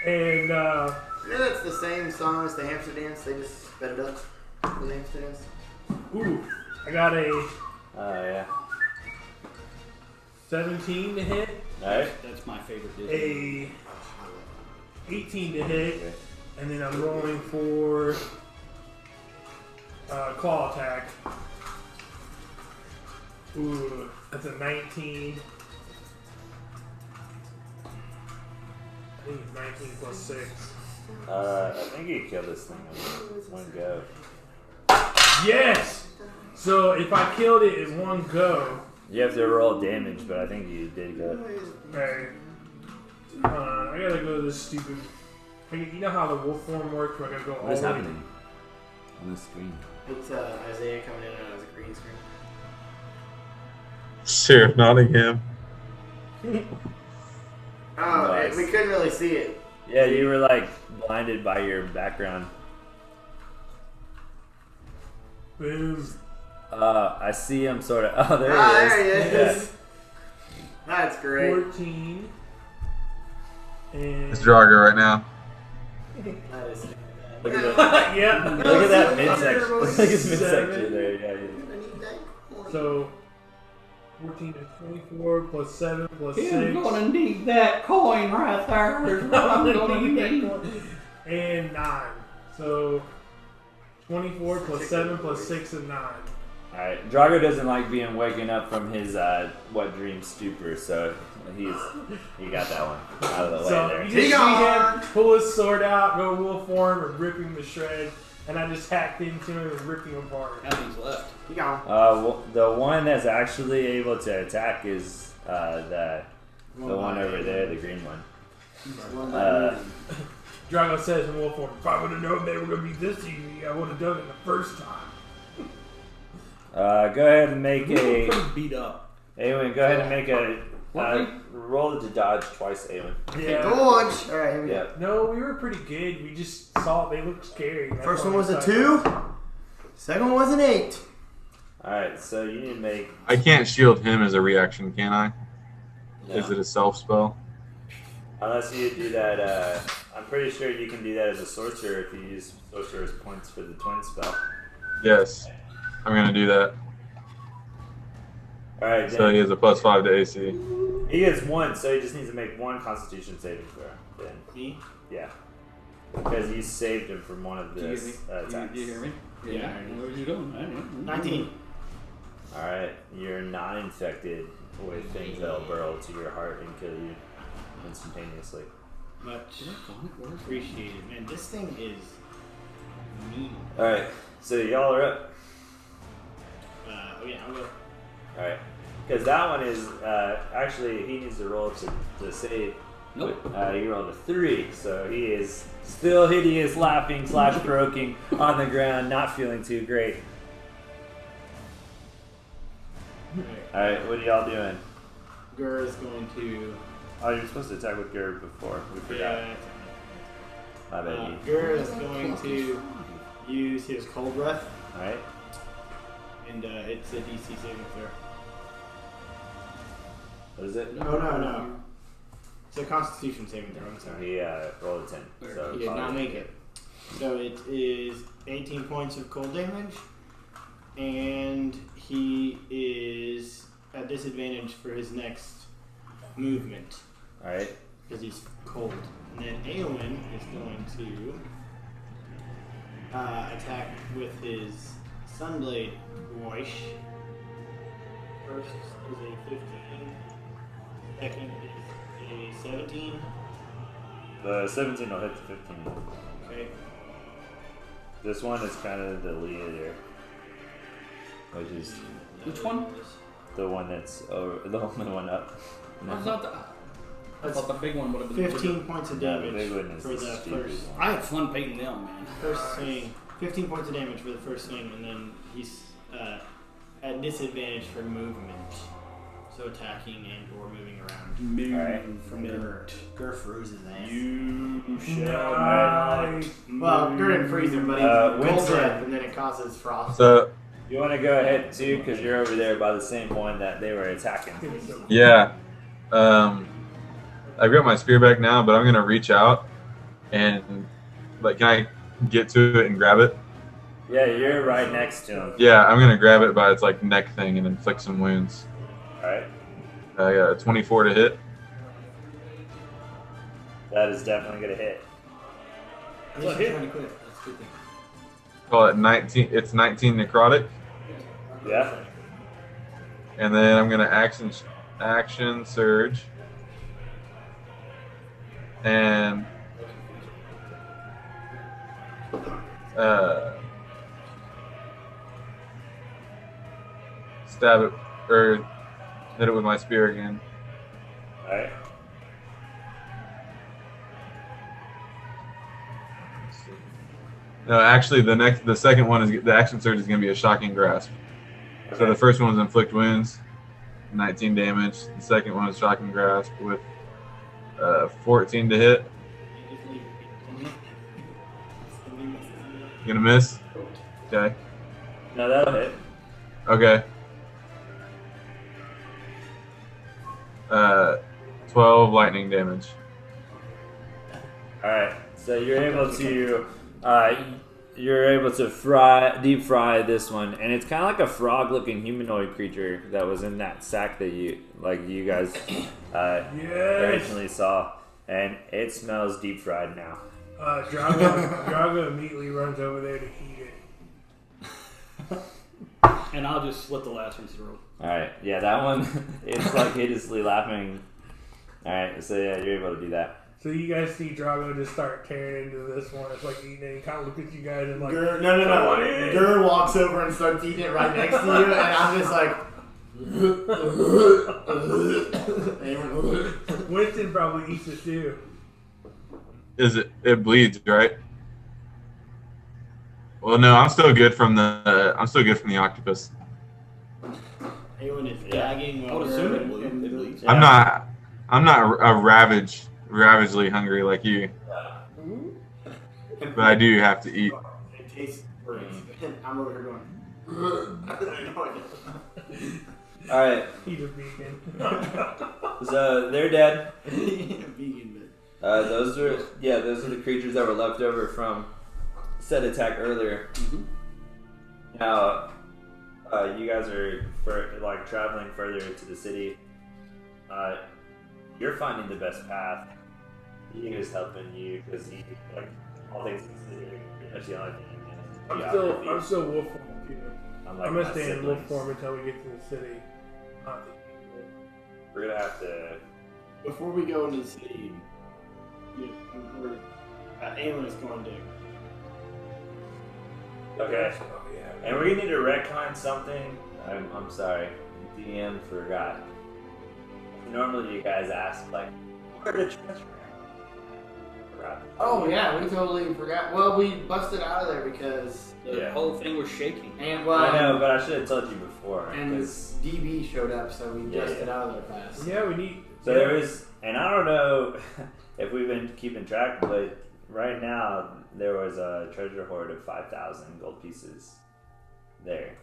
[SPEAKER 4] And
[SPEAKER 1] You know that's the same song as the hamster dance. They just sped it up. The hamster dance.
[SPEAKER 4] ooh, I got a
[SPEAKER 2] Oh, yeah.
[SPEAKER 4] 17 to hit,
[SPEAKER 2] Alright.
[SPEAKER 3] That's my favorite Disney.
[SPEAKER 4] a 18 to hit,
[SPEAKER 2] Okay.
[SPEAKER 4] and then I'm rolling for claw attack. Ooh, that's a 19. I think it's 19 plus 6.
[SPEAKER 2] I think you killed this thing in one go.
[SPEAKER 4] Yes! So if I killed it in one go,
[SPEAKER 2] You have to roll damage, but I think you did good.
[SPEAKER 4] alright. I gotta go to this stupid. You know how the wolf form works? Where I gotta go all
[SPEAKER 2] What is
[SPEAKER 4] the way.
[SPEAKER 2] happening on the screen?
[SPEAKER 1] It's Isaiah coming in on his green screen.
[SPEAKER 5] Sheriff Nottingham.
[SPEAKER 1] Oh,
[SPEAKER 2] Nice.
[SPEAKER 1] we couldn't really see it.
[SPEAKER 2] Yeah, you were like blinded by your background.
[SPEAKER 4] Boom.
[SPEAKER 2] I see him sort of. Oh, there
[SPEAKER 1] Ah,
[SPEAKER 2] he is.
[SPEAKER 1] there he is. That's great.
[SPEAKER 4] 14. And
[SPEAKER 5] It's Drago right now.
[SPEAKER 1] That is.
[SPEAKER 2] Look at that.
[SPEAKER 4] yeah.
[SPEAKER 2] Look at that midsection. Look at his
[SPEAKER 4] Seven.
[SPEAKER 2] midsection there. Yeah.
[SPEAKER 4] So 14 to 24 plus 7 plus 6.
[SPEAKER 3] You're gonna need that coin right there. Is what I'm gonna need.
[SPEAKER 4] And 9. So 24 plus 7 plus 6 and 9.
[SPEAKER 2] Alright, Drago doesn't like being waken up from his wet dream stupor, so he got that one out of the way
[SPEAKER 4] So
[SPEAKER 2] there.
[SPEAKER 4] you just see him pull his sword out, go wolf form, and rip him to shreds. And I just hacked into him and ripped him apart.
[SPEAKER 3] Nothing's left.
[SPEAKER 1] He gone.
[SPEAKER 2] The one that's actually able to attack is the one over there, the green one.
[SPEAKER 4] Drago says in wolf form, if I would have known they were going to be this easy, I would have done it the first time.
[SPEAKER 2] Go ahead and make
[SPEAKER 3] We were
[SPEAKER 2] a.
[SPEAKER 3] pretty beat up.
[SPEAKER 2] Awen, go ahead and make a. Roll to dodge twice, Awen.
[SPEAKER 4] Yeah.
[SPEAKER 1] Dodge. All right, here we go.
[SPEAKER 2] Yeah.
[SPEAKER 4] No, we were pretty good. We just saw they looked scary. That's
[SPEAKER 1] First
[SPEAKER 4] why
[SPEAKER 1] one was
[SPEAKER 4] we
[SPEAKER 1] a
[SPEAKER 4] decided-
[SPEAKER 1] 2. Second one was an 8.
[SPEAKER 2] Alright, so you need to make.
[SPEAKER 5] I can't shield him as a reaction, can I?
[SPEAKER 2] No.
[SPEAKER 5] Is it a self spell?
[SPEAKER 2] Unless you do that, I'm pretty sure you can do that as a sorcerer if you use sorcerer's points for the twin spell.
[SPEAKER 5] Yes. I'm gonna do that.
[SPEAKER 2] Alright,
[SPEAKER 5] So he
[SPEAKER 2] then
[SPEAKER 5] has a +5 to AC.
[SPEAKER 2] he gets 1, so he just needs to make 1 Constitution saving throw. Then,
[SPEAKER 1] Me?
[SPEAKER 2] yeah. Because you saved him from one of
[SPEAKER 3] Do you
[SPEAKER 2] this
[SPEAKER 3] hear me?
[SPEAKER 2] attacks.
[SPEAKER 3] Do you hear me?
[SPEAKER 1] Yeah.
[SPEAKER 3] I know what you're doing.
[SPEAKER 1] 19.
[SPEAKER 2] Alright, you're not infected with things that'll burrow to your heart and kill you instantaneously.
[SPEAKER 1] Much appreciated. Man, this thing is mean.
[SPEAKER 2] Alright, so y'all are up.
[SPEAKER 1] Oh yeah, I'll go.
[SPEAKER 2] Alright. Because that one is, actually, he needs to roll to save.
[SPEAKER 3] Nope.
[SPEAKER 2] He rolled a 3, so he is still hideous, laughing, croaking on the ground, not feeling too great. Alright, what are y'all doing?
[SPEAKER 1] Gur is going to.
[SPEAKER 2] Oh, you're supposed to attack with Gerb before. We forgot. My bad.
[SPEAKER 1] Gur is going to use his cold breath,
[SPEAKER 2] Alright.
[SPEAKER 1] and it's a DC saving throw.
[SPEAKER 2] What is it?
[SPEAKER 1] No. It's a Constitution saving throw. I'm sorry.
[SPEAKER 2] He rolled a 10. So
[SPEAKER 1] He did not make it. So it is 18 points of cold damage, and he is at disadvantage for his next movement
[SPEAKER 2] Alright.
[SPEAKER 1] because he's cold. And then Awyn is going to attack with his Sunblade Voice. First is a 15. Second is a 17.
[SPEAKER 2] The 17 will hit the 15.
[SPEAKER 1] Okay.
[SPEAKER 2] This one is kind of the leader, which is
[SPEAKER 3] Which one?
[SPEAKER 2] the one that's over, the only one up.
[SPEAKER 3] That's not the. I thought the big one would have been
[SPEAKER 1] 15 points of
[SPEAKER 2] No, the
[SPEAKER 1] damage
[SPEAKER 2] big one is
[SPEAKER 1] for
[SPEAKER 2] the
[SPEAKER 1] the
[SPEAKER 2] stupid
[SPEAKER 1] first.
[SPEAKER 2] one.
[SPEAKER 3] I had fun painting them, man.
[SPEAKER 1] First swing, 15 points of damage for the first swing, and then he's at disadvantage for movement. So attacking and or moving around.
[SPEAKER 2] Alright.
[SPEAKER 1] From Gur freezes ass.
[SPEAKER 3] You
[SPEAKER 4] shall not.
[SPEAKER 1] Well, Gur didn't freeze him, but he cold
[SPEAKER 2] Winston.
[SPEAKER 1] breath, and then it causes frost.
[SPEAKER 5] So,
[SPEAKER 2] You want to go ahead too, because you're over there by the same one that they were attacking.
[SPEAKER 5] yeah. I've got my spear back now, but I'm going to reach out and, like, can I get to it and grab it?
[SPEAKER 2] Yeah, you're right next to him.
[SPEAKER 5] Yeah, I'm going to grab it by its, like, neck thing and inflict some wounds.
[SPEAKER 2] Alright.
[SPEAKER 5] I got a 24 to hit.
[SPEAKER 2] That is definitely going to hit.
[SPEAKER 1] He's trying to quit. That's a good thing.
[SPEAKER 5] Call it 19. It's 19 necrotic.
[SPEAKER 2] Yeah.
[SPEAKER 5] And then I'm going to action surge. And stab it, or hit it with my spear again.
[SPEAKER 2] Alright.
[SPEAKER 5] No, actually, the second one is the action surge is going to be a shocking grasp. So the first one was inflict wounds, 19 damage. The second one was shocking grasp with 14 to hit. You gonna miss? Okay.
[SPEAKER 2] No, that'll hit.
[SPEAKER 5] Okay. 12 lightning damage.
[SPEAKER 2] Alright. So you're able to deep fry this one, and it's kind of like a frog-looking humanoid creature that was in that sack that you guys originally saw, and it smells deep fried now.
[SPEAKER 4] Drago immediately runs over there to eat it.
[SPEAKER 3] And And I'll just let the last one through.
[SPEAKER 2] Alright, yeah, that one, it's like hideously laughing. Alright, so yeah, you're able to do that.
[SPEAKER 4] So you guys see Drago just start tearing into this one. It's like eating it. He kind of looks at you guys and like...
[SPEAKER 1] No. Gur walks over and starts eating it right next to you, and I'm just like...
[SPEAKER 4] Winston probably eats it too.
[SPEAKER 5] It bleeds, right? Well, no, I'm still good from the octopus.
[SPEAKER 1] Awyn is gagging.
[SPEAKER 3] I would assume it bleeds.
[SPEAKER 2] Yeah.
[SPEAKER 5] I'm not a ravagely hungry like you, but I do have to eat.
[SPEAKER 1] It tastes great. I'm over here going.
[SPEAKER 2] All right.
[SPEAKER 4] He's a vegan.
[SPEAKER 2] So they're dead.
[SPEAKER 1] Vegan,
[SPEAKER 2] Those are the creatures that were left over from said attack earlier.
[SPEAKER 3] Mm-hmm.
[SPEAKER 2] Now, you guys are traveling further into the city. You're finding the best path. He is helping you because he, like, all things considered, pretty much the only thing he knows is
[SPEAKER 4] I'm still wolf form too. I'm gonna stay in wolf form until we get to the city.
[SPEAKER 2] We're gonna have to.
[SPEAKER 1] Before we go into the city, Awyn is going to.
[SPEAKER 2] Okay.
[SPEAKER 4] Oh, yeah.
[SPEAKER 2] And we're gonna need to retcon something. I'm sorry, DM forgot. Normally, you guys ask like, where the treasure?
[SPEAKER 1] Oh yeah, we totally forgot. Well, we busted out of there because
[SPEAKER 3] The whole thing was shaking.
[SPEAKER 1] and
[SPEAKER 2] I know, but I should have told you before.
[SPEAKER 1] and
[SPEAKER 2] 'cause-
[SPEAKER 1] DB showed up, so we
[SPEAKER 2] Yeah,
[SPEAKER 1] busted
[SPEAKER 2] yeah.
[SPEAKER 1] out of there fast.
[SPEAKER 4] Yeah, we need.
[SPEAKER 2] So there is, and I don't know if we've been keeping track, but right now there was a treasure hoard of 5,000 gold pieces there.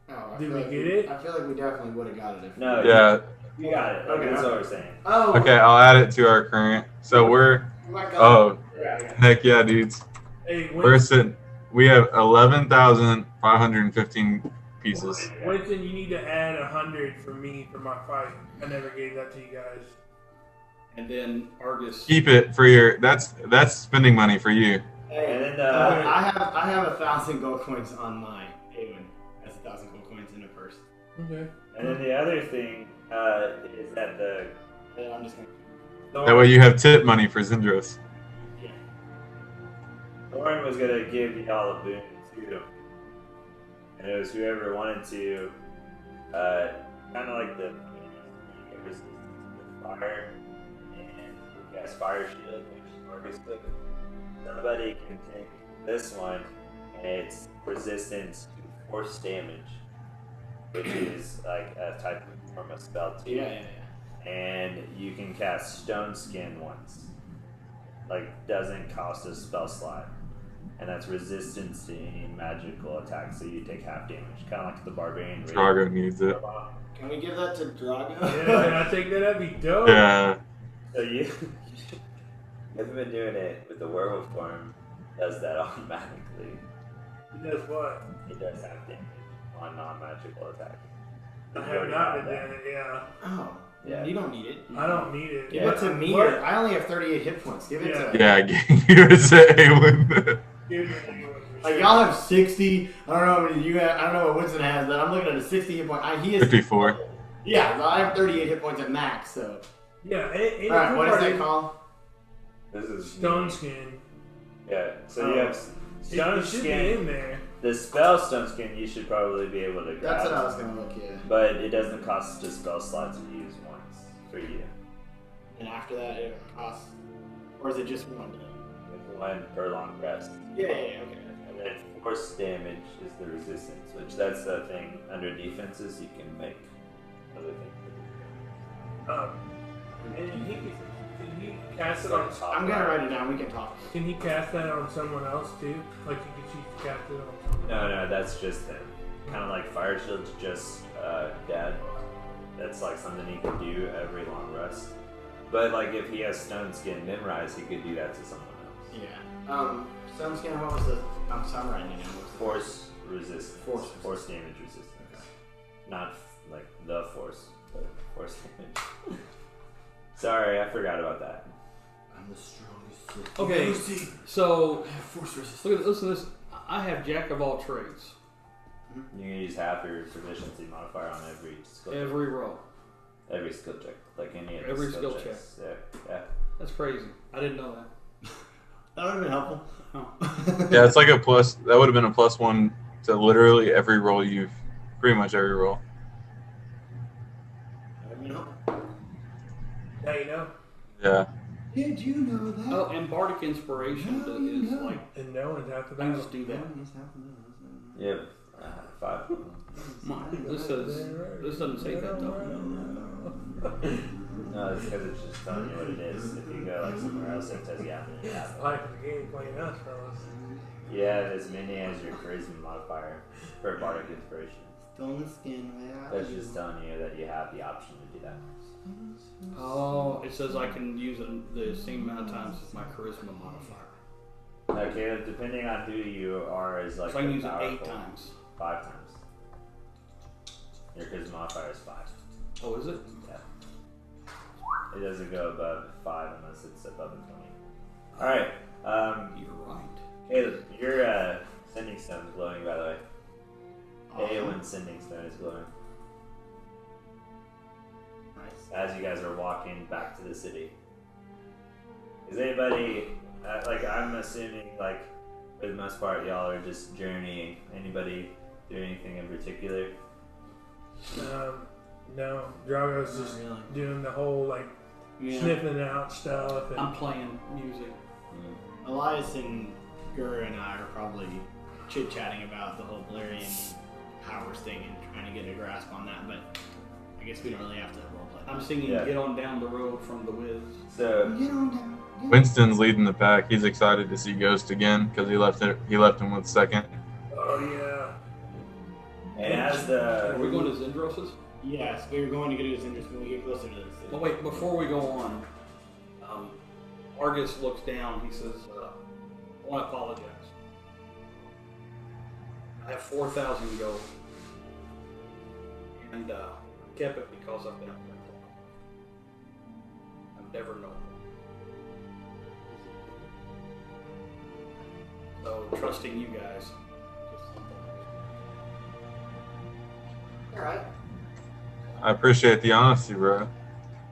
[SPEAKER 1] Oh, I
[SPEAKER 4] Did
[SPEAKER 1] feel
[SPEAKER 4] we
[SPEAKER 1] like
[SPEAKER 4] get it?
[SPEAKER 1] I feel like we definitely would have got it if.
[SPEAKER 2] No,
[SPEAKER 5] Yeah.
[SPEAKER 2] you got it.
[SPEAKER 1] Okay,
[SPEAKER 2] That's what
[SPEAKER 1] okay.
[SPEAKER 2] we're saying.
[SPEAKER 1] Oh.
[SPEAKER 5] Okay, I'll add it to our current. So we're.
[SPEAKER 1] Oh my God.
[SPEAKER 5] Oh,
[SPEAKER 1] Yeah.
[SPEAKER 5] heck yeah, dudes.
[SPEAKER 4] Hey,
[SPEAKER 5] We're sitting. We have 11,515 pieces.
[SPEAKER 4] Winston, you need to add 100 for me for my fight. I never gave that to you guys.
[SPEAKER 3] And then Argus.
[SPEAKER 5] Keep it for your. That's spending money for you.
[SPEAKER 1] Hey,
[SPEAKER 2] And then,
[SPEAKER 1] I have 1,000 gold coins on mine. Awyn has 1,000 gold coins in a purse.
[SPEAKER 4] Okay.
[SPEAKER 2] And then the other thing is that the
[SPEAKER 1] Yeah, I'm just gonna.
[SPEAKER 5] That way you have tip money for Zindros.
[SPEAKER 1] Yeah.
[SPEAKER 2] Thorn was gonna give y'all a boon too, and it was whoever wanted to, kind of like the fire and cast fire shield, which Argus took. Somebody can take this one, and it's resistance to force damage, which is like a type of form of spell too.
[SPEAKER 1] Yeah.
[SPEAKER 2] And you can cast Stone Skin once. Like, doesn't cost a spell slot. And that's resistance to any magical attack, so you take half damage. Kind of like the Barbarian.
[SPEAKER 5] Drago needs it.
[SPEAKER 1] Can we give that to Drago?
[SPEAKER 4] Yeah, can I take that? That'd be dope.
[SPEAKER 5] Yeah.
[SPEAKER 2] So you haven't been doing it with the werewolf form, does that automatically.
[SPEAKER 4] He does what?
[SPEAKER 2] It does half damage on non-magical attacks.
[SPEAKER 4] I have not been doing it, yeah.
[SPEAKER 1] Oh.
[SPEAKER 2] Yeah.
[SPEAKER 1] You don't need it.
[SPEAKER 4] I don't need it.
[SPEAKER 1] Give it to me.
[SPEAKER 4] What?
[SPEAKER 1] I only have 38 hit points. Give it to.
[SPEAKER 5] Yeah, give it to Awyn.
[SPEAKER 4] Give it to me.
[SPEAKER 1] Like y'all have 60. I don't know how many you have. I don't know what Winston has, but I'm looking at a 60 hit point. He is
[SPEAKER 5] 54.
[SPEAKER 1] Yeah, I have 38 hit points at max. So.
[SPEAKER 4] Yeah.
[SPEAKER 1] All right. What is that called?
[SPEAKER 2] This is
[SPEAKER 4] Stone Skin.
[SPEAKER 2] Yeah. So you have Stone
[SPEAKER 4] It should be
[SPEAKER 2] Skin.
[SPEAKER 4] in there.
[SPEAKER 2] The spell Stone Skin you should probably be able to grab.
[SPEAKER 1] That's what I was gonna look. Yeah.
[SPEAKER 2] But it doesn't cost a spell slot to use once for you.
[SPEAKER 1] And after that, it costs, or is it just one?
[SPEAKER 2] With one per long rest.
[SPEAKER 1] Yeah. Okay.
[SPEAKER 2] And then force damage is the resistance, which that's the thing under defenses you can make other things.
[SPEAKER 4] And can he cast it on?
[SPEAKER 1] I'm gonna write it down. We can talk.
[SPEAKER 4] Can he cast that on someone else too? Like he could choose to cast it on someone else?
[SPEAKER 2] No, that's just him. Kind of like Fire Shield's just Dad. That's like something he can do every long rest. But like if he has Stone Skin Memorize, he could do that to someone else.
[SPEAKER 1] Yeah. Stone Skin. What was the? I'm writing it down. What was the
[SPEAKER 2] Force resistance.
[SPEAKER 1] Force
[SPEAKER 2] damage resistance. Not like the force, but force damage. Sorry, I forgot about that.
[SPEAKER 1] I'm the strongest.
[SPEAKER 3] Okay, so
[SPEAKER 1] Force resistance.
[SPEAKER 3] listen to this. I have Jack of all trades.
[SPEAKER 2] You can use half your proficiency modifier on every skill check.
[SPEAKER 3] Every roll.
[SPEAKER 2] Every skill check. Like any of the
[SPEAKER 3] Every skill
[SPEAKER 2] checks. Yeah.
[SPEAKER 3] That's crazy. I didn't know that.
[SPEAKER 1] That would have been helpful.
[SPEAKER 3] Oh.
[SPEAKER 5] Yeah, it's like a plus. That would have been a +1 to literally every roll pretty much every roll.
[SPEAKER 1] That would have been helpful.
[SPEAKER 4] Now you know.
[SPEAKER 5] Yeah.
[SPEAKER 1] Did you know that?
[SPEAKER 3] Oh, and Bardic Inspiration is like,
[SPEAKER 4] And no one's half the
[SPEAKER 3] I can
[SPEAKER 4] battle.
[SPEAKER 3] just do that.
[SPEAKER 2] Yeah. 5.
[SPEAKER 3] This doesn't say that though.
[SPEAKER 2] No, it's because it's just telling you what it is. If you go like somewhere else, it says yeah.
[SPEAKER 4] It's life of the game playing us, fellas.
[SPEAKER 2] Yeah, as many as your charisma modifier for Bardic Inspiration.
[SPEAKER 1] Stolen skin, man.
[SPEAKER 2] That's just telling you that you have the option to do that.
[SPEAKER 3] Oh, it says I can use it the same amount of times as my charisma modifier.
[SPEAKER 2] Okay, depending on who you are, is like
[SPEAKER 3] So I can
[SPEAKER 2] the
[SPEAKER 3] use it 8
[SPEAKER 2] powerful-
[SPEAKER 3] times.
[SPEAKER 2] 5 times. Your charisma modifier is 5.
[SPEAKER 3] Oh, is it?
[SPEAKER 2] Yeah. It doesn't go above 5 unless it's above a 20. Alright,
[SPEAKER 3] You're right.
[SPEAKER 2] Caleb, your sending stone is glowing, by the way. Awyn's sending stone is glowing.
[SPEAKER 1] Nice.
[SPEAKER 2] As you guys are walking back to the city. Is anybody, I'm assuming, like, for the most part, y'all are just journeying. Anybody do anything in particular?
[SPEAKER 4] No, Drago's just doing the whole sniffing out stuff. And
[SPEAKER 3] I'm playing music.
[SPEAKER 1] Elias and Gur and I are probably chit-chatting about the whole Valerian powers thing and trying to get a grasp on that, but I guess we don't really have to roleplay.
[SPEAKER 3] I'm singing Get On Down the Road from The Wiz.
[SPEAKER 2] So,
[SPEAKER 1] Get on down.
[SPEAKER 5] Winston's leading the pack. He's excited to see Ghost again because he left him with second.
[SPEAKER 4] oh yeah.
[SPEAKER 2] and as
[SPEAKER 3] Are we
[SPEAKER 2] the
[SPEAKER 3] going to Zendros's?
[SPEAKER 1] Yes, we were going to get his interest when we get closer to the city.
[SPEAKER 3] Well, wait, before we go on, Argus looks down. He says, I want to apologize. I have 4,000 gold. And kept it because I've been up there. I've never known. So, trusting you guys. Just something.
[SPEAKER 1] Alright.
[SPEAKER 5] I appreciate the honesty, bro.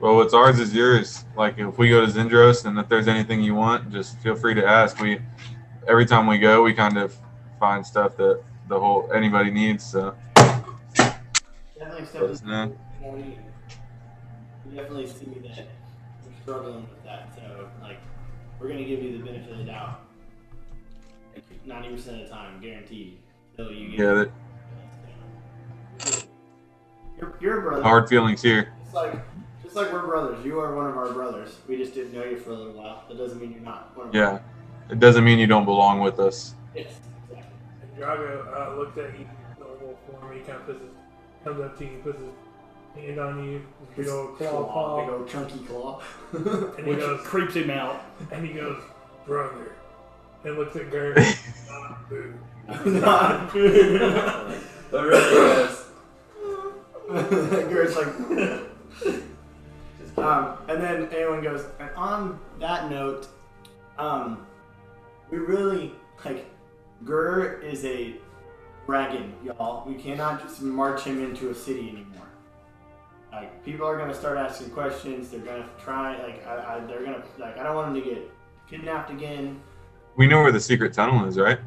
[SPEAKER 5] Well, what's ours is yours. Like, if we go to Zendros and if there's anything you want, just feel free to ask. Every time we go, we kind of find stuff that anybody needs. So
[SPEAKER 1] Definitely
[SPEAKER 5] let us know.
[SPEAKER 1] We definitely see that we're struggling with that, so we're gonna give you the benefit of the doubt. 90% of the time, guaranteed. So you
[SPEAKER 5] Yeah,
[SPEAKER 1] you're a brother.
[SPEAKER 5] hard feelings here.
[SPEAKER 1] Just like we're brothers. You are one of our brothers. We just didn't know you for a little while. That doesn't mean you're not one of
[SPEAKER 5] Yeah, it doesn't mean you don't belong with us.
[SPEAKER 1] Yes, exactly.
[SPEAKER 4] And Drago looks at you, the little form. He kind of comes up to you, puts his hand on you, big old
[SPEAKER 1] Big
[SPEAKER 4] claw,
[SPEAKER 1] old chunky claw.
[SPEAKER 4] and he
[SPEAKER 3] Which
[SPEAKER 4] goes,
[SPEAKER 3] creeps him out.
[SPEAKER 4] brother, and looks at Gert. Boo.
[SPEAKER 1] Not food.
[SPEAKER 2] but really goes.
[SPEAKER 1] Gert's like. And then anyone goes, and on that note, we really, Gur is a dragon, y'all. We cannot just march him into a city anymore. People are gonna start asking questions. They're gonna try, they're gonna, I don't want him to get kidnapped again.
[SPEAKER 5] We know where the secret tunnel is, right?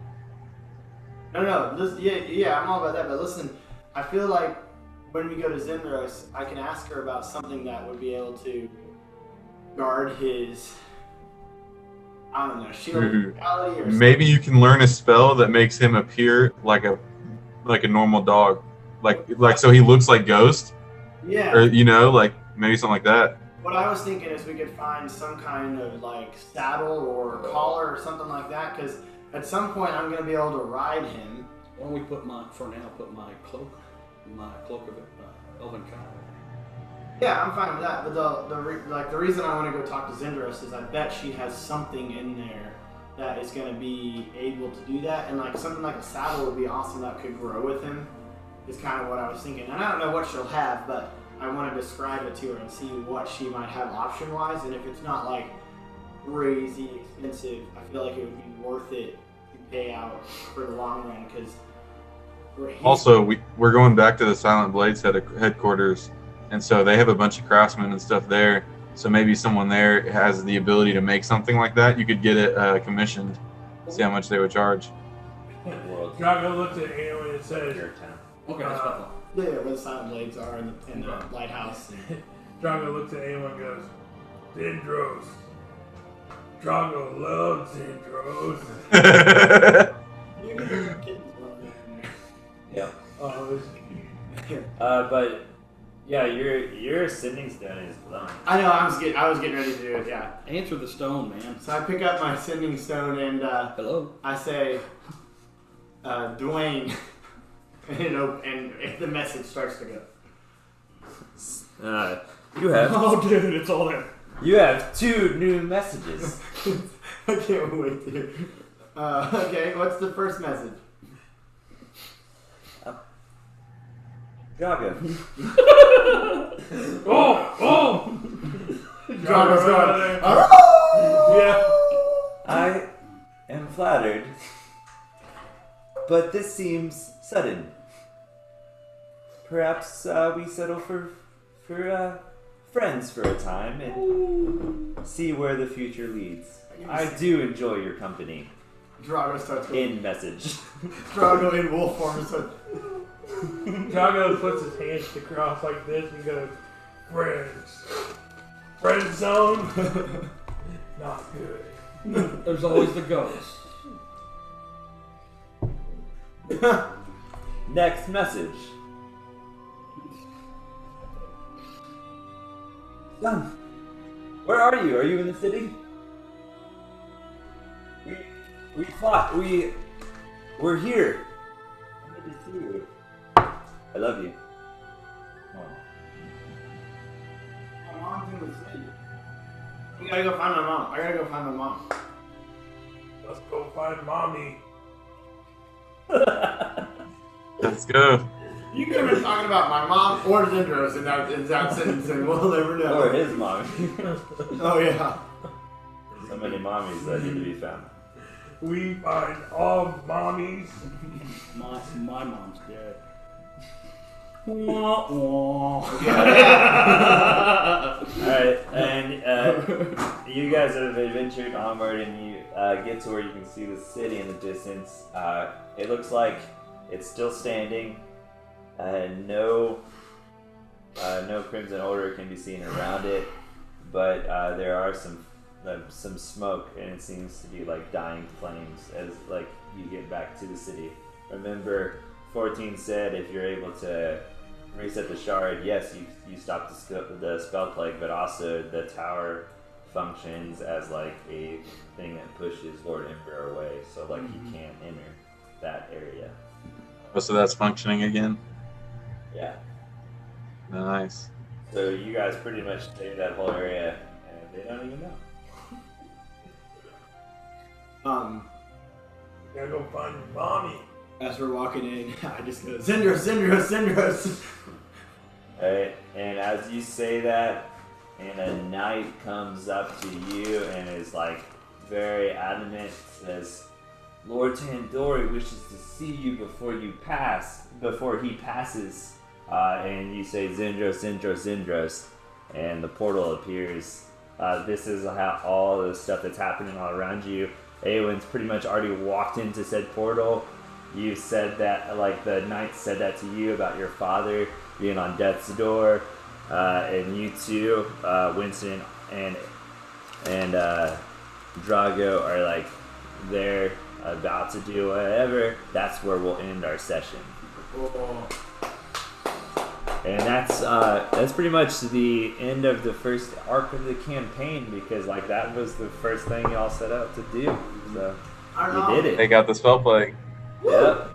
[SPEAKER 1] No, listen, yeah, I'm all about that, but listen, I feel like when we go to Zendros, I can ask her about something that would be able to guard his, I don't know, shield of reality or something.
[SPEAKER 5] Maybe you can learn a spell that makes him appear like a normal dog, like so he looks like Ghost,
[SPEAKER 1] Yeah.
[SPEAKER 5] or maybe something like that.
[SPEAKER 1] What I was thinking is we could find some kind of saddle or collar or something like that, because at some point I'm going to be able to ride him.
[SPEAKER 3] Why don't we put my cloak of Elven Cowl.
[SPEAKER 1] Yeah, I'm fine with that. But the reason I want to go talk to Zendros is I bet she has something in there that is going to be able to do that, and something like a saddle would be awesome that could grow with him. Is kind of what I was thinking, and I don't know what she'll have, but I want to describe it to her and see what she might have option-wise, and if it's not crazy expensive, I feel like it would be worth it to pay out for the long run, because
[SPEAKER 5] Also, we're going back to the Silent Blades headquarters, and so they have a bunch of craftsmen and stuff there. So maybe someone there has the ability to make something like that. You could get it commissioned, see how much they would charge.
[SPEAKER 4] Drago looks at Awyn and says,
[SPEAKER 3] Okay, that's what
[SPEAKER 1] Yeah, where the Silent Blades are in the lighthouse.
[SPEAKER 4] Drago looks at Awyn and goes, Zendros. Drago loves Zendros.
[SPEAKER 2] Yeah.
[SPEAKER 4] Oh,
[SPEAKER 2] But yeah, your sending stone is blown.
[SPEAKER 1] I know. I was getting ready to do it. Yeah.
[SPEAKER 3] Answer the stone, man.
[SPEAKER 1] So I pick up my sending stone and
[SPEAKER 3] Hello.
[SPEAKER 1] I say, Dwayne, and the message starts to go.
[SPEAKER 2] You have
[SPEAKER 3] Oh, dude, it's all there.
[SPEAKER 2] 2 new messages.
[SPEAKER 1] I can't wait, dude. Okay, what's the first message?
[SPEAKER 2] Drago.
[SPEAKER 4] oh!
[SPEAKER 1] Drago's going.
[SPEAKER 4] Yeah.
[SPEAKER 2] I am flattered, but this seems sudden. Perhaps we settle for friends for a time and see where the future leads. I do enjoy your company.
[SPEAKER 1] Drago starts going.
[SPEAKER 2] In message.
[SPEAKER 1] Drago in wolf form starts.
[SPEAKER 4] Drago puts his hands across like this and goes, friends. Friend zone? Not good.
[SPEAKER 3] There's always the ghost.
[SPEAKER 2] Next message. Son, where are you? Are you in the city? We fought. We're here. I need to see you. I love you. Oh.
[SPEAKER 1] My mom's in the city. We gotta go find my mom. I gotta go find my mom.
[SPEAKER 4] Let's go find mommy.
[SPEAKER 5] Let's go.
[SPEAKER 1] You could have been talking about my mom or Zendros in that sentence, and we'll never know.
[SPEAKER 2] Or his mommy.
[SPEAKER 1] Oh, yeah.
[SPEAKER 2] So many mommies that need to be found.
[SPEAKER 4] We find all mommies.
[SPEAKER 3] My mom's dead. Wah, wah.
[SPEAKER 2] Alright, and you guys have adventured onward and you get to where you can see the city in the distance. It looks like it's still standing. No Crimson Order can be seen around it, but there are some smoke, and it seems to be like dying flames as like you get back to the city. Remember, 14 said if you're able to reset the shard, yes, you stop the spell plague, but also the tower functions as like a thing that pushes Lord Emperor away, so like he can't enter that area.
[SPEAKER 5] Oh, so that's functioning again?
[SPEAKER 2] Yeah.
[SPEAKER 5] Nice.
[SPEAKER 2] So you guys pretty much stay that whole area, and they don't even know.
[SPEAKER 4] Gotta go find mommy.
[SPEAKER 1] As we're walking in, I just go, Zendros.
[SPEAKER 2] Alright, and as you say that, and a knight comes up to you and is like very adamant, says, Lord Tandari wishes to see you before he passes. And you say Zendros, and the portal appears. This is how all the stuff that's happening all around you. Awyn's pretty much already walked into said portal. You said that, like the knight said that to you about your father being on death's door, and you two, Winston and Drago, are like they're about to do whatever. That's where we'll end our session. And that's pretty much the end of the first arc of the campaign, because like that was the first thing y'all set out to do. So you did
[SPEAKER 5] They
[SPEAKER 2] it.
[SPEAKER 5] got the spell plague.
[SPEAKER 2] Yep.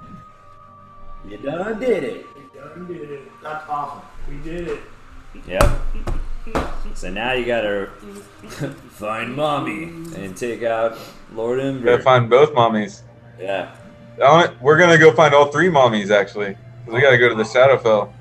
[SPEAKER 2] You done did it.
[SPEAKER 4] We done did it.
[SPEAKER 1] That's awesome.
[SPEAKER 4] We did it.
[SPEAKER 2] Yep. So now you gotta find mommy and take out Lord
[SPEAKER 5] We
[SPEAKER 2] Ember.
[SPEAKER 5] gotta find both mommies.
[SPEAKER 2] Yeah.
[SPEAKER 5] We're gonna go find all 3 mommies actually. 'Cause we gotta go to the Shadowfell.